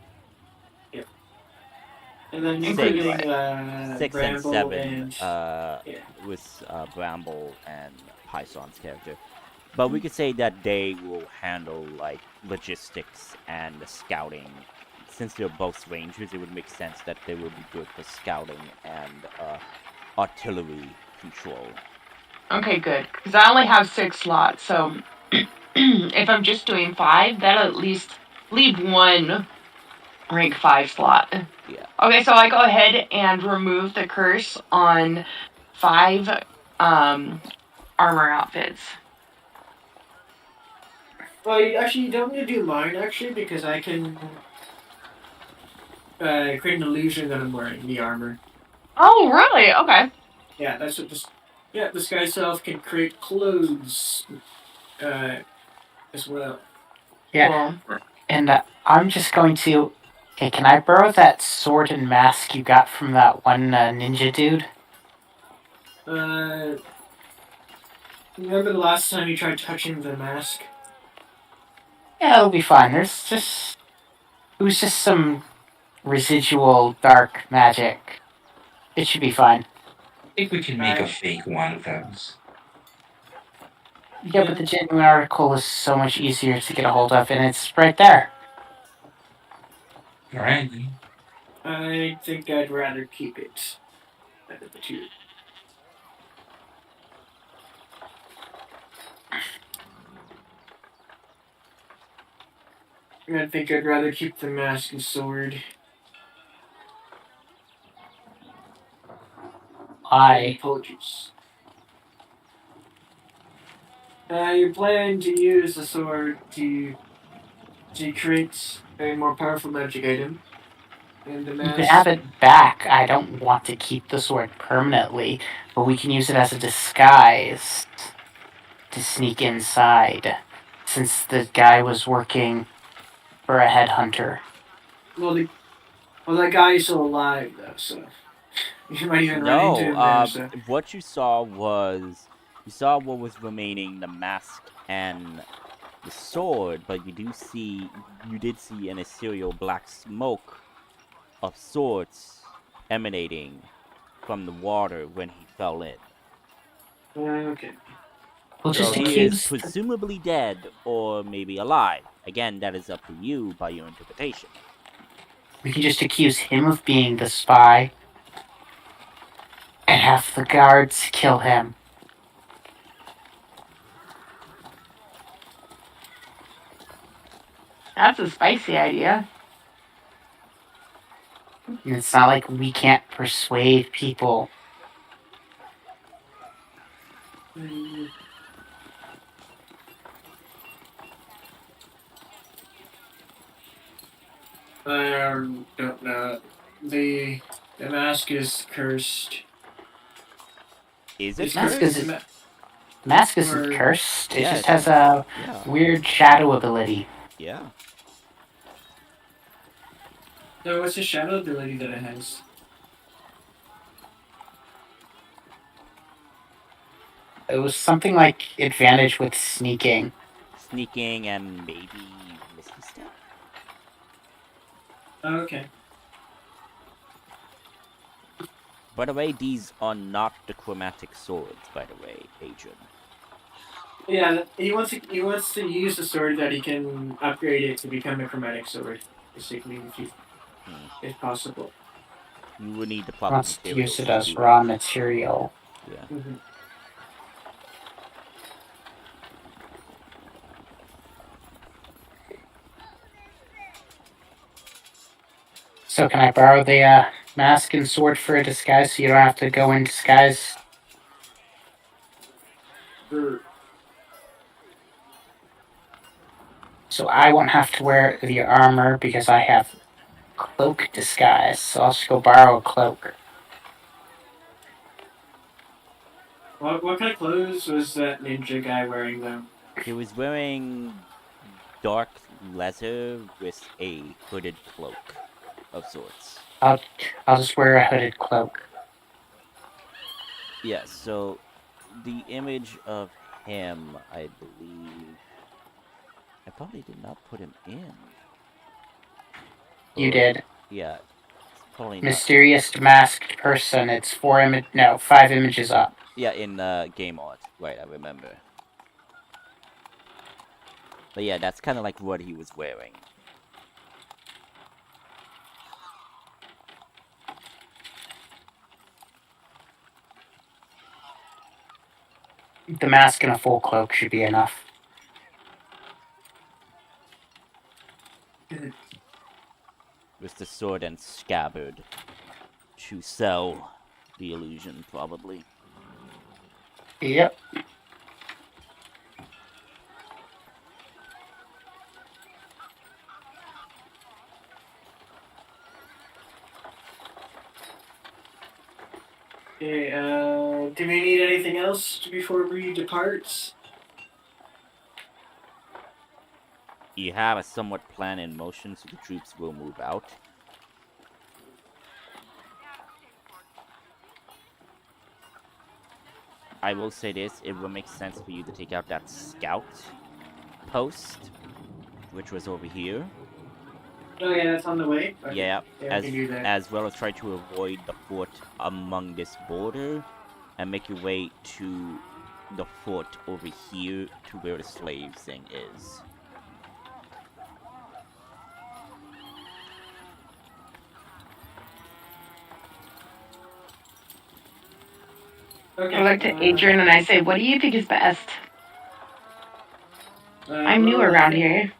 And then including 6 Bramble and 7 with Bramble and Pyson's character. But we could say that they will handle like logistics and the scouting. Since they're both rangers, it would make sense that they would be good for scouting and artillery control. Okay, good. Because I only have 6 slots, so if I'm just doing 5, that'll at least leave 1 rank 5 slot. Yeah. Okay, so I go ahead and remove the curse on 5 armor outfits. Well, you don't need to do mine, actually, because I can create an illusion that I'm wearing the armor. Oh, really? Okay. Yeah, that's what the sky self can create clothes as well. Yeah. And I'm just going to Okay, can I borrow that sword and mask you got from that one ninja dude? Remember the last time you tried touching the mask? Yeah, it'll be fine. It was just some residual dark magic. It should be fine. I think we can make a Alright. fake one of those. Yeah, but the genuine article is so much easier to get a hold of, and it's right there. Alright. I think I'd rather keep it out of the two. I think I'd rather keep the mask and sword. Why? Apologies. You plan to use the sword to create a more powerful magic item. And the You can have mask. it back. I don't want to keep the sword permanently, but we can use it as a disguise to sneak inside, since the guy was working for a headhunter. Well, that guy is still alive, though, so. You might even run into No, him there, so. what you saw what was remaining, the mask and the sword, but you did see an ethereal black smoke of sorts emanating from the water when he fell in. Okay. We'll So just he is accuse. presumably dead or maybe alive. Again, that is up to you by your interpretation. We can just accuse him of being the spy, and have the guards kill him. That's a spicy idea. And it's not like we can't persuade people. Don't know. The mask is cursed. Is it It's Mask cursed? is Mask isn't Or- cursed. It Yeah, just it has is. a Yeah. weird shadow ability. Yeah. No, what's the shadow ability that it has? It was something like advantage with sneaking. Sneaking and maybe Misty Step? Oh, okay. By the way, these are not the chromatic swords, by the way, Adrian. Yeah, he wants to use the sword that he can upgrade it to become a chromatic sword, basically, if possible. You will need the proper Wants to use materials it to as do that. raw material. Yeah. Mm-hmm. So can I borrow the mask and sword for a disguise so you don't have to go in disguise? So I won't have to wear the armor because I have cloak disguise. So I'll just go borrow a cloak. What kind of clothes was that ninja guy wearing, though? He was wearing dark leather with a hooded cloak of sorts. I'll just wear a hooded cloak. Yeah, so the image of him, I believe. I probably did not put him in. You Or, did. yeah, it's probably not. Mysterious masked person. It's 5 images up. Yeah, in game art. Right, I remember. But yeah, that's kind of like what he was wearing. The mask and a full cloak should be enough. With the sword and scabbard to sell the illusion, probably. Yep. Okay, do we need anything else before we depart? You have a somewhat plan in motion, so the troops will move out. I will say this: it will make sense for you to take out that scout post, which was over here. Oh yeah, that's on the way. Okay. Yeah, Yeah, we can do that. as well as try to avoid the fort among this border, and make your way to the fort over here to where the slave thing is. Okay. I look to Adrian and I say, "What do you think is best? I'm new well, around here."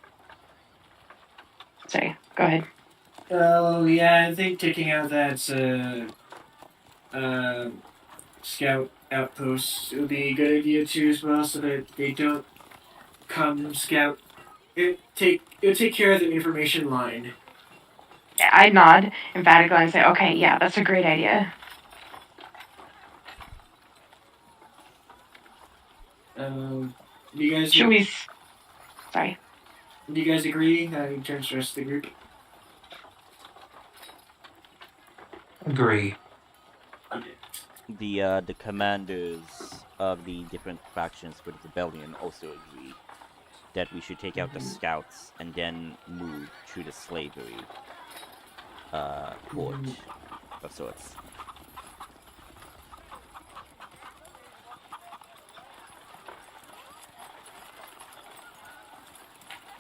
Sorry, go ahead. Yeah, I think taking out that scout outpost would be a good idea too, as well, so that they don't come scout. It would take care of the information line. I nod emphatically and say, "Okay, yeah, that's a great idea." Do you guys Should we? Sorry. do you guys agree in terms of the rest of the group? Agree. The commanders of the different factions for the rebellion also agree that we should take out the scouts and then move to the slavery port of sorts.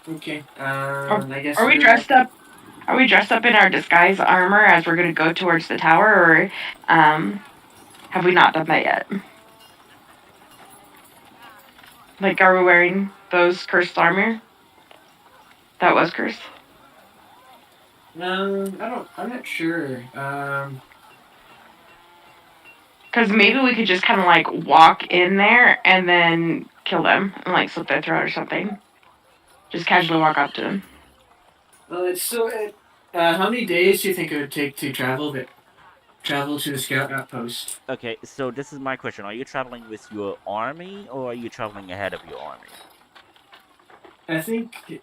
Okay. I guess. Are we dressed up? Are we dressed up in our disguise armor as we're going to go towards the tower, or have we not done that yet? Like, are we wearing those cursed armor? That was cursed. I'm not sure. Because maybe we could just kind of like walk in there and then kill them and like slit their throat or something. Just casually walk up to them. Well, it's still. How many days do you think it would take to travel to the scout outpost? Okay, so this is my question: are you traveling with your army, or are you traveling ahead of your army? I think. We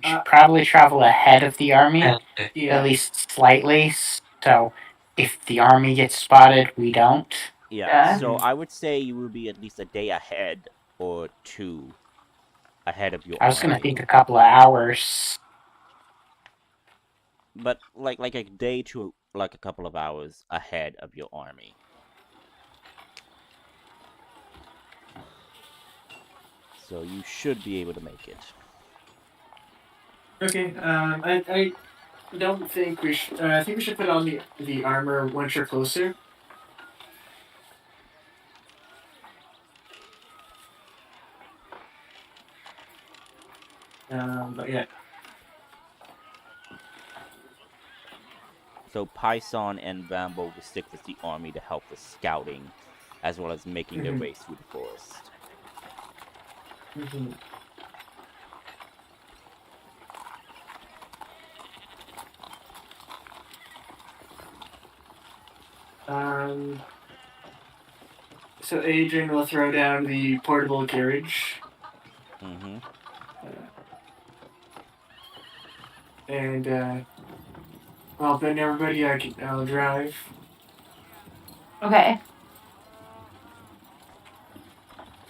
should probably travel ahead of the army, And Yeah. at least slightly, so if the army gets spotted, we don't. Yeah, so I would say you will be at least a day ahead or two ahead of your I was army. gonna think a couple of hours. But like a day to like a couple of hours ahead of your army. So you should be able to make it. Okay. I don't think we should. I think we should put on the armor once you're closer. But yeah. So Python and Vambo will stick with the army to help with scouting, as well as making their way through the forest. Mm-hmm. So Adrian will throw down the portable carriage. Mm-hmm. And well, then everybody, I'll drive. Okay.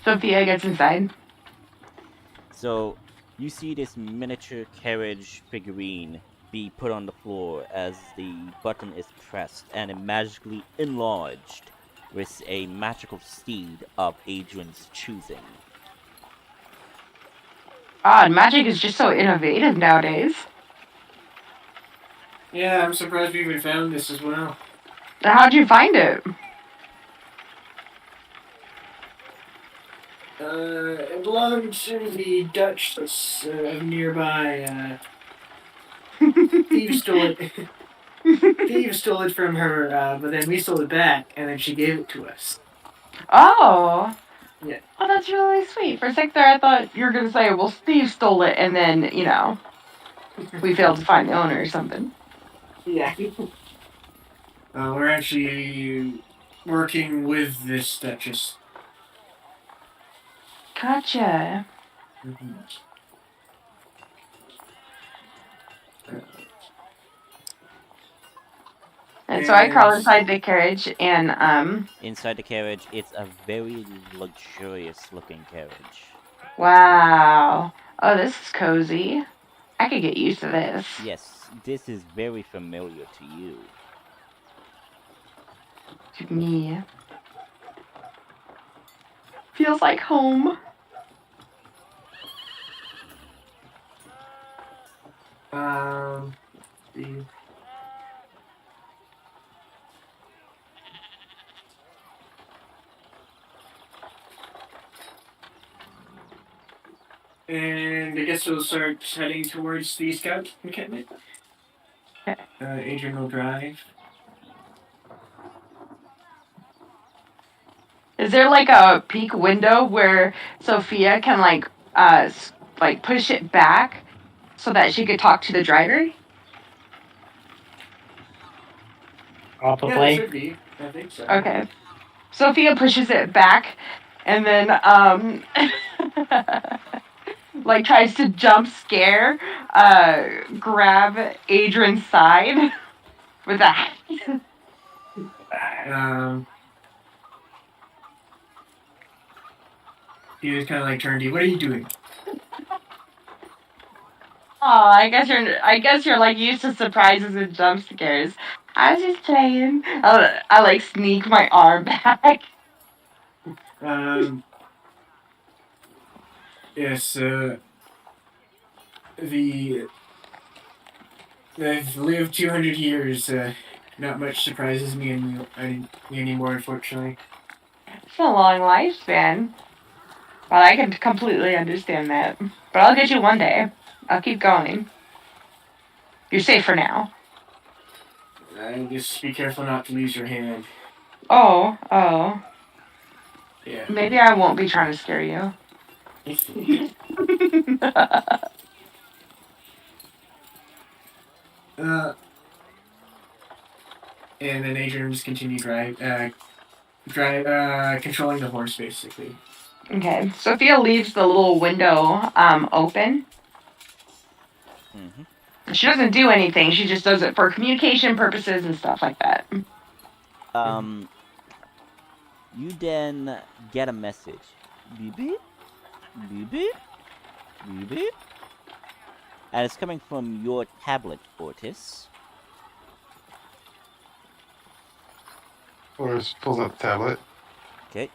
Sophia gets inside. So you see this miniature carriage figurine be put on the floor as the button is pressed, and it magically enlarged with a magical steed of Adrian's choosing. God, magic is just so innovative nowadays. Yeah, I'm surprised we even found this as well. How'd you find it? It belonged to the Dutch that's nearby. Thieves stole it. Thieves stole it from her, but then we stole it back, and then she gave it to us. Oh. Yeah. Oh, that's really sweet. For a sec there, I thought you were going to say, well, Steve stole it, and then, we failed to find the owner or something. Yeah. We're actually working with this Duchess. Gotcha. Mm-hmm. And so I crawl And inside the carriage and Inside the carriage, it's a very luxurious looking carriage. wow. Oh, this is cozy. I could get used to this. Yes, this is very familiar to you. To me. Feels like home. the- and I guess we'll start heading towards the scout encampment. Okay. Adrian will drive. Is there like a peek window where Sophia can like push it back so that she could talk to the driver? Yeah, there Probably. should be. I think so. Okay. Sophia pushes it back and then like tries to jump scare grab Adrian's side with that. He was kind of like turned to you. What are you doing? Oh, I guess you're like used to surprises and jump scares. I was just playing. I like sneak my arm back. Yes, I've lived 200 years. Not much surprises me anymore, unfortunately. It's a long lifespan. But I can completely understand that. But I'll get you one day. I'll keep going. You're safe for now. Just be careful not to lose your hand. Oh. Yeah. Maybe I won't be trying to scare you. And then Adrian just continued controlling the horse basically. Okay. Sophia leaves the little window open. Mm-hmm. She doesn't do anything. She just does it for communication purposes and stuff like that. You then get a message. Beep beep, beep beep, beep beep. And it's coming from your tablet, Ortis. Or just pulls up the tablet. Okay.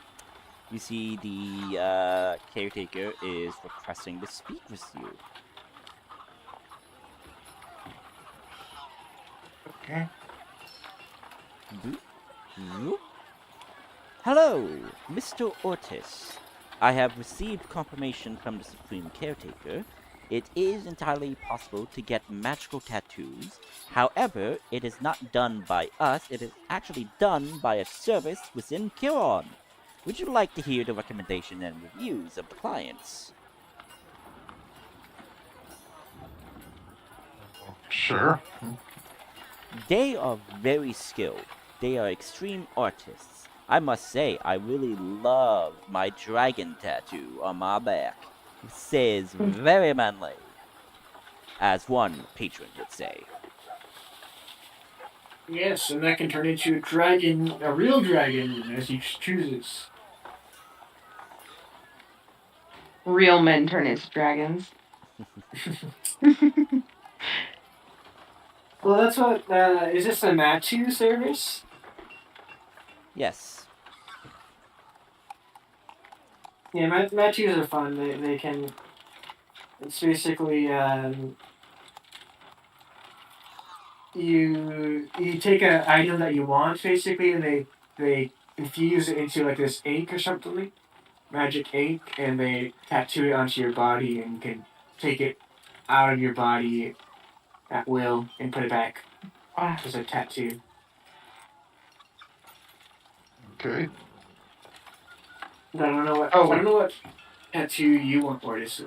You see the caretaker is requesting to speak with you. Okay. Hello, Mr. Ortis. I have received confirmation from the Supreme Caretaker. It is entirely possible to get magical tattoos. However, it is not done by us. It is actually done by a service within Kiron. Would you like to hear the recommendation and reviews of the clients? Sure. They are very skilled. They are extreme artists. I must say, I really love my dragon tattoo on my back. It says very manly, as one patron would say. Yes, and that can turn into a dragon, a real dragon, as he chooses. Real men turn into dragons. Well, that's what. Is this a Matu service? Yes. Yeah, Matus are fun. They can. It's basically you take an item that you want basically, and they infuse it into like this ink or something, magic ink, and they tattoo it onto your body, and you can take it out of your body at will and put it back as a tattoo. Okay. But I don't know what. Oh, I don't know what tattoo you want for this.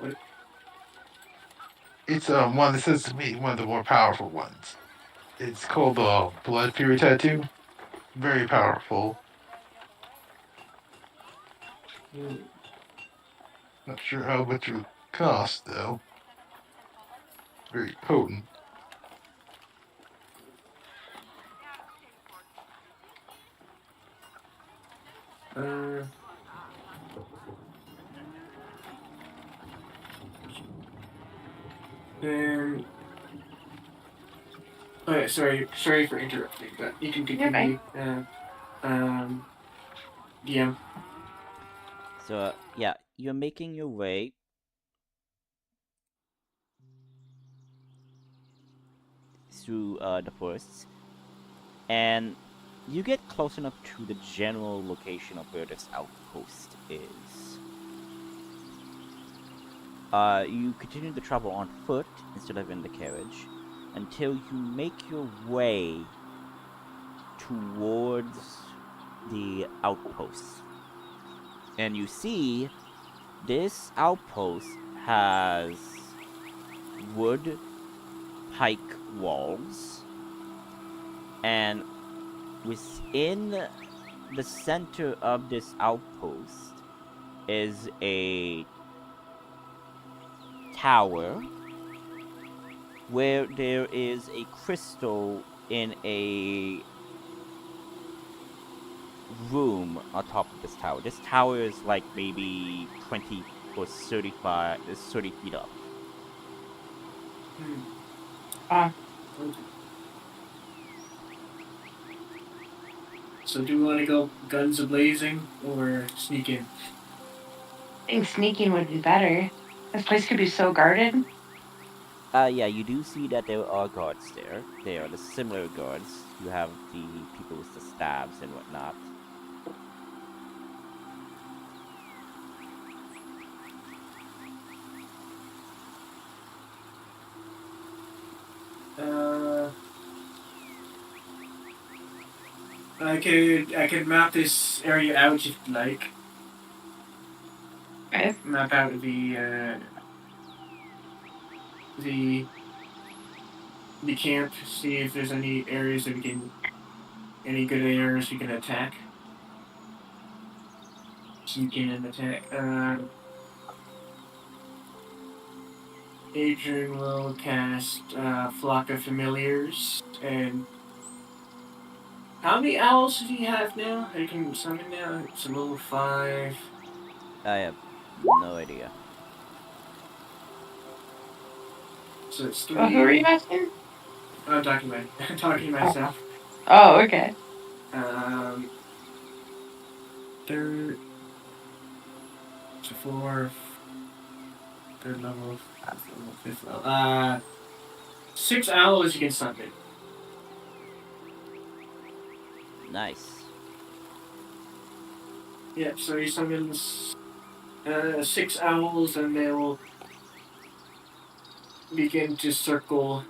it's one that says to me one of the more powerful ones. It's called the Blood Fury Tattoo. Very powerful. Not sure how much it would cost though. Very potent. Uh, then. Oh yeah, sorry for interrupting, but you can You're fine. continue. DM. So yeah, you're making your way through the forests, and you get close enough to the general location of where this outpost is. You continue to travel on foot instead of in the carriage until you make your way towards the outpost. And you see this outpost has wood pike walls, and within the center of this outpost is a tower where there is a crystal in a room on top of this tower. This tower is like maybe 20 or 35, 30 feet up. So do we want to go guns a-blazing or sneak in? I think sneaking would be better. This place could be so guarded. Yeah, you do see that there are guards there. They are the similar guards. You have the people with the stabs and whatnot. I could map this area out if you'd like. Okay. Map out the camp. See if there's any areas that we can, any good areas we can attack. Sneak in and attack. Adrian will cast Flock of Familiars. And how many owls does he have now? I can summon now. It's a level 5. I have no idea. So it's 3. Well, who are you asking? I'm talking to myself. Oh, okay. Third. So 4. Third level. 5th level. 6 owls you can summon. Nice. Yep, so he summons 6 owls and they will begin to circle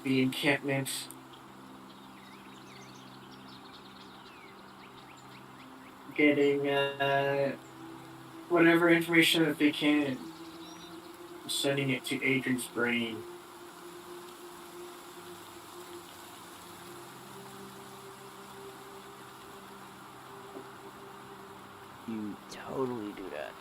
the encampment. Getting whatever information that they can, sending it to Adrian's brain. You totally do that.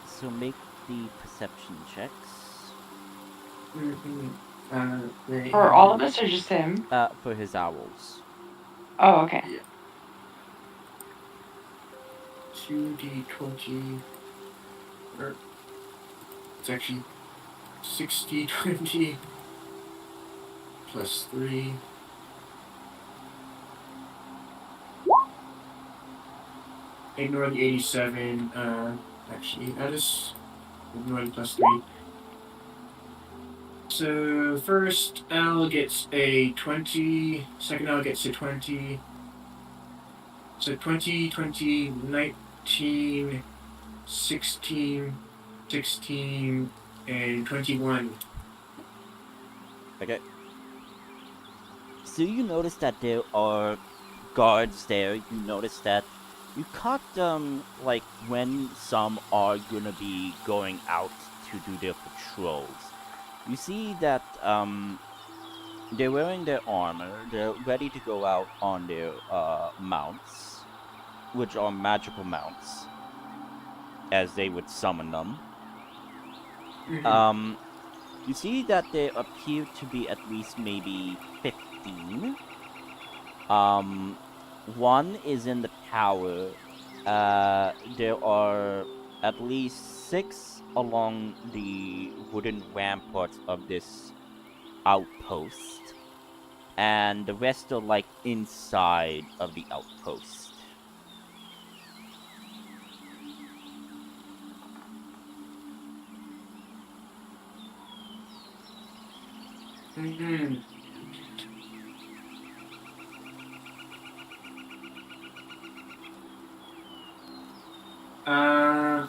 So make the perception checks. For all of us or just him? For his owls. Oh, okay. Yeah. 2d20. It's actually 60-20 plus 3. Ignore the 87. Actually, I just ignore the plus 3. So first owl gets a 20. Second owl gets a 20. So 20, 20, 19, 16, 16, and 21. Okay. So you notice that there are guards there. You notice that you caught them like when some are gonna be going out to do their patrols. You see that they're wearing their armor. They're ready to go out on their mounts, which are magical mounts. as they would summon them. Mm-hmm. You see that there appear to be at least maybe 15. Um, one is in the tower. There are at least 6 along the wooden ramparts of this outpost, and the rest are like inside of the outpost. Mm-hmm. Uh,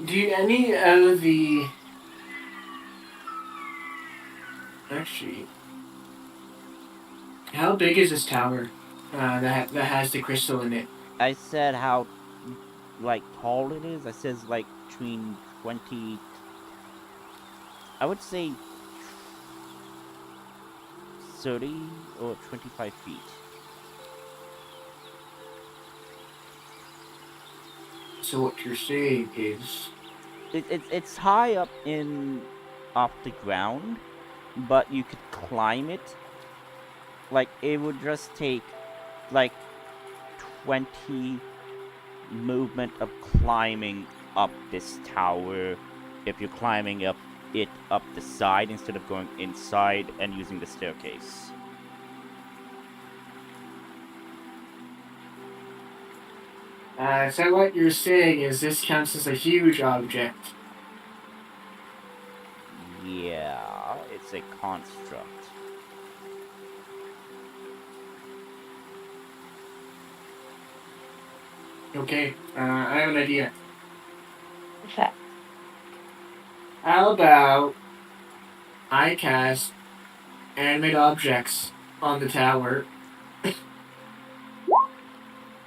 do you, any of the actually? How big is this tower? That has the crystal in it. I said how like tall it is. I says like between 20, I would say 30 or 25 feet. So what you're saying is, It's high up in off the ground, but you could climb it. Like it would just take like 20 movement of climbing up this tower if you're climbing up it up the side instead of going inside and using the staircase. so what you're saying is this counts as a huge object. Yeah, it's a construct. Okay, I have an idea. What's that? How about I cast animate objects on the tower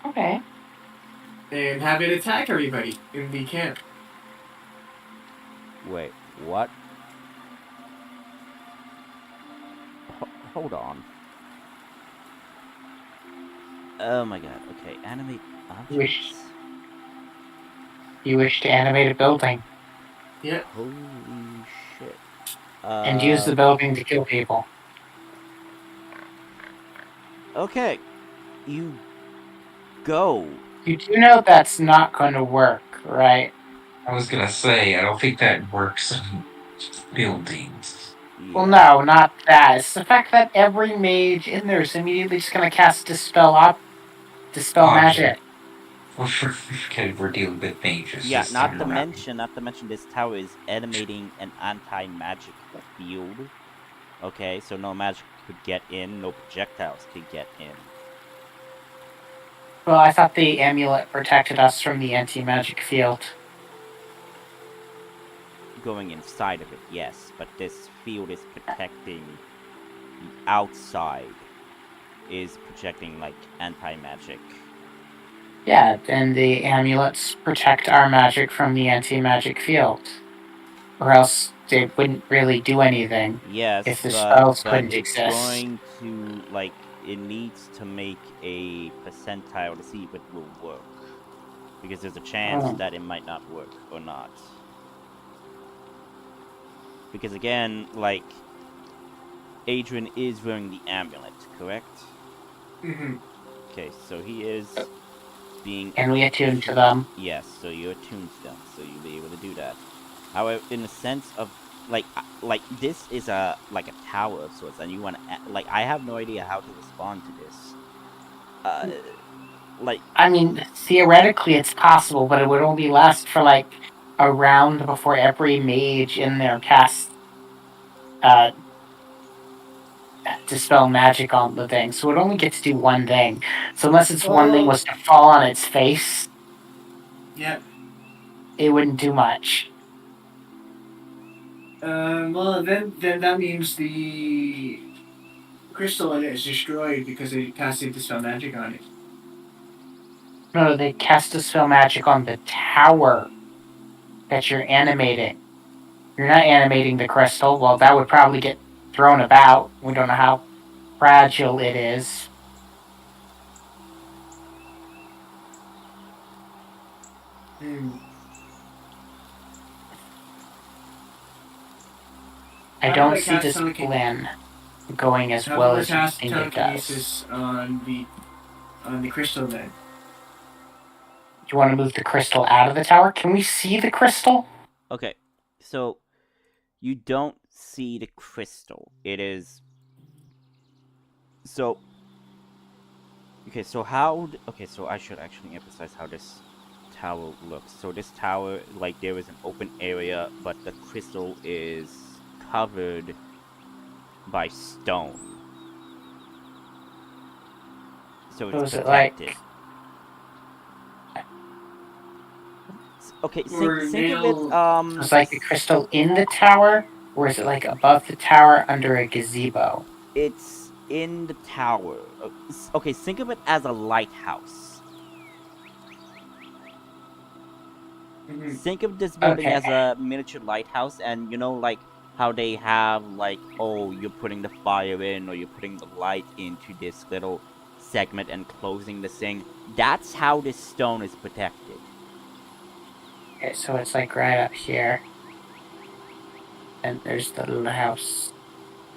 Okay. and have it attack everybody in the camp? Wait, what? Hold on. Oh my god. Okay, animate Wish objects. you wish to animate a building Yep. Holy shit. and use the building to kill people. Okay. You go. You do know that's not going to work, right? I was gonna say, I don't think that works on buildings. Well, Yeah. no, not that. It's the fact that every mage in there is immediately just going to cast dispel magic. Object. We're dealing with mages Yeah, this not time to around. mention, this tower is animating an anti-magic field. Okay, so no magic could get in, no projectiles could get in. Well, I thought the amulet protected us from the anti-magic field. Going inside of it, yes, but this field is protecting the outside, is projecting like anti-magic. Yeah, then the amulets protect our magic from the anti-magic field. Or else they wouldn't really do anything if Yes, the but spells but couldn't it's exist. going to like it needs to make a percentile to see if it will work. Because there's a chance Oh. that it might not work or not. Because again, like Adrian is wearing the amulet, correct? Mm-hmm. Okay, so he is being And we attune to them. yes, so you're attuned to them, so you'll be able to do that. However, in the sense of like this is a like a tower of sorts, and you want to like I have no idea how to respond to this. Uh, like I mean, theoretically it's possible, but it would only last for like a round before every mage in there casts uh, dispel magic on the thing. So it only gets to do one thing. So unless its one thing Oh, was to fall on its face, yep. it wouldn't do much. Well, then that means the crystal in it is destroyed because they casted dispel magic on it. No, they cast dispel magic on the tower that you're animating. You're not animating the crystal. Well, that would probably get thrown about. We don't know how fragile it is. Hmm. I How don't do I see cast this telekinesis? plan going as How well do I as you cast think it does. telekinesis on the crystal then? Do you want to move the crystal out of the tower? Can we see the crystal? Okay, so you don't see the crystal. It is so. Okay, so okay, so I should actually emphasize how this tower looks. So this tower, like, there is an open area, but the crystal is covered by stone. So So it's is it protected. like Okay, Or think of it, it's like the crystal in the tower, or is it like above the tower under a gazebo? it's in the tower. Okay, think of it as a lighthouse. Mhm. Think of this building Okay. as a miniature lighthouse, and you know, like how they have, like, oh, you're putting the fire in, or you're putting the light into this little segment and closing the thing. That's how this stone is protected. Okay, so it's like right up here. And there's the little house.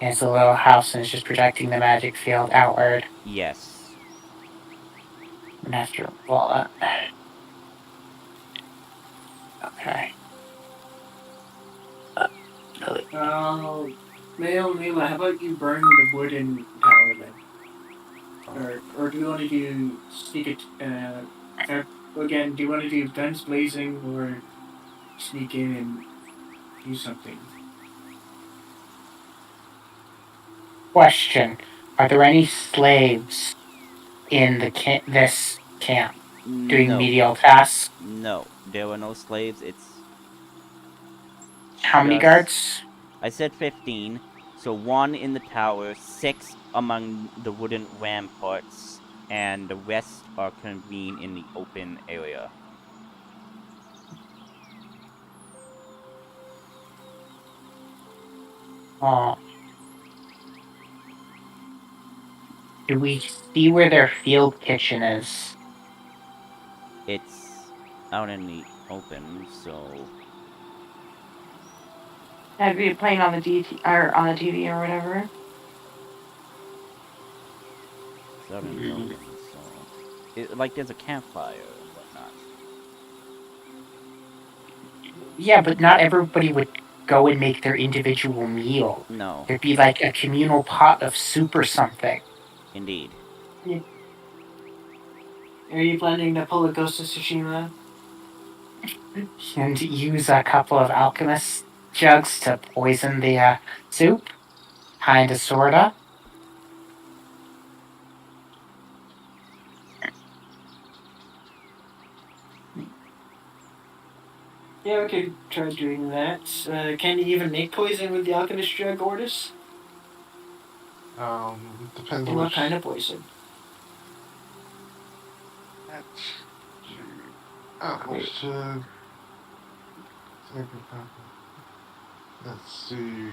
And it's a little house and it's just projecting the magic field outward. Yes. And after all that. Okay. Really? Mila, how about you burn the wooden tower then? Or do you want to do sneak it? Again, do you want to do guns blazing or sneak in and do something? Question. Are there any slaves in this camp doing No. medial tasks? No. There were no slaves. It's How many just. guards? I said 15. So 1 in the tower, 6 among the wooden ramparts, and the rest are convened in the open area. Oh. Do we see where their field kitchen is? It's out in the open, so I'd be playing on the DT or on the TV or whatever. it's out in the open, so like there's a campfire and whatnot. Yeah, but not everybody would go and make their individual meal. No, There'd be like a communal pot of soup or something. indeed. Are you planning to pull a Ghost of Tsushima? And use a couple of alchemist jugs to poison the soup? Kinda, sorta. Yeah, we could try doing that. Can you even make poison with the alchemist drug, Ordis? Depends And on what which. kind of poison? Should. Let's see.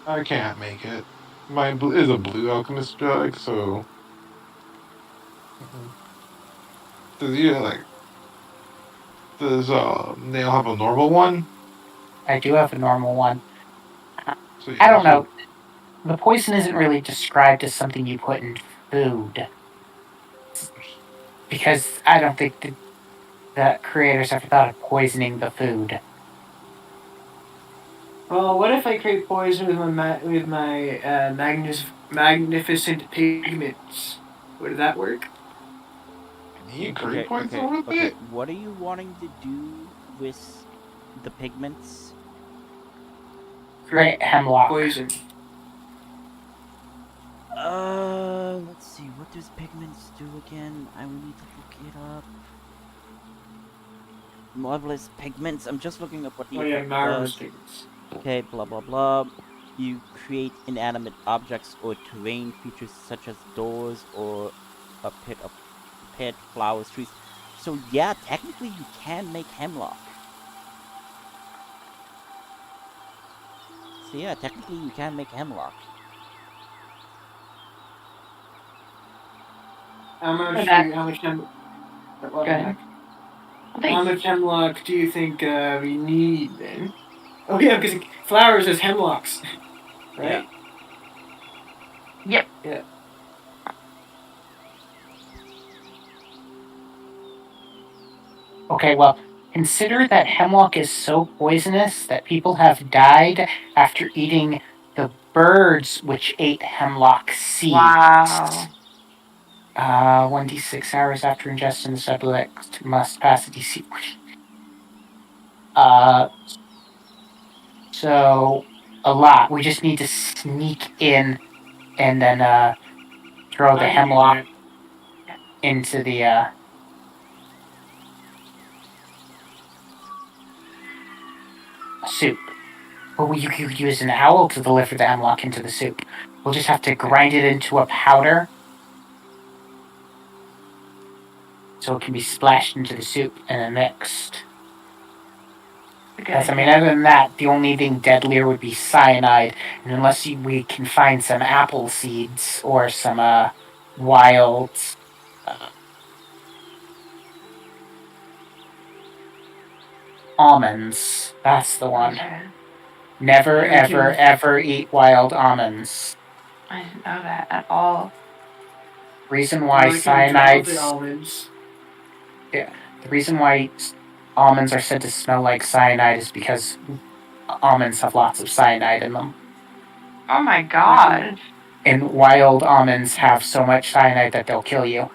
I can't make it. Mine is a blue alchemist drug, so. Does does Nail have a normal one? I do have a normal one. So I yeah, don't know. The poison isn't really described as something you put in food. Because I don't think the creators ever thought of poisoning the food. Well, what if I create poison with my magnificent pigments? Would that work? Can you create Okay, points okay, with okay. it? What are you wanting to do with the pigments? Great hemlock. Poison. Let's see. What does pigments do again? I will need to look it up. Marvelous pigments. I'm just looking up what the Oh yeah, effect marvelous does. pigments. Okay, blah blah blah. You create inanimate objects or terrain features such as doors or a pit, flowers, trees. So yeah, technically you can make hemlock. So yeah, technically you can make hemlock. How much For do that, you, how much time? What the good. heck? How much hemlock do you think we need then? Oh yeah, because flowers is hemlocks, right? Yep. Yeah. Okay, well, consider that hemlock is so poisonous that people have died after eating the birds which ate hemlock seeds. Wow. 1d6 hours after ingestion, the subject must pass a DC. So a lot. We just need to sneak in and then throw the I can do hemlock that. into the soup. Or you could use an owl to deliver the hemlock into the soup. We'll just have to grind it into a powder so it can be splashed into the soup and then mixed. Because, I mean, other than that, the only thing deadlier would be cyanide. And unless we can find some apple seeds or some wild almonds. That's the one. Okay. Never, Yeah, ever, ever eat wild almonds. I didn't know that at all. Reason why I can draw cyanides. the almonds. Yeah, the reason why almonds are said to smell like cyanide is because almonds have lots of cyanide in them. Oh my god. And wild almonds have so much cyanide that they'll kill you.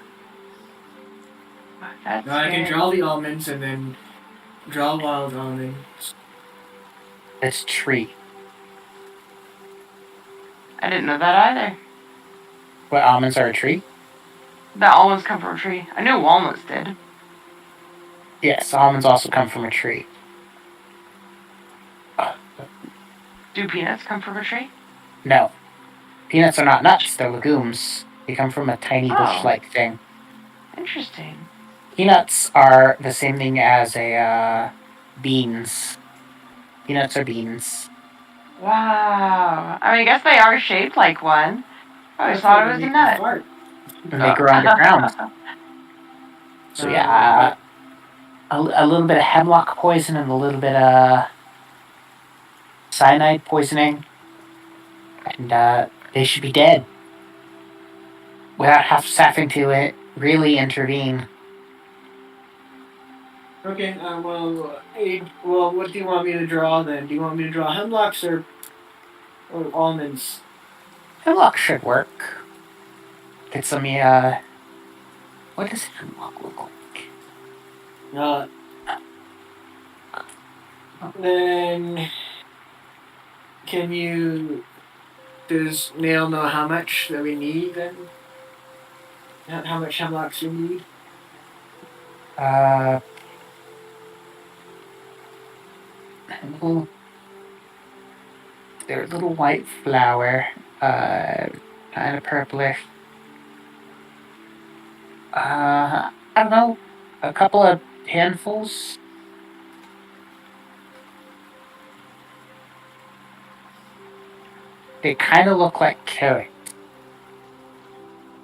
That's I can scary. draw the almonds and then draw wild almonds. It's tree. I didn't know that either. What, almonds are a tree? That almonds come from a tree. I knew walnuts did. Yes, almonds also come from a tree. Do peanuts come from a tree? No. Peanuts are not nuts, they're legumes. They come from a tiny bush-like thing. Interesting. Peanuts are the same thing as beans. Peanuts are beans. Wow. I mean, I guess they are shaped like one. I always thought it was a nut. Fart. And they grow underground. So yeah, a little bit of hemlock poison and a little bit of cyanide poisoning. And they should be dead. Without having to really intervene. Okay, well, what do you want me to draw then? Do you want me to draw hemlocks or almonds? Hemlock should work. Get some, what does hemlock look like? Then, does Nail know how much that we need then? How much hemlocks we need? They're a little white flower, kind of purplish. I don't know, a couple of handfuls. They kind of look like carrots.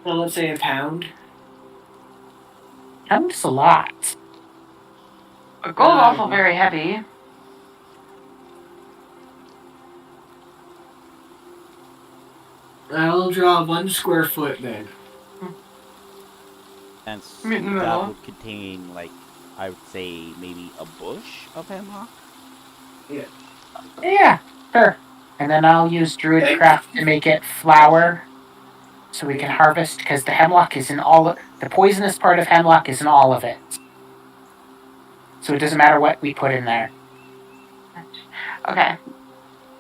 Well, let's say a pound. Pound's a lot. A gold also very heavy. I'll draw 1 square foot then. And Meet in the that middle. would contain, like, I would say maybe a bush of hemlock. Yeah, sure. And then I'll use Druidcraft to make it flour so we can harvest, because the hemlock is in all of the poisonous part of hemlock is in all of it. So it doesn't matter what we put in there. Okay.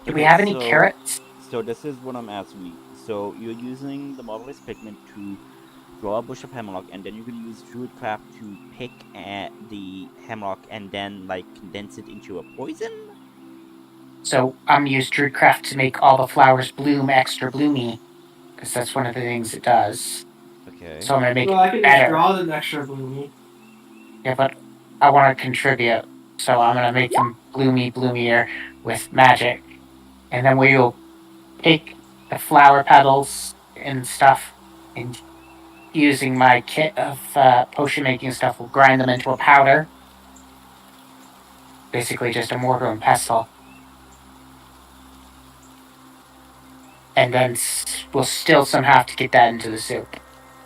Do we have any carrots? So this is what I'm asking you. So you're using the marvelous pigment to draw a bush of hemlock, and then you can use Druidcraft to pick at the hemlock and then like condense it into a poison. So I'm gonna use Druidcraft to make all the flowers bloom extra bloomy, because that's one of the things it does. Okay. So I'm gonna make I it can better. just draw them extra bloomy. Yeah, but I want to contribute, so I'm gonna make them bloomier with magic, and then we'll take the flower petals and stuff, and using my kit of potion making stuff, we'll grind them into a powder, basically just a mortar and pestle. And then we'll still somehow have to get that into the soup.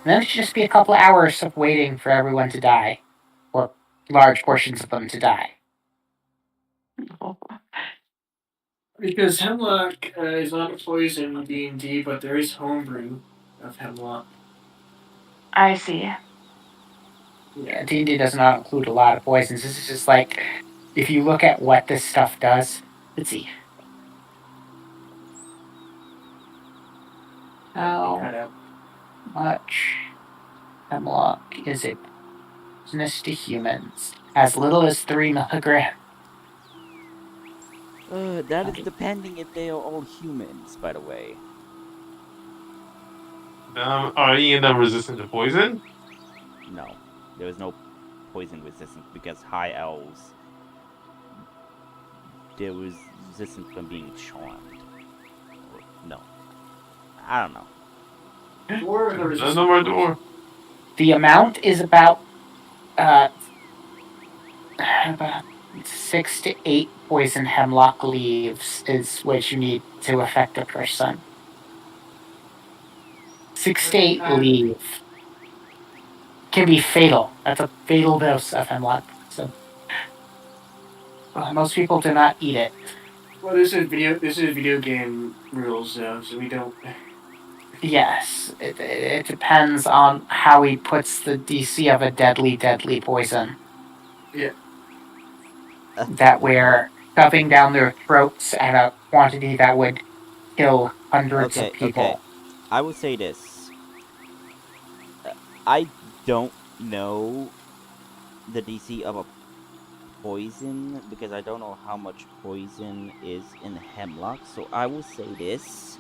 And then it should just be a couple of hours of waiting for everyone to die, or large portions of them to die. Because hemlock is not a poison in D&D, but there is homebrew of hemlock. I see. Yeah, D&D does not include a lot of poisons. This is just like, if you look at what this stuff does, let's see. How much hemlock is it poisonous to humans? As little as 3 milligrams. That is depending if they are all humans, by the way. Are any of them resistant to poison? No, there is no poison resistance because high elves, there was resistance from being charmed. Or, no, I don't know. Dwarves are resistant. No more door. The amount is about 6 to 8 poison hemlock leaves is what you need to affect a person. 6 to 8 leaves can be fatal. That's a fatal dose of hemlock. So most people do not eat it. Well, this is video game rules though, so we don't. Yes, it depends on how he puts the DC of a deadly poison. Yeah. That we're shoving down their throats at a quantity that would kill hundreds of people. Okay. I would say this. I don't know the DC of a poison because I don't know how much poison is in hemlock. So I will say this.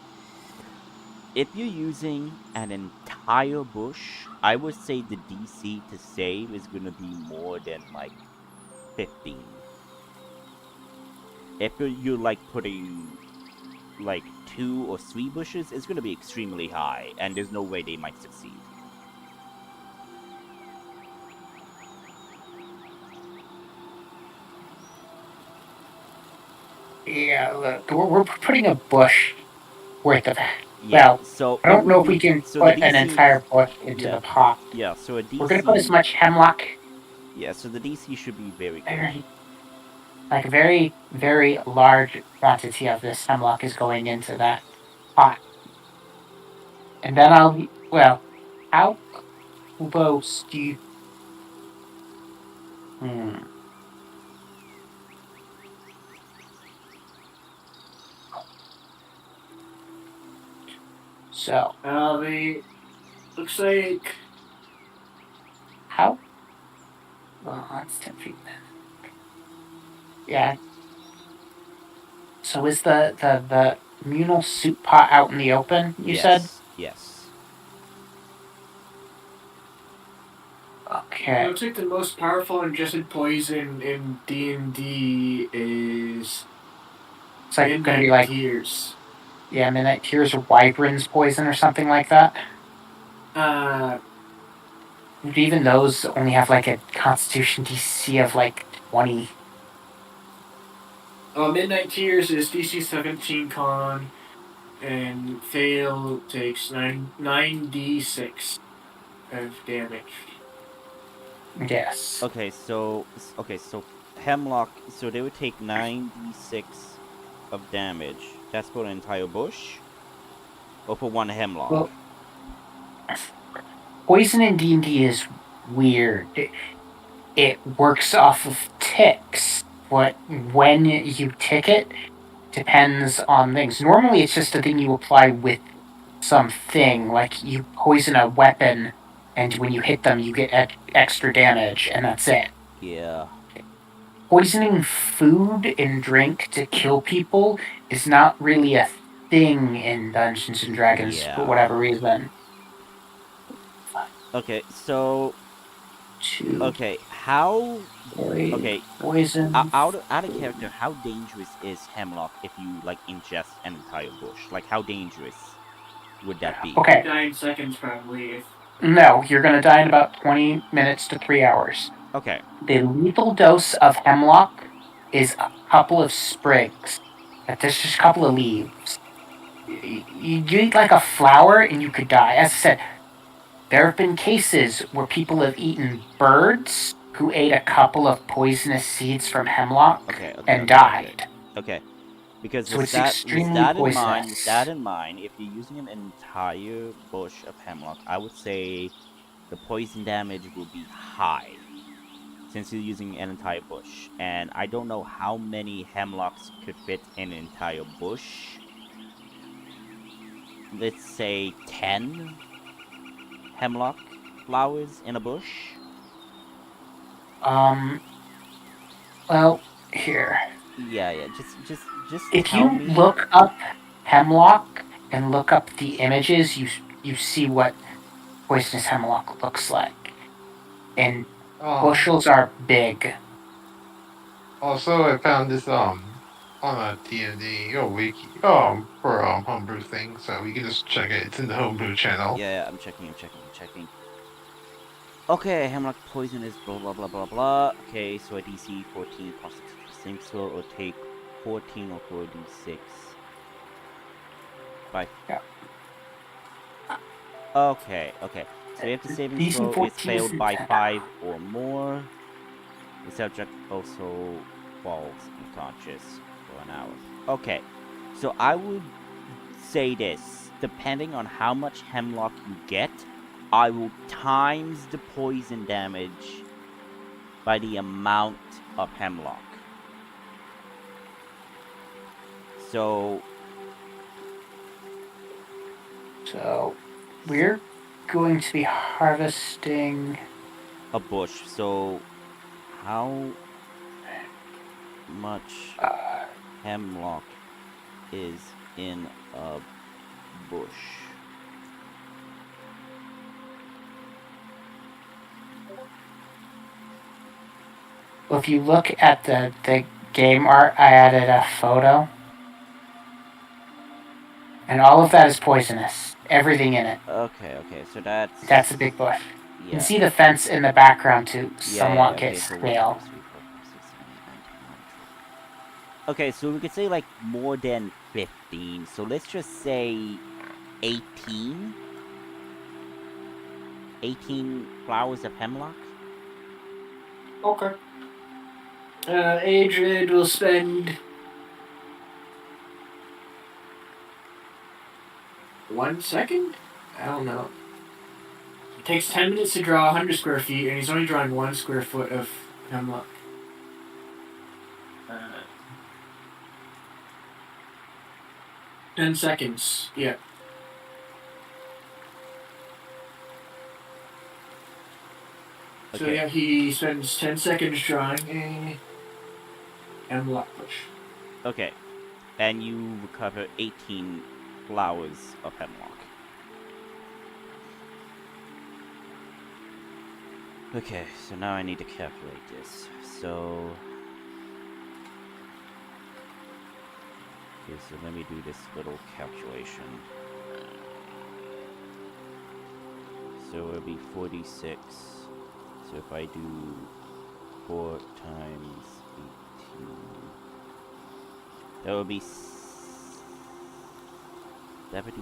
If you're using an entire bush, I would say the DC to save is going to be more than like 15. If you're like putting like 2 or 3 bushes, it's going to be extremely high, and there's no way they might succeed. Yeah, look, we're putting a bush worth of. Yeah, well, so I don't know if we can put an entire bush into the pot. Yeah, so a DC. We're gonna put as much hemlock. Yeah, so the DC should be very good. Like a very, very large quantity of this hemlock is going into that pot. And then how close do you... So. Looks like... How? Well, that's 10 feet then. Yeah. So is the communal soup pot out in the open, you said? Yes. Okay. It looks like the most powerful ingested poison in D&D is... It's like gonna be like... Tears. Yeah, Midnight Tears or Wyvern's poison or something like that. Even those only have like a Constitution DC of like 20. Midnight Tears is DC 17 con, and fail takes 9d6 of damage. Yes. Okay, so hemlock. So they would take 9d6 of damage. That's for an entire bush, or for one hemlock. Well, poison in D&D is weird. It works off of ticks. But when you tick it, depends on things. Normally, it's just a thing you apply with something. Like you poison a weapon, and when you hit them, you get extra damage, and that's it. Yeah. Poisoning food and drink to kill people is not really a thing in Dungeons and Dragons for whatever reason. Okay, so... Okay, how... Okay, poison... Out of character, how dangerous is hemlock if you, like, ingest an entire bush? Like, how dangerous would that be? Okay. 9 seconds, probably. No, you're gonna die in about 20 minutes to 3 hours. Okay. The lethal dose of hemlock is a couple of sprigs. There's just a couple of leaves. You eat like a flower and you could die. As I said, there have been cases where people have eaten birds who ate a couple of poisonous seeds from hemlock Okay. and died. Okay. Because So with it's that extremely poisonous. with that in mind, if you're using an entire bush of hemlock, I would say the poison damage will be high. Since you're using an entire bush. And I don't know how many hemlocks could fit in an entire bush. Let's say 10 hemlock flowers in a bush. Well, here. Yeah. Just If tell you me. look up hemlock and look up the images, you see what poisonous hemlock looks like. And bushels are big. Also, I found this on a D&D wiki for homebrew thing, so you can just check it. It's in the homebrew channel. Yeah, I'm checking. Okay, hemlock poison is blah blah blah blah blah. Okay, so a DC 14 plus 6 same skill or take 14 or 4d6. Bye. Yeah. Okay. So if the saving DC throw is 14 failed is by an 5 or more, the subject also falls unconscious for an hour. Okay, so I would say this. Depending on how much hemlock you get, I will times the poison damage by the amount of hemlock. So we're going to be harvesting a bush. So how much hemlock is in a bush? Well, if you look at the game art, I added a photo. And all of that is poisonous. Everything in it. Okay, so that's a big bush. yeah. You can see the fence in the background to somewhat Okay, get so 1, 2, scale. 3, 4, 5, 6, 7, 8, 9, 10, 11, 12. Okay, so we could say like more than 15. So let's just say 18. 18 flowers of hemlock. Okay. Adrian will spend 1 second? I don't know. It takes 10 minutes to draw 100 square feet, and he's only drawing 1 square foot of hemlock. 10 seconds. Yeah. So Okay. yeah, he spends 10 seconds drawing a hemlock bush. Okay, and you recover 18 flowers of hemlock. Okay, so now I need to calculate this. So okay, so let me do this little calculation. So it'll be 46. So if I do 4 times 18, that would be 72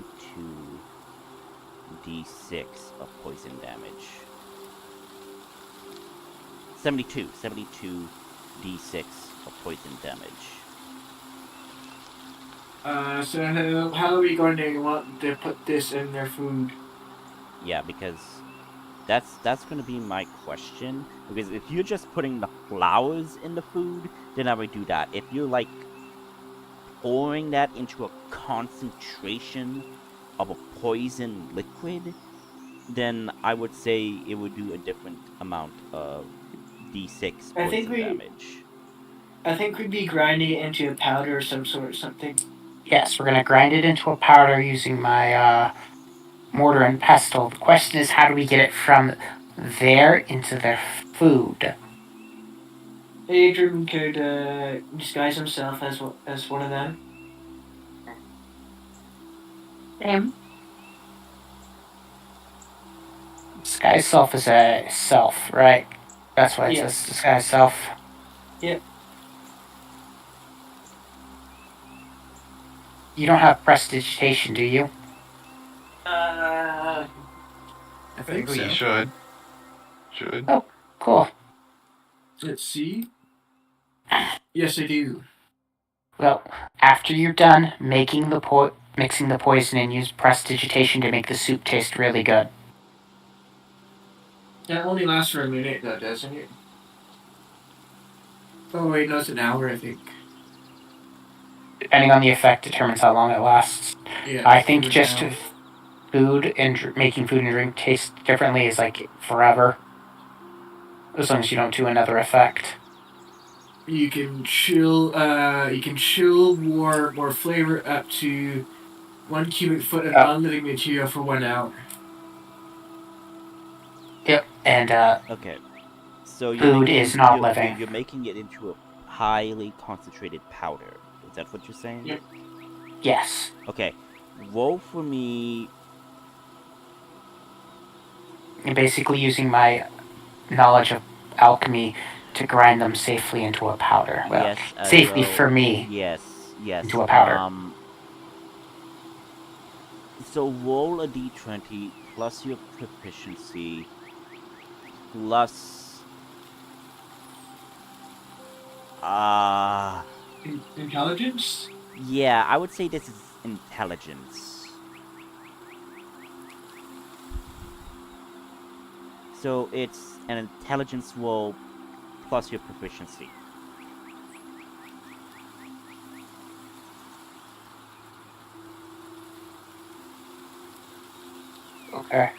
d6 of poison damage. 72 d6 of poison damage. So how are we going to want to put this in their food? Yeah, because that's going to be my question. Because if you're just putting the flowers in the food, then I would do that. If you're like pouring that into a concentration of a poison liquid, then I would say it would do a different amount of d6 poison damage. I think we'd be grinding it into a powder of some sort or something. Yes, we're going to grind it into a powder using my mortar and pestle. The question is, how do we get it from there into their food? Adrian could disguise himself as one of them. Disguise self is a self, right? That's why it says disguise self. Yep. You don't have prestidigitation, do you? I think Thankfully, you so. should. Should. Oh, cool. Let's see. Yes, I do. Well, after you're done mixing the poison and use prestidigitation to make the soup taste really good. That only lasts for a minute, though, doesn't it? Oh wait, no, it's an hour, I think. Depending on the effect determines how long it lasts. Yeah, I think for just now. food and making food and drink taste differently is like forever. As long as you don't do another effect. You can chill. You can chill more flavor up to 1 cubic foot of unliving material for 1 hour. Yep, and Okay. So you're food making is not you're living. you're making it into a highly concentrated powder. Is that what you're saying? Yep. Yes. Okay. Roll for me. And basically using my knowledge of alchemy to grind them safely into a powder. Well, Yes, as safely well. for me Yes, yes. into a powder. So roll a d20 plus your proficiency plus Intelligence. yeah, I would say this is intelligence. So it's an intelligence roll plus your proficiency. Okay.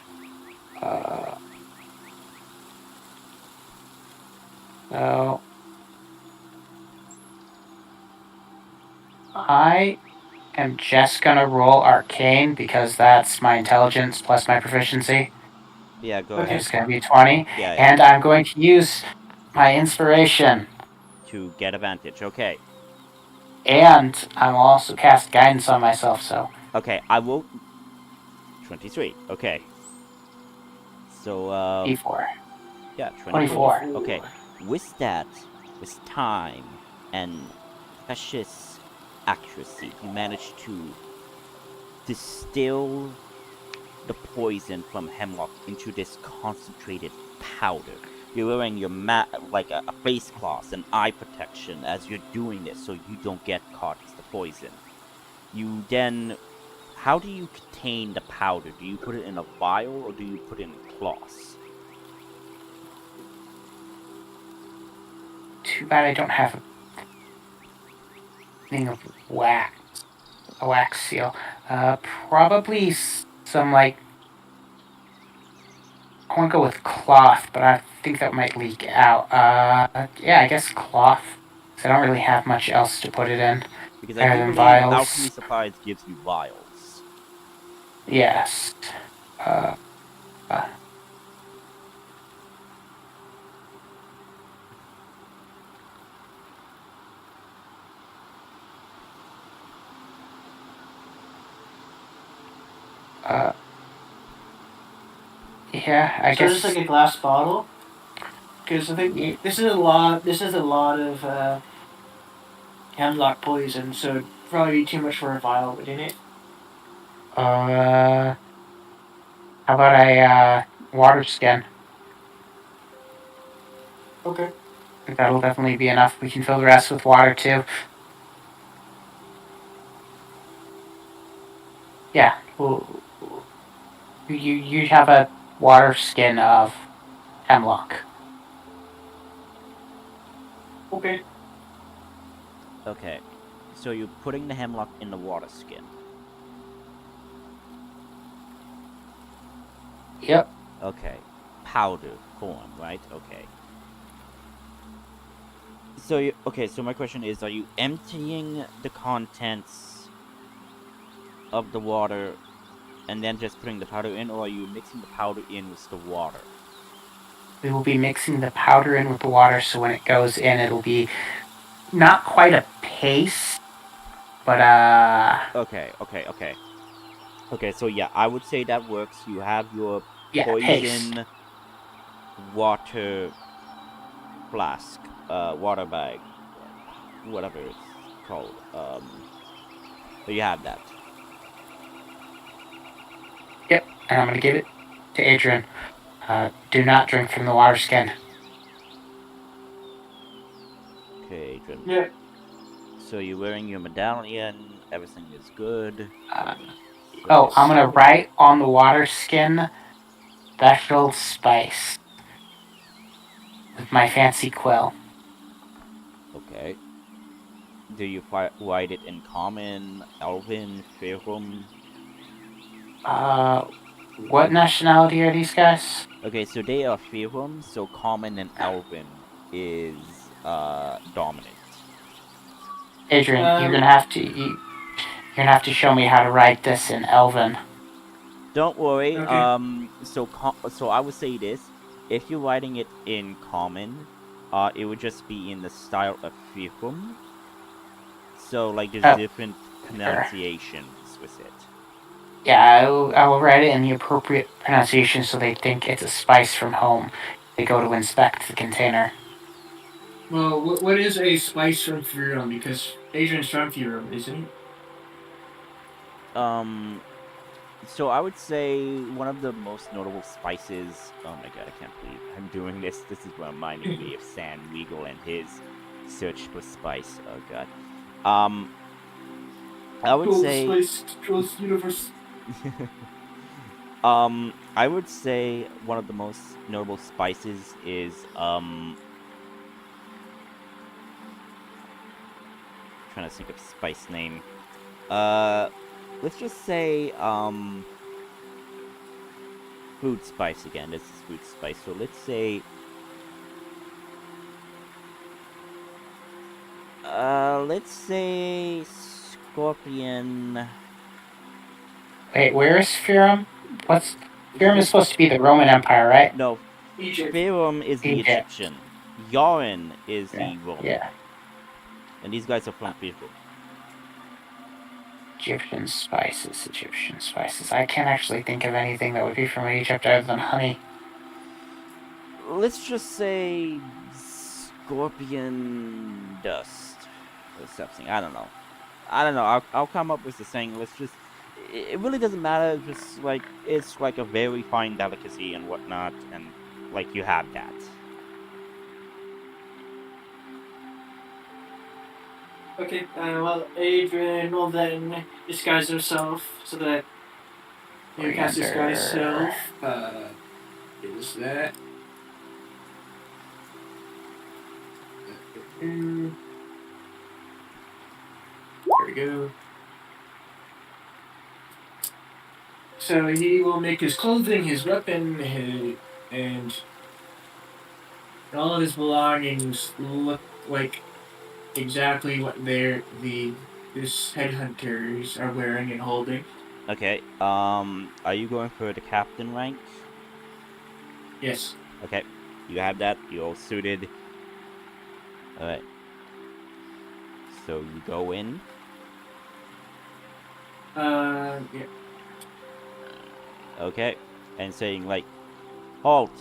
So I am just gonna roll arcane because that's my intelligence plus my proficiency. Yeah, go Okay. It's ahead. gonna be 20. Yeah, And I'm going to use my inspiration. to get advantage. Okay. And I'm also cast guidance on myself, so Okay, I will 23. Okay. So D4. yeah, 24. 24. Okay. With that, with time and precious accuracy, you manage to distill the poison from hemlock into this concentrated powder. You're wearing your like a face cloth and eye protection as you're doing this, so you don't get caught with the poison. You then, how do you contain the powder? Do you put it in a vial or do you put it in cloths? Too bad I don't have a thing of wax. A wax seal. Probably some like. I want to go with cloth, but I think that might leak out. Yeah, I guess cloth. So I don't really have much else to put it in. Because I Better do than believe alchemy vials. supplies gives you vials. Yes. Uh, uh, uh, yeah, I So guess. just like a glass bottle. Because I think this is a lot. This is a lot of hemlock poison, so it'd probably be too much for a vial, wouldn't it? How about a water skin? Okay. I think that'll definitely be enough. We can fill the rest with water too. Yeah, well, you have a water skin of hemlock. Okay. Okay. So you're putting the hemlock in the water skin. Yep. Okay. Powder form, right? Okay. So so my question is, are you emptying the contents of the water and then just putting the powder in, or are you mixing the powder in with the water? We will be mixing the powder in with the water, so when it goes in, it'll be not quite a paste, but Okay, so yeah, I would say that works. You have your yeah, paste. poison water flask, water bag, whatever it's called. So you have that. Yep, and I'm gonna give it to Adrian. Do not drink from the water skin. Okay, Adrian. Yeah. So you're wearing your medallion. Everything is good. I'm So, gonna write on the water skin special spice with my fancy quill. okay. Do you write it in common, elven, Faerun? What nationality are these guys? Okay, so they are Faerun, so common and elven is dominant. Adrian, you're Um. gonna have to you're gonna have to show me how to write this in Elven. Don't worry. Okay. So I would say this: if you're writing it in common, it would just be in the style of Faerun. So like, there's Oh, different sure. pronunciations with it. Yeah, I will write it in the appropriate pronunciation so they think it's a spice from home. They go to inspect the container. Well, what is a spice from Furon? Because Adrian's from Furon, isn't he? Um, so I would say one of the most notable spices. Oh my god, I can't believe I'm doing this. This is reminding me of San Weagle and his search for spice. Oh god. Um, I would Cold say. spice controls the universe. I would say one of the most notable spices is trying to think of spice name. Uh, let's just say food spice again. This is food spice. So let's say scorpion. Wait, where is Firum? Firum is supposed to be the Roman Empire, right? No, Egypt. Faerun is the Egypt. Egyptian. Yaren is Yeah. the Roman. Yeah. And these guys are from Faerun. Egyptian spices, Egyptian spices. I can't actually think of anything that would be from Egypt other than honey. Let's just say scorpion dust or something. I don't know. I'll come up with the saying. Let's just. It really doesn't matter. Just like it's like a very fine delicacy and whatnot, and like you have that. Okay, well, Adrian will then disguise himself so that he cast disguise self. Is that? There we go. So he will make his clothing, his weapon, and all of his belongings look like exactly what this headhunters are wearing and holding. Okay. Are you going for the captain rank? Yes. Okay. You have that. You're all suited. All right. So you go in. Yeah. Okay. And saying like, halt.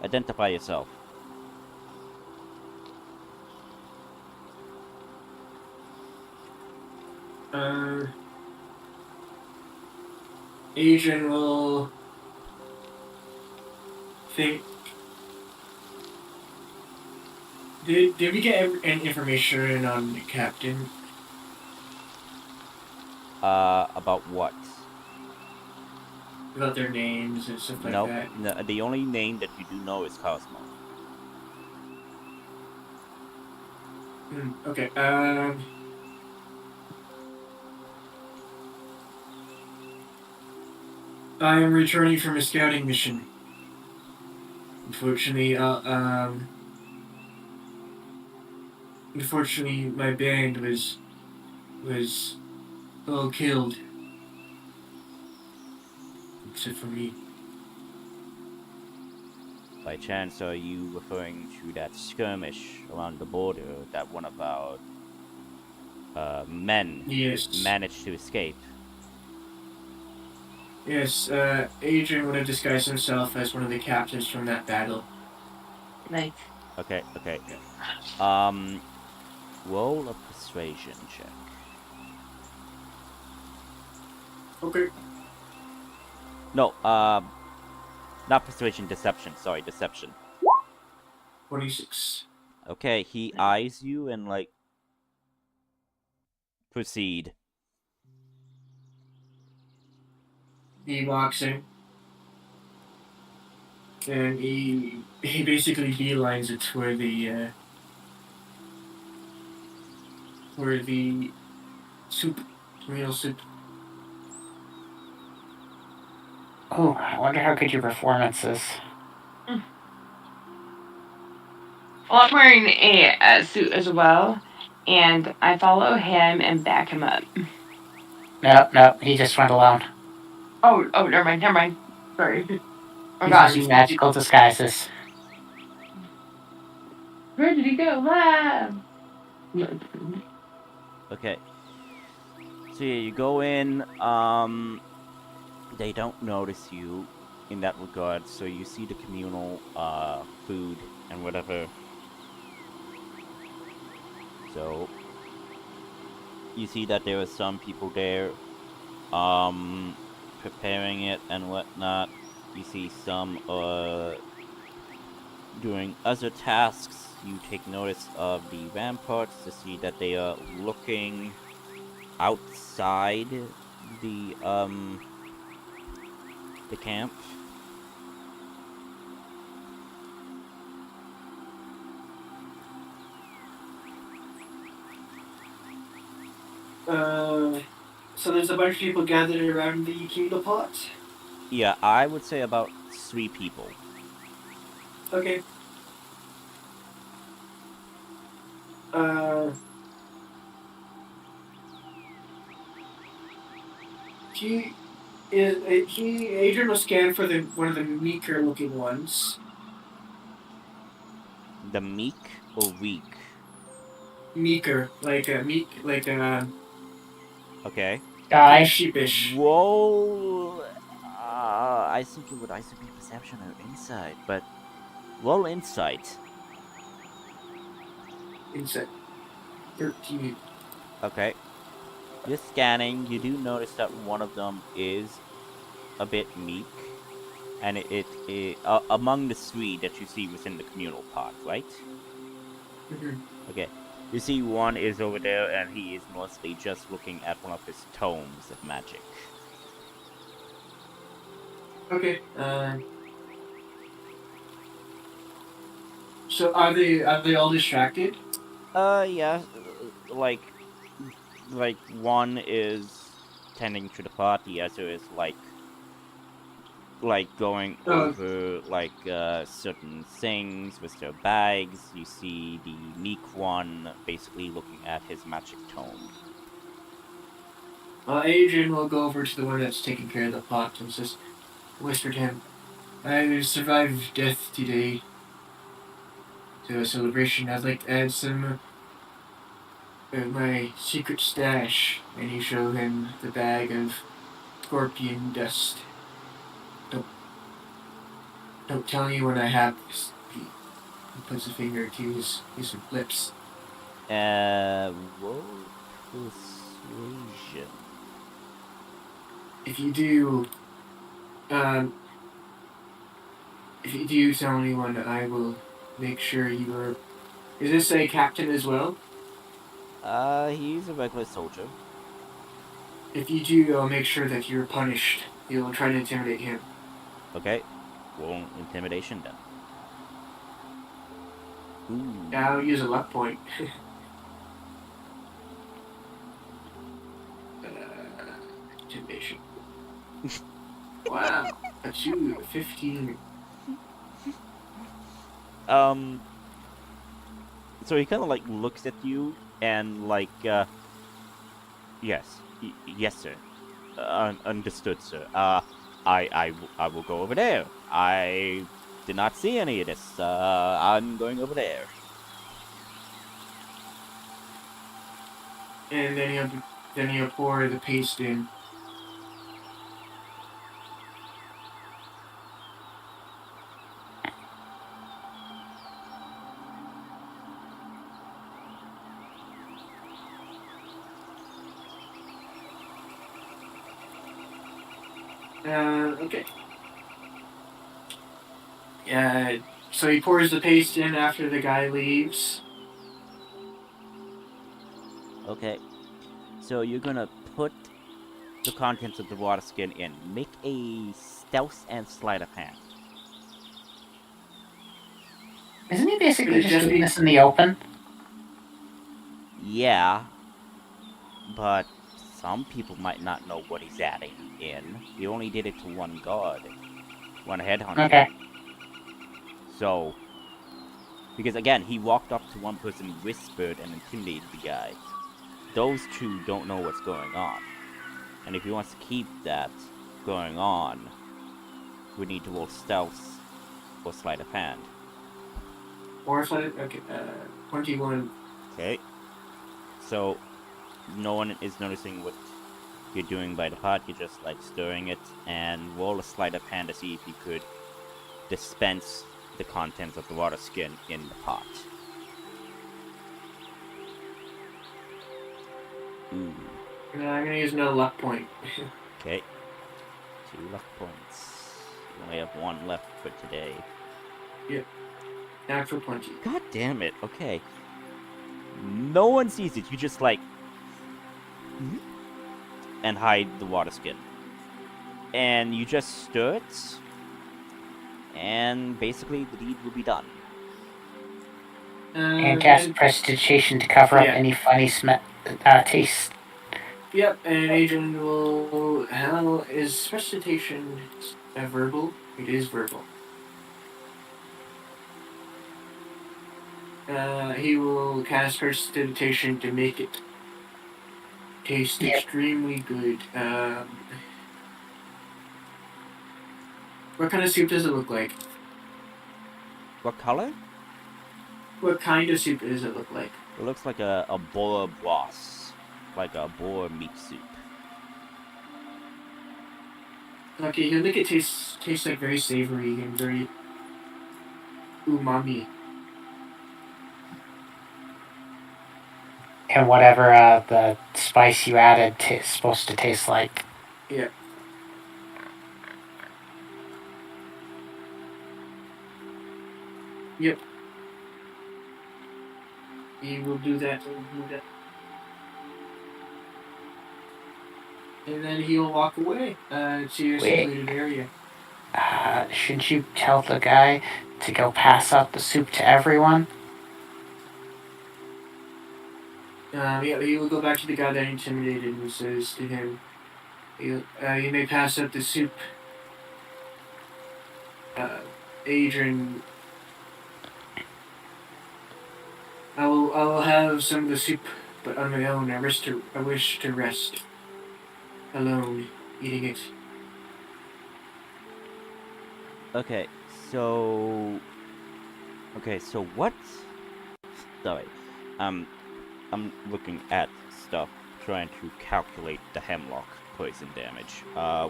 Identify yourself. Adrian will think. Did we get any information on the captain? About what? About their names and stuff like Nope. that? No, the only name that you do know is Cosmo. Okay. I am returning from a scouting mission. Unfortunately, my band was all killed, except for me. By chance, are you referring to that skirmish around the border that one of our men Yes. managed to escape? Yes. Adrian would have disguised himself as one of the captains from that battle. Nice. Okay, okay. Um, roll a persuasion check. Okay. No, not persuasion, deception. Sorry, deception. 26. Okay, he eyes you and like proceed. He walks in. And he basically beelines it where the soup, tomato soup. Oh, I wonder how good your performance is. Well, I'm wearing a suit as well, and I follow him and back him up. No, he just went alone. Oh, never mind. Sorry. I'm He's gone. using magical disguises. Where did he go? Ah! Okay. So yeah, you go in. They don't notice you in that regard. So you see the communal food and whatever. So you see that there are some people there, preparing it and whatnot. You see some doing other tasks. You take notice of the ramparts to see that they are looking outside the camp. So there's a bunch of people gathered around the candle pot. Yeah, I would say about 3 people. Okay. Uh, he Adrian will scan for the one of the meeker looking ones. The meek or weak? Meeker, like a meek, like a Okay. kind Guy, of sheepish. Roll. I think it would either be perception or insight, but roll insight. Insight 13. Okay. You're scanning. You do notice that one of them is a bit meek, and among the 3 that you see within the communal pot, right? Mm-hmm. Okay. You see one is over there, and he is mostly just looking at one of his tomes of magic. Okay. So are they all distracted? Yeah, like one is tending to the pot, the other is going Oh, over certain things with their bags. You see the meek one basically looking at his magic tome. Adrian will go over to the one that's taking care of the pot and says, whisper to him, I survived death today. To a celebration, I'd like to add some of my secret stash. And you show him the bag of scorpion dust. Don't tell anyone I have this. He puts a finger to his lips. Roll persuasion. If you do, um, if you do tell anyone, I will make sure you are. Is this a captain as well? He's a regular soldier. If you do, I'll make sure that you're punished. You'll try to intimidate him. Okay, roll intimidation then. Ooh. I'll use a luck point. Intimidation. Wow. A 2, 15. So he kind of like looks at you and yes, yes, sir. Understood, sir. I will go over there. I did not see any of this. I'm going over there. And then he'll pour the paste in. Okay. So he pours the paste in after the guy leaves. Okay. So you're gonna put the contents of the water skin in. Make a stealth and sleight of hand. Isn't he basically Could it just just doing be- this in the open? Yeah, but some people might not know what he's adding in. He only did it to one guard, one headhunter. Okay. So, because again, he walked up to one person, whispered, and intimidated the guy. Those two don't know what's going on. And if he wants to keep that going on, we need to roll stealth or sleight of hand. Or okay, 21. Okay. So, no one is noticing what you're doing by the pot. You're just like stirring it, and roll a sleight of hand to see if you could dispense the contents of the water skin in the pot. Ooh. I'm gonna use another luck point. Okay. 2 luck points. You only have 1 left for today. Natural 20. God damn it. Okay. No one sees it. You just like and hide the water skin. And you just stir it, and basically the deed will be done. And cast prestidigitation to cover up any funny taste. Yep, and Adrian will. How is prestidigitation verbal? It is verbal. He will cast prestidigitation to make it taste extremely good. What kind of soup does it look like? What color? What kind of soup does it look like? It looks like a boar broth, like a boar meat soup. Okay, he'll make it taste like very savory and very umami. And whatever the spice you added is supposed to taste like. Yeah. Yep. He will do that. And then he'll walk away to your secluded area. Shouldn't you tell the guy to go pass out the soup to everyone? Yeah, he will go back to the guy that intimidated and says to him, you may pass out the soup. Adrian, I will have some of the soup, but on my own. I wish to rest alone, eating it. Okay, so what? Sorry, I'm looking at stuff, trying to calculate the hemlock poison damage.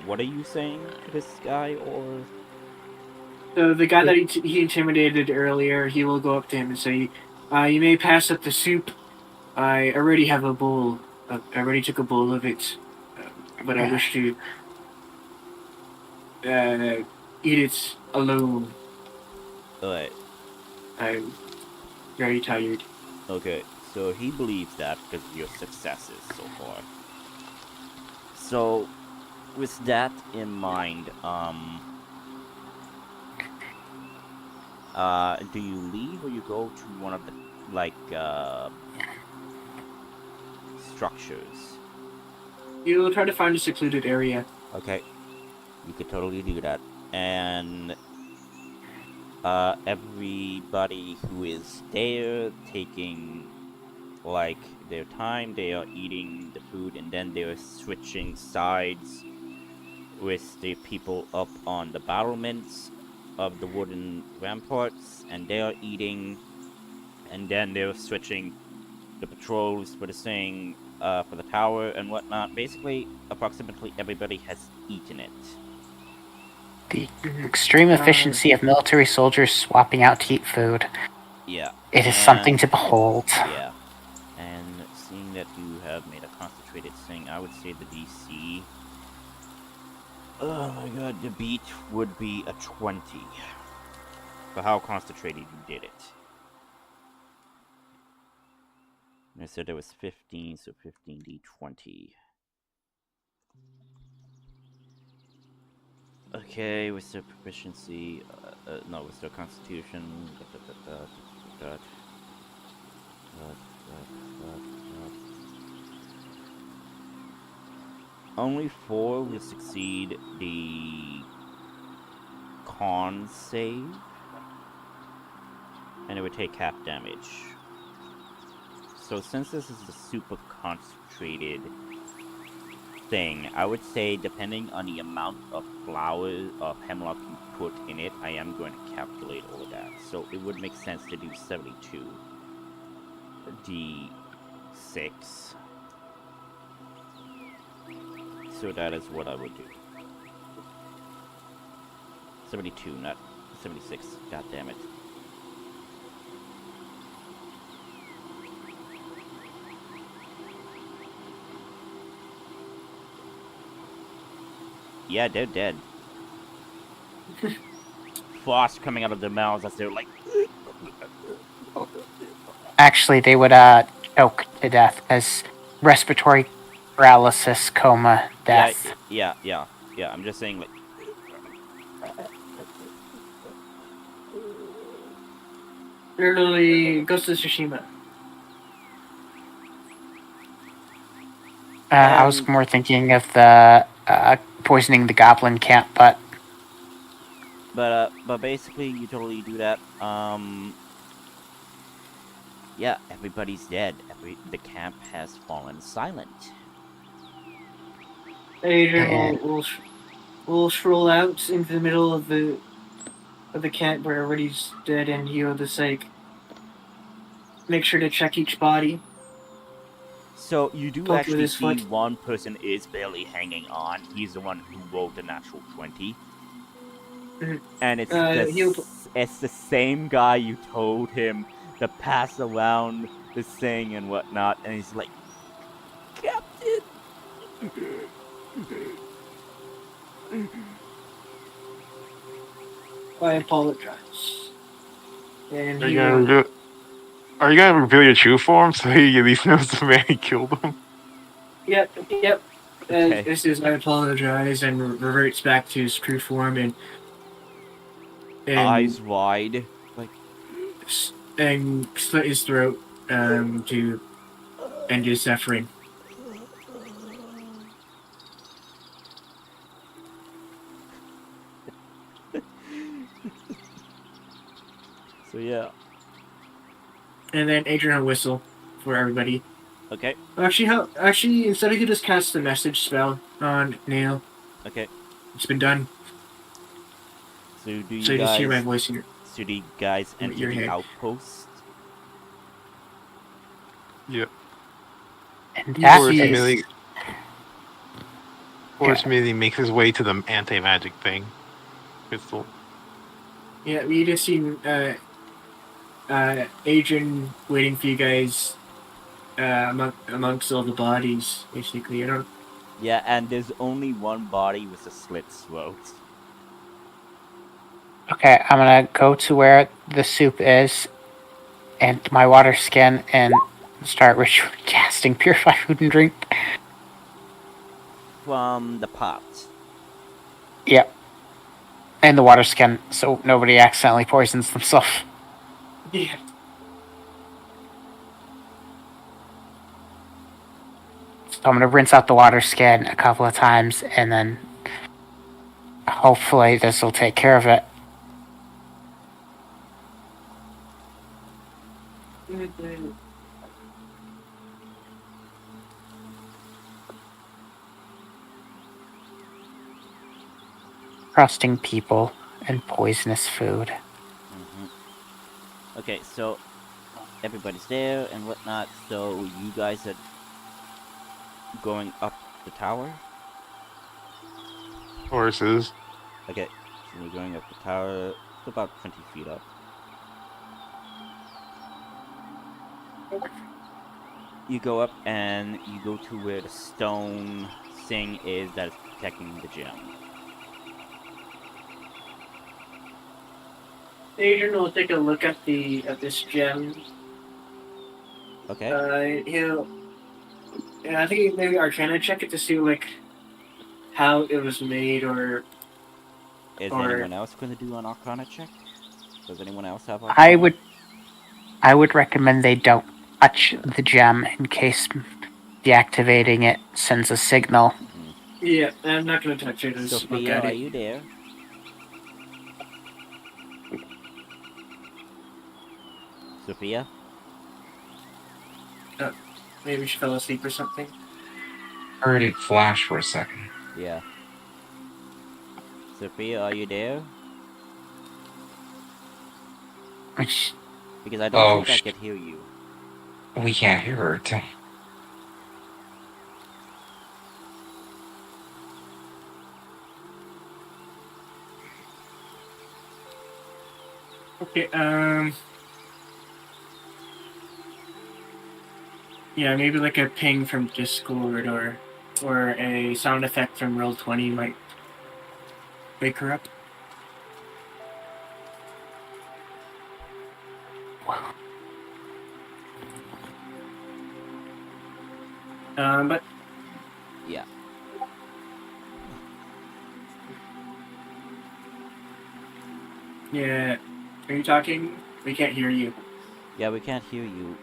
What are you saying to this guy, or? So the guy that he intimidated earlier, he will go up to him and say, you may pass up the soup. I already have a bowl. I already took a bowl of it, but I wish to eat it alone. Alright. I'm very tired. Okay, so he believes that because of your successes so far. So, with that in mind, do you leave or you go to one of the, like, structures? You'll try to find a secluded area. Okay, you could totally do that. And, everybody who is there taking, like, their time, they are eating the food, and then they're switching sides with the people up on the battlements of the wooden ramparts, and they are eating, and then they're switching the patrols for the thing, for the tower and whatnot. Basically, approximately everybody has eaten it. The extreme efficiency of military soldiers swapping out to eat food. Yeah. It is something to behold. Yeah. And seeing that you have made a concentrated thing, I would say the DC Oh my god, the beat would be a 20. For how concentrated you did it. And I said there was 15, so 15d20. Okay, with the proficiency, no, with the constitution. Only 4 will succeed the con save, and it would take half damage. So since this is a super concentrated thing, I would say depending on the amount of flowers of hemlock you put in it, I am going to calculate all of that. So it would make sense to do 72 d6. So that is what I would do. 72, not 76. God damn it. Yeah, they're dead. Frost coming out of their mouths as they're like. Actually, they would choke to death as respiratory paralysis, coma, death. Yeah. I'm just saying, like. Literally, Ghost of Tsushima. I was more thinking of the poisoning the goblin camp, but basically, you totally do that. Yeah, everybody's dead. The camp has fallen silent. Adrian will stroll out into the middle of the camp where everybody's dead, and he'll just like make sure to check each body. So you do Poke with actually his see foot. one person is barely hanging on. He's the one who rolled the natural 20. And it's the same guy you told him to pass around the thing and whatnot, and he's like, Captain. I apologize. And Are he you will. gonna reveal your true form so he at least knows the man he killed him? Yep. Okay. This is I apologize, and reverts back to his true form, and Eyes wide, like, and slit his throat to end his suffering. So yeah. And then Adrian will whistle for everybody. Okay. Actually, instead of you just cast the message spell on Neil. Okay. It's been done. So do So you you just hear my guys? voice in So do you guys enter your the head. outpost? Yep. and Yes, Forrest he is. immediately, Forrest immediately makes his way to the anti-magic thing. Crystal. Yeah, we just seen Adrian waiting for you guys amongst all the bodies, basically. I don't. Yeah, and there's only one body with a slit throat. okay, I'm gonna go to where the soup is and my water skin and start ritually casting purify food and drink. From the pot. Yep. And the water skin, so nobody accidentally poisons themselves. Yeah. So I'm gonna rinse out the water skin a couple of times, and then hopefully this will take care of it. Trusting people and poisonous food. Okay, so everybody's there and whatnot. So you guys are going up the tower. Horses. Okay, so we're going up the tower. It's about 20 feet up. You go up and you go to where the stone thing is that is protecting the gem. Adrian will take a look at this gem. Okay. He'll. Yeah, I think maybe Arcana check it to see like how it was made, Is or anyone else going to do an Arcana check? Does anyone else have I Arcana? would recommend they don't touch the gem in case deactivating it sends a signal. Mm. yeah. I'm not gonna touch it. Just look Sophia, at are it. you there? Sophia? Maybe she fell asleep or something. Heard it flash for a second. Yeah. Sophia, are you there? Which Because I don't Oh, think I could hear you. we can't hear her. Okay. Yeah, maybe like a ping from Discord or a sound effect from Roll20 might wake her up. But Yeah. yeah, are you talking? We can't hear you. Yeah, we can't hear you.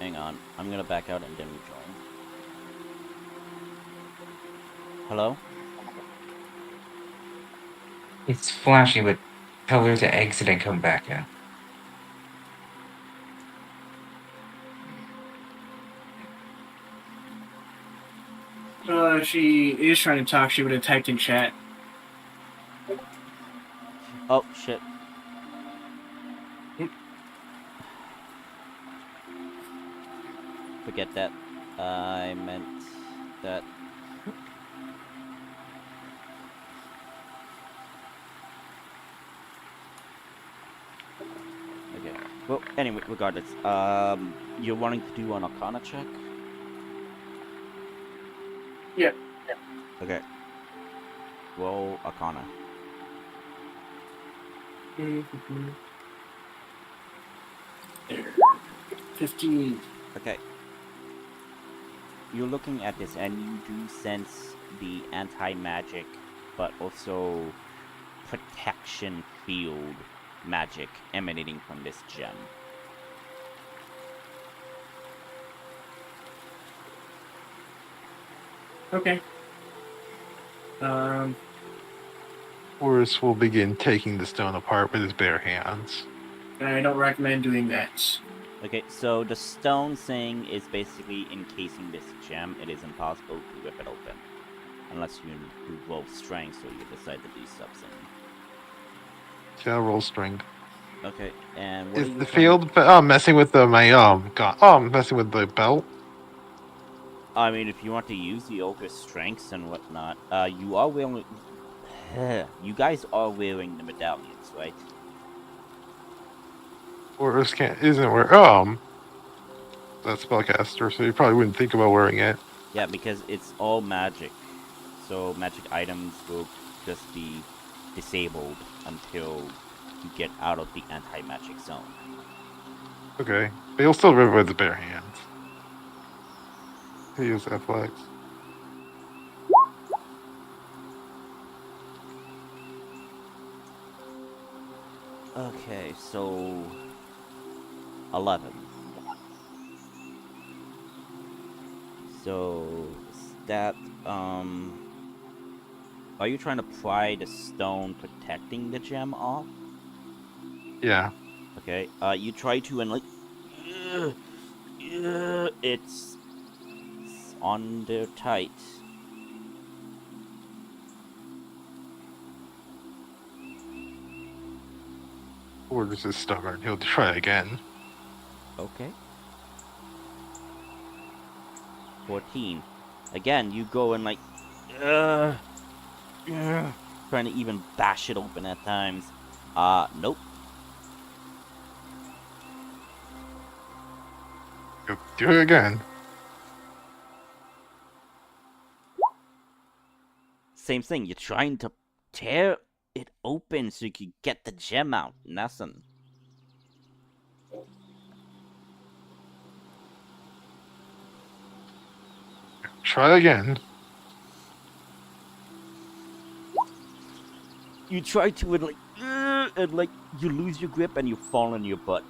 Hang on. I'm gonna back out and then rejoin. Hello? It's flashing, but tell her to exit and come back in. She is trying to talk. She would have typed in chat. Oh, shit. Forget that. I meant that. Okay. Well, anyway, regardless. You're wanting to do an Arcana check? Yeah. Okay. Roll Arcana. There. 15. Okay. You're looking at this and you do sense the anti-magic, but also protection field magic emanating from this gem. Okay. Horus will begin taking the stone apart with his bare hands. I don't recommend doing that. Okay, so the stone thing is basically encasing this gem. It is impossible to rip it open. Unless you roll strength, so you decide to do something. So I'll roll strength. Okay, and what are Is you the trying field messing with messing with the belt? I mean, if you want to use the ogre's strengths and whatnot, you are wearing... you guys are wearing the medallions, right? Horus isn't wearing that spellcaster, so you probably wouldn't think about wearing it. Yeah, because it's all magic. So magic items will just be disabled until you get out of the anti-magic zone. Okay, but he'll still rip it with his bare hands. He use athletics. Okay, so 11. So that are you trying to pry the stone protecting the gem off? Yeah. Okay. You try to and like it's on there tight. Horus is stubborn. He'll try again. Okay. 14. Again, you go and like trying to even bash it open at times. Nope. Yep. Do it again. Same thing. You're trying to tear it open so you can get the gem out. Nothing. Try again. You try to and like you lose your grip and you fall on your butt.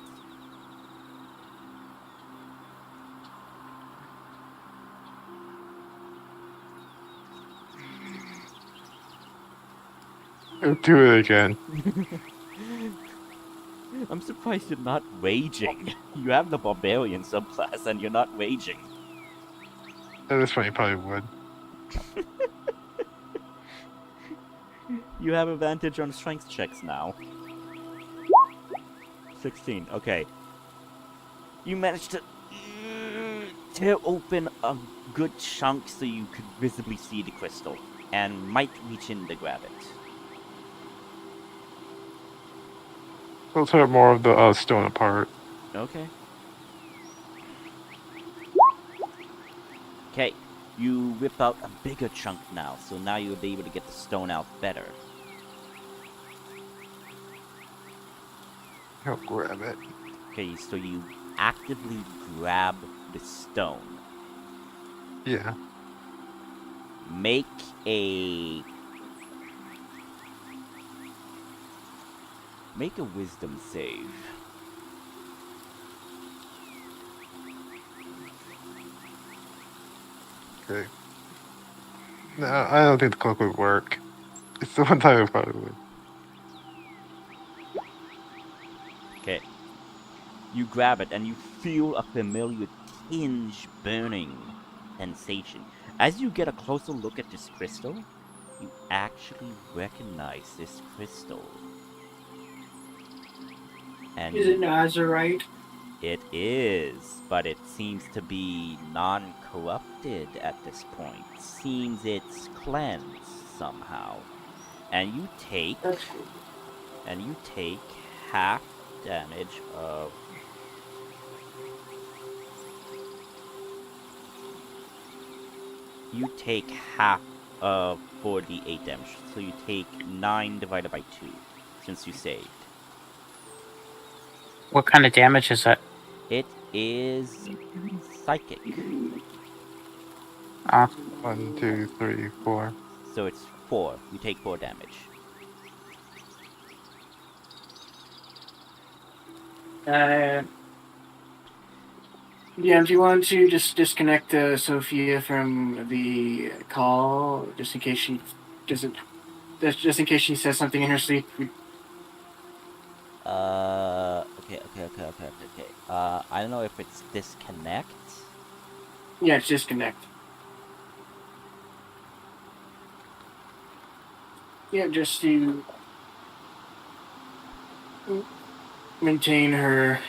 Do it again. I'm surprised you're not raging. You have the barbarian subclass and you're not raging. At this point, you probably would. You have advantage on strength checks now. 16, okay. You managed to tear open a good chunk so you could visibly see the crystal and might reach in to grab it. We'll tear more of the stone apart. Okay. Okay, you rip out a bigger chunk now, so now you'll be able to get the stone out better. I'll grab it. Okay, so you actively grab the stone. Yeah. Make a wisdom save. Okay. No, I don't think the cloak would work. It's the one time it probably would. Okay. You grab it and you feel a familiar tinge burning sensation. As you get a closer look at this crystal, you actually recognize this crystal. And Is it Nazarite? it is, but it seems to be non-corrupted at this point. Seems it's cleansed somehow. And you take That's cool. half damage of half of 4d8 damage. So you take 9 divided by 2 since you saved. What kind of damage is it? It is psychic. 1, 2, 3, 4. So it's 4. You take 4 damage. Yeah, do you want to just disconnect Sophia from the call, just in case she doesn't, just in case she says something in her sleep? Okay. I don't know if it's disconnect. Yeah, it's disconnect. Yeah, just to maintain her,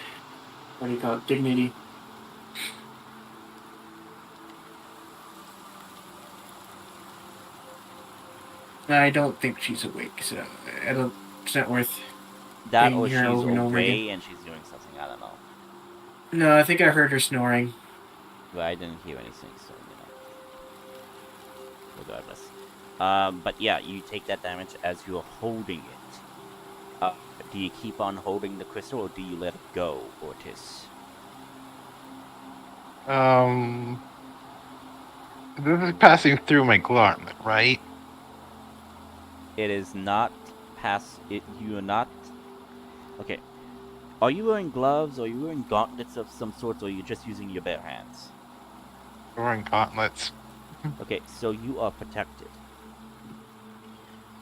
what do you call it, dignity. I don't think she's awake, so it's not worth. That Being or here she's over and over away again. and she's doing something. I don't know. No, I think I heard her snoring. But I didn't hear anything, so regardless. But yeah, you take that damage as you're holding it. Do you keep on holding the crystal or do you let it go, Ortis? This is passing through my garment, right? It is not you are not. Okay. Are you wearing gloves? Are you wearing gauntlets of some sort? Or are you just using your bare hands? We're wearing gauntlets. Okay, so you are protected.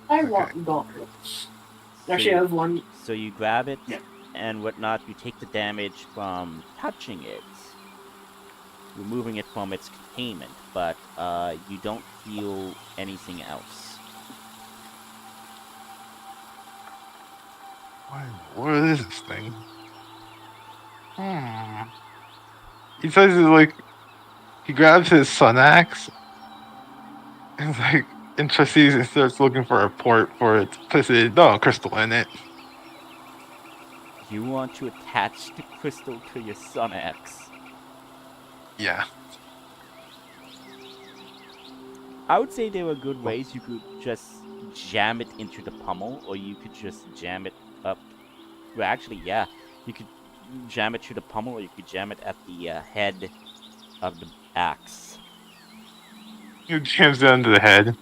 I Okay. want gauntlets. So Actually, I have one. So you grab it Yeah. and whatnot. You take the damage from touching it, removing it from its containment, but you don't feel anything else. What is this thing? He says it's like he grabs his sun axe and like interested and starts looking for a port for it to place a crystal in it. You want to attach the crystal to your sun axe. Yeah. I would say there were good ways. You could just jam it into the pommel, or you could just jam it up. Well, actually, yeah, you could jam it to the pommel, or you could jam it at the head of the axe. It jams down to the head.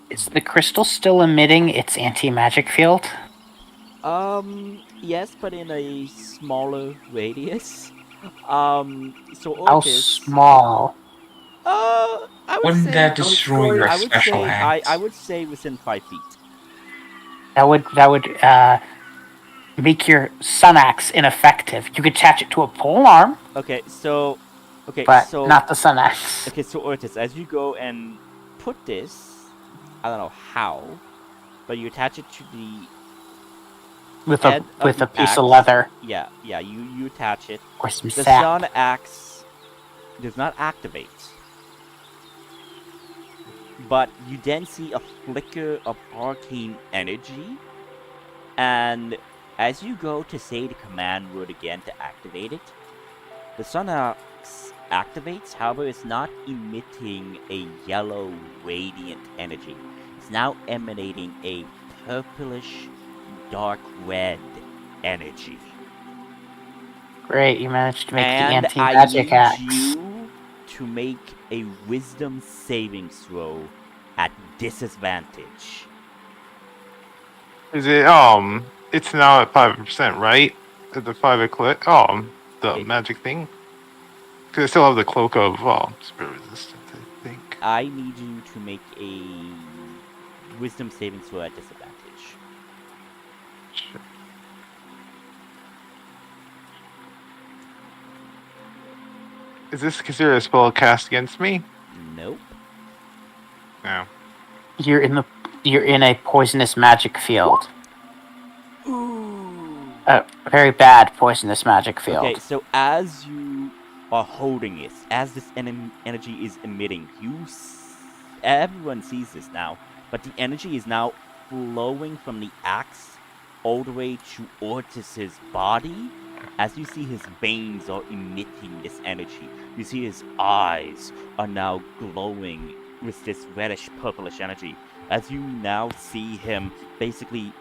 Is the crystal still emitting its anti-magic field? Yes, but in a smaller radius. So How Ortis, small? I would Wouldn't say, that destroy your I would special say, I axe? would say within 5 feet. That would make your sun axe ineffective. You could attach it to a pole arm, Okay, so, but not the sun axe. okay, so Ortis, as you go and put this, I don't know how, but you attach it to the With head of a the piece of axe. leather Yeah, you attach it. or some The sap. sun axe does not activate, but you then see a flicker of arcane energy, and as you go to say the command word again to activate it, the sun axe activates. However, it's not emitting a yellow radiant energy. It's now emanating a purplish dark red energy. Great, you managed to make the And I anti-magic need axe. you to make a wisdom saving throw at disadvantage. Is it it's now at 5%, right? At the 5 eclipse the Okay. magic thing? Because I still have the cloak of spirit resistance, I think. I need you to make a wisdom saving throw at disadvantage. Sure. Is this considered a spell cast against me? Nope. No. You're in a poisonous magic field. Ooh. A very bad poisonous magic field. Okay, so as you are holding it, as this energy is emitting, everyone sees this now, but the energy is now flowing from the axe all the way to Ortis's body. As you see, his veins are emitting this energy. You see his eyes are now glowing with this reddish purplish energy. As you now see him basically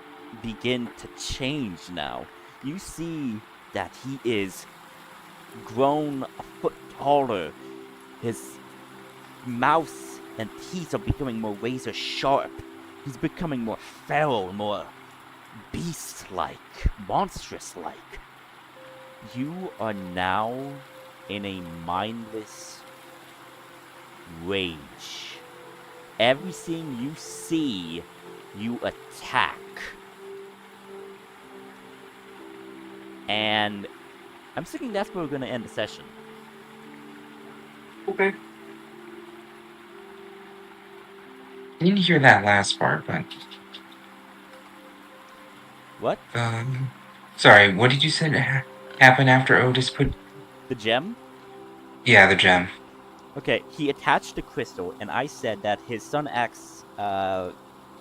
begin to change now, you see that he is grown a foot taller. His mouth and teeth are becoming more razor sharp. He's becoming more feral, more beast-like, monstrous-like. You are now in a mindless rage. Everything you see, you attack. And I'm thinking that's where we're gonna end the session. Okay. I didn't hear that last part, but What? sorry. What did you say happened after Otis put? The gem? Yeah, the gem. Okay, he attached the crystal, and I said that his Sun Axe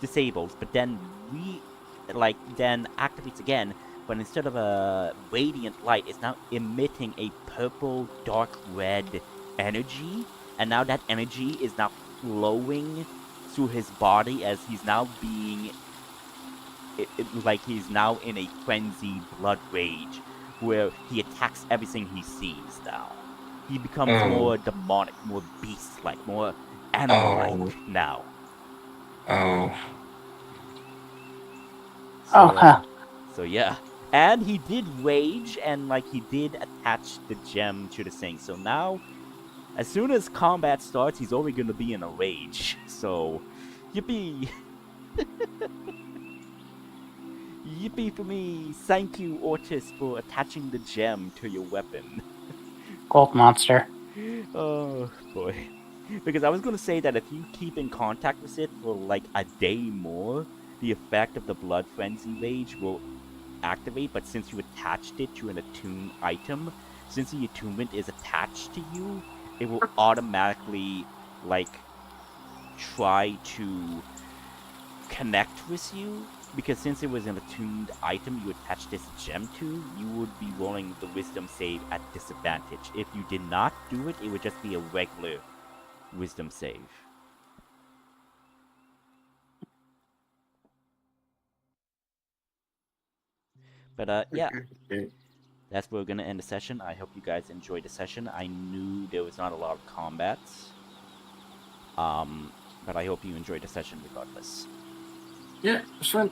disables, but then then activates again. But instead of a radiant light, it's now emitting a purple, dark red energy, and now that energy is now flowing through his body as he's now being like he's now in a frenzied blood rage, where he attacks everything he sees now. He becomes more demonic, more beast-like, more animal-like now. Oh. So yeah. And he did rage, and he did attach the gem to the thing. So now, as soon as combat starts, he's only gonna be in a rage. So, yippee! Yippee for me! Thank you, Ortis, for attaching the gem to your weapon. Gold monster. Oh boy. Because I was gonna say that if you keep in contact with it for a day more, the effect of the blood frenzy rage will activate, but since you attached it to an attuned item, since the attunement is attached to you, it will automatically try to connect with you because since it was an attuned item you attach this gem to, you would be rolling the wisdom save at disadvantage. If you did not do it, it would just be a regular wisdom save. But yeah, Okay. that's where we're gonna end the session. I hope you guys enjoyed the session. I knew there was not a lot of combats, but I hope you enjoyed the session regardless. Yeah, it's fun.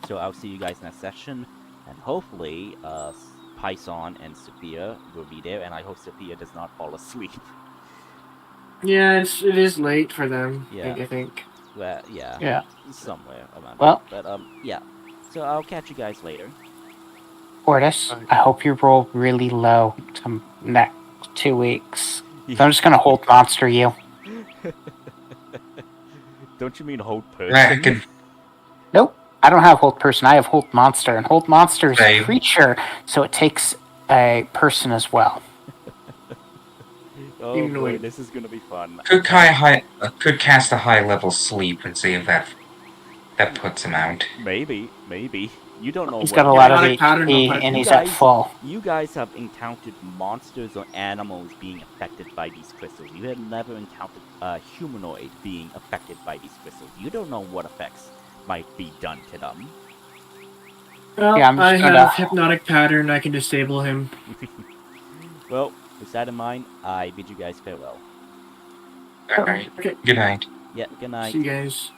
So I'll see you guys next session, and hopefully, Python and Sophia will be there, and I hope Sophia does not fall asleep. Yeah, it is late for them. Yeah. I think. Well, yeah. Yeah. Somewhere around Well- there. But yeah. So I'll catch you guys later. Fortis, I hope you roll really low to next 2 weeks. So I'm just gonna hold monster you. Don't you mean hold person? Reckon. Nope, I don't have hold person. I have hold monster, and hold monster is a Same. creature, so it takes a person as well. Oh boy, Humanoid. this is gonna be fun. Could cast a high level sleep and see if that puts him out. Maybe. You don't know He's what got a lot of Hypnotic pattern will HP, put- and You he's at guys- full. You guys have encountered monsters or animals being affected by these crystals. You have never encountered a humanoid being affected by these crystals. You don't know what effects might be done to them. Well, Yeah, I'm I just have gonna- hypnotic pattern. I can disable him. Well, with that in mind, I bid you guys farewell. Alright. Okay. Good night. Yeah, good night. See you guys.